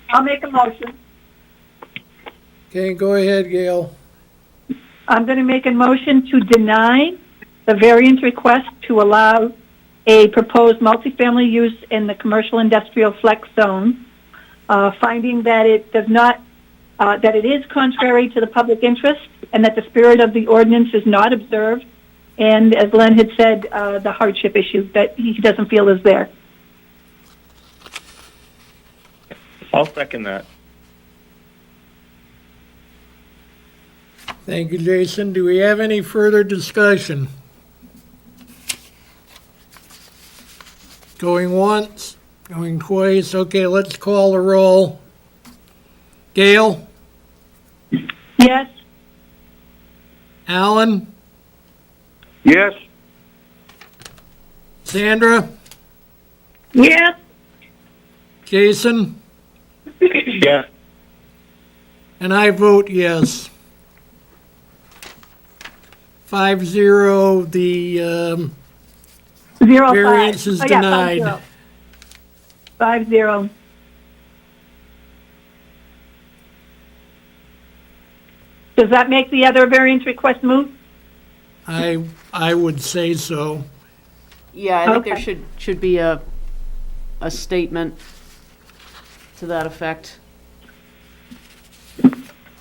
I'll make a motion. Okay, go ahead, Gail. I'm going to make a motion to deny the variance request to allow a proposed multifamily use in the commercial industrial flex zone, finding that it does not, that it is contrary to the public interest and that the spirit of the ordinance is not observed. And as Len had said, the hardship issue that he doesn't feel is there. I'll second that. Thank you, Jason. Do we have any further discussion? Going once, going twice. Okay, let's call the roll. Gail? Yes. Alan? Yes. Sandra? Yes. Jason? Yeah. And I vote yes. 5-0, the 0-5. variance is denied. 5-0. Does that make the other variance request moot? I would say so. Yeah, I think there Okay. should be a statement to that effect.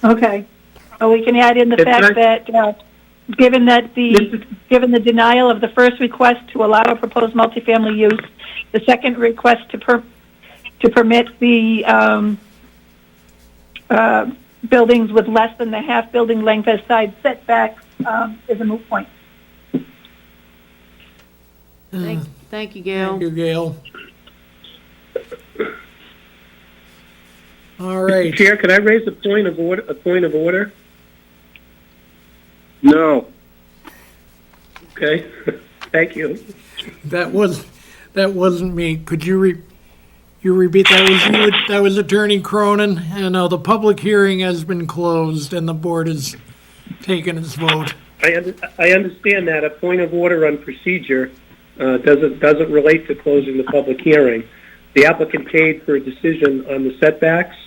Okay. So we can add in the It's fact nice- that, given the denial of the first request to allow a proposed multifamily use, the second request to permit the buildings with less than the half building length as side setbacks is a moot point. Thank you, Gail. Thank you, Gail. All right. Chair, could I raise a point of order? No. Okay, thank you. That wasn't me. Could you repeat that? Was you? That was Attorney Cronin. And the public hearing has been closed and the board has taken its vote. I understand that. A point of order on procedure doesn't relate to closing the public hearing. The applicant paid for a decision on the setbacks,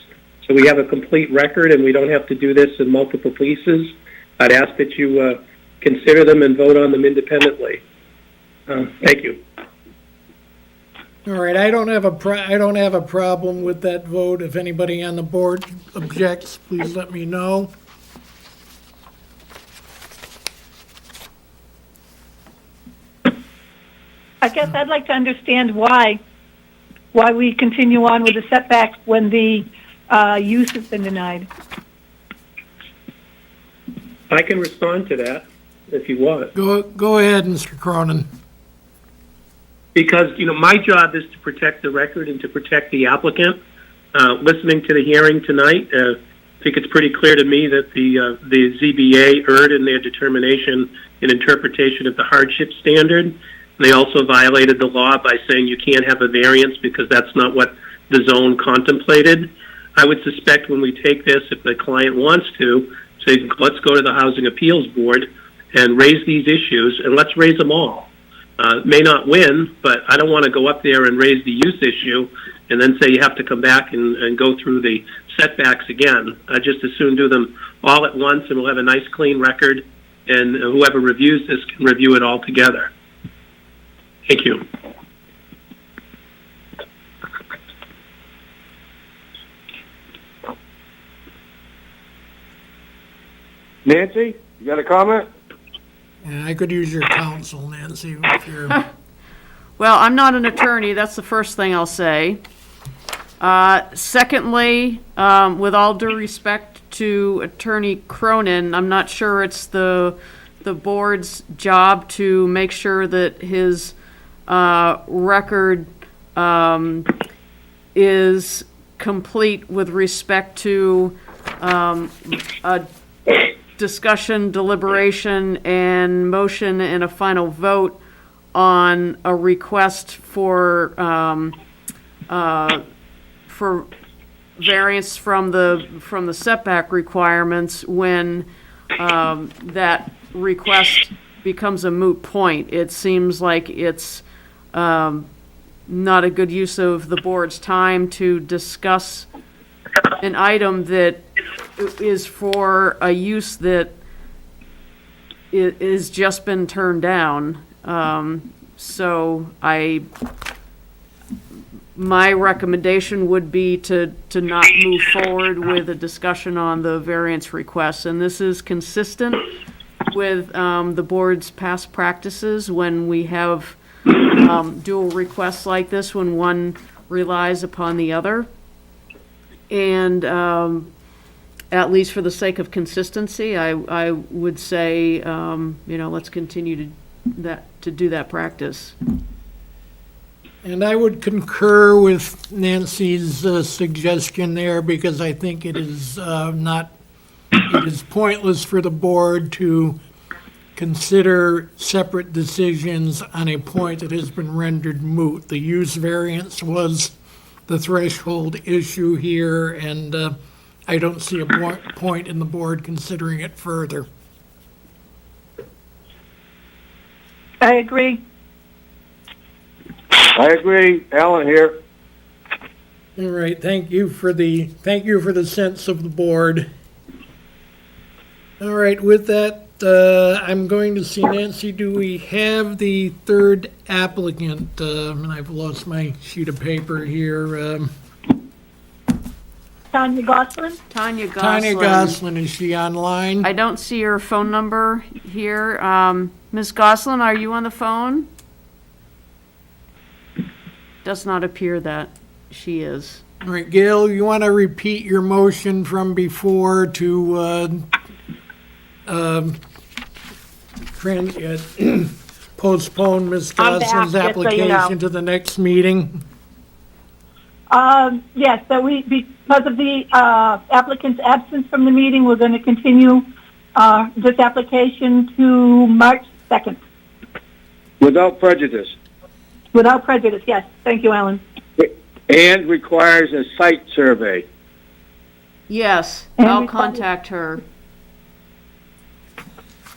so we have a complete record and we don't have to do this in multiple pieces. I'd ask that you consider them and vote on them independently. Thank you. All right. I don't have a problem with that vote. If anybody on the board objects, please let me know. I guess I'd like to understand why we continue on with the setbacks when the use has been denied. I can respond to that if you want. Go ahead, Mr. Cronin. Because, my job is to protect the record and to protect the applicant. Listening to the hearing tonight, I think it's pretty clear to me that the ZBA erred in their determination and interpretation of the hardship standard. They also violated the law by saying you can't have a variance because that's not what the zone contemplated. I would suspect when we take this, if the client wants to, say, let's go to the Housing Appeals Board and raise these issues, and let's raise them all. May not win, but I don't want to go up there and raise the use issue and then say you have to come back and go through the setbacks again. I just as soon do them all at once, and we'll have a nice, clean record, and whoever reviews this can review it all together. Thank you. Nancy, you got a comment? And I could use your counsel, Nancy, if you're... Well, I'm not an attorney, that's the first thing I'll say. Secondly, with all due respect to Attorney Cronin, I'm not sure it's the board's job to make sure that his record is complete with respect to a discussion, deliberation, and motion and a final vote on a request for variance from the setback requirements when that request becomes a moot point. It seems like it's not a good use of the board's time to discuss an item that is for a use that is just been turned down. So my recommendation would be to not move forward with a discussion on the variance request. And this is consistent with the board's past practices when we have dual requests like this, when one relies upon the other. And at least for the sake of consistency, I would say, let's continue to do that practice. And I would concur with Nancy's suggestion there, because I think it is pointless for the board to consider separate decisions on a point that has been rendered moot. The use variance was the threshold issue here, and I don't see a point in the board considering it further. I agree. I agree. Alan here. All right, thank you for the sense of the board. All right, with that, I'm going to see, Nancy, do we have the third applicant? And I've lost my sheet of paper here. Tanya Goslin? Tanya Goslin. Tanya Goslin, is she online? I don't see her phone number here. Ms. Goslin, are you on the phone? Does not appear that she is. All right, Gail, you want to repeat your motion from before to postpone Ms. Goslin's application to the next meeting? Yes, so because of the applicant's absence from the meeting, we're going to continue this application to March 2nd. Without prejudice. Without prejudice, yes. Thank you, Alan. And requires a site survey. Yes, I'll contact her.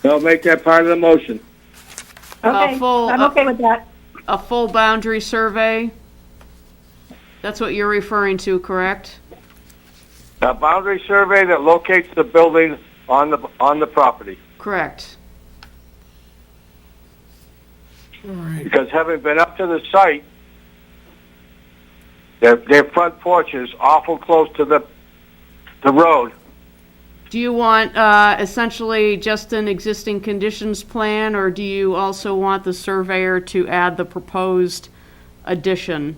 I'll make that part of the motion. Okay, I'm okay with that. A full boundary survey? That's what you're referring to, correct? A boundary survey that locates the building on the property. Correct. All right. Because having been up to the site, their front porch is awful close to the road. Do you want essentially just an existing conditions plan, or do you also want the surveyor to add the proposed addition?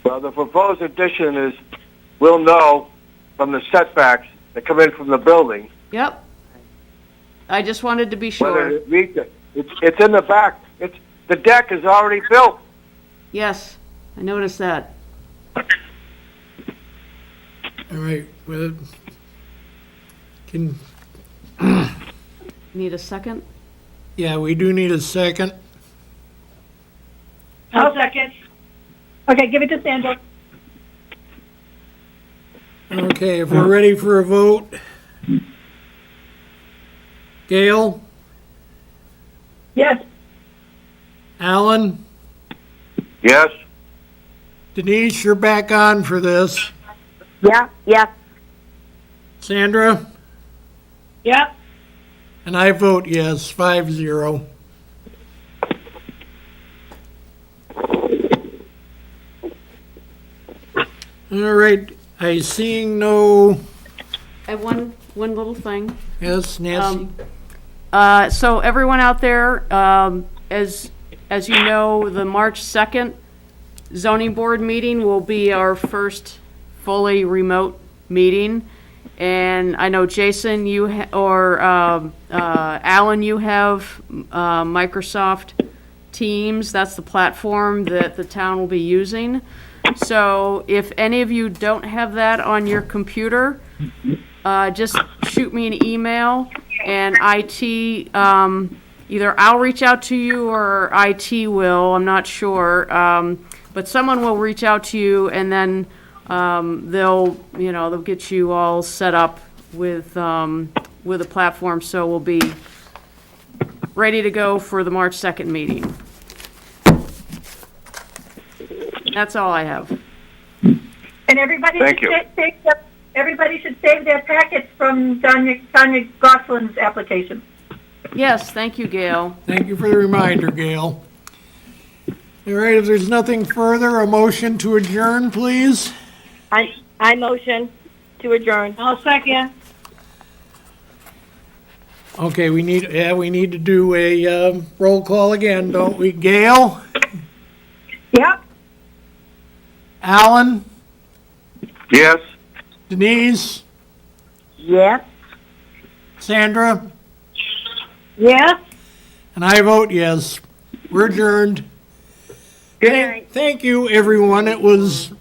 Well, the proposed addition is, we'll know from the setbacks that come in from the building. Yep. I just wanted to be sure. Whether it meets it. It's in the back. The deck is already built. Yes, I noticed that. All right, well, Need a second? yeah, we do need a second. I'll second. Okay, give it to Sandra. Okay, if we're ready for a vote. Gail? Yes. Alan? Yes. Denise, you're back on for this. Yeah, yes. Sandra? Yeah. And I vote yes, 5-0. All right, I seeing no, I have one one little thing. Yes, Nancy? So everyone out there, as you know, the March 2nd zoning board meeting will be our first fully remote meeting. And I know Jason, or Alan, you have Microsoft Teams. That's the platform that the town will be using. So if any of you don't have that on your computer, just shoot me an email, and IT, either I'll reach out to you or IT will, I'm not sure. But someone will reach out to you, and then they'll get you all set up with a platform, so we'll be ready to go for the March 2nd meeting. That's all I have. And everybody Thank should you. everybody should save their packets from Tanya Gosselin's application. Yes, thank you, Gail. Thank you for the reminder, Gail. All right, if there's nothing further, a motion to adjourn, please. I motion to adjourn. I'll second. Okay, we need to do a roll call again, don't we? Gail? Yep. Alan? Yes. Denise? Yes. Sandra? Yes. And I vote yes. We're adjourned. Good night. Thank you, everyone. It was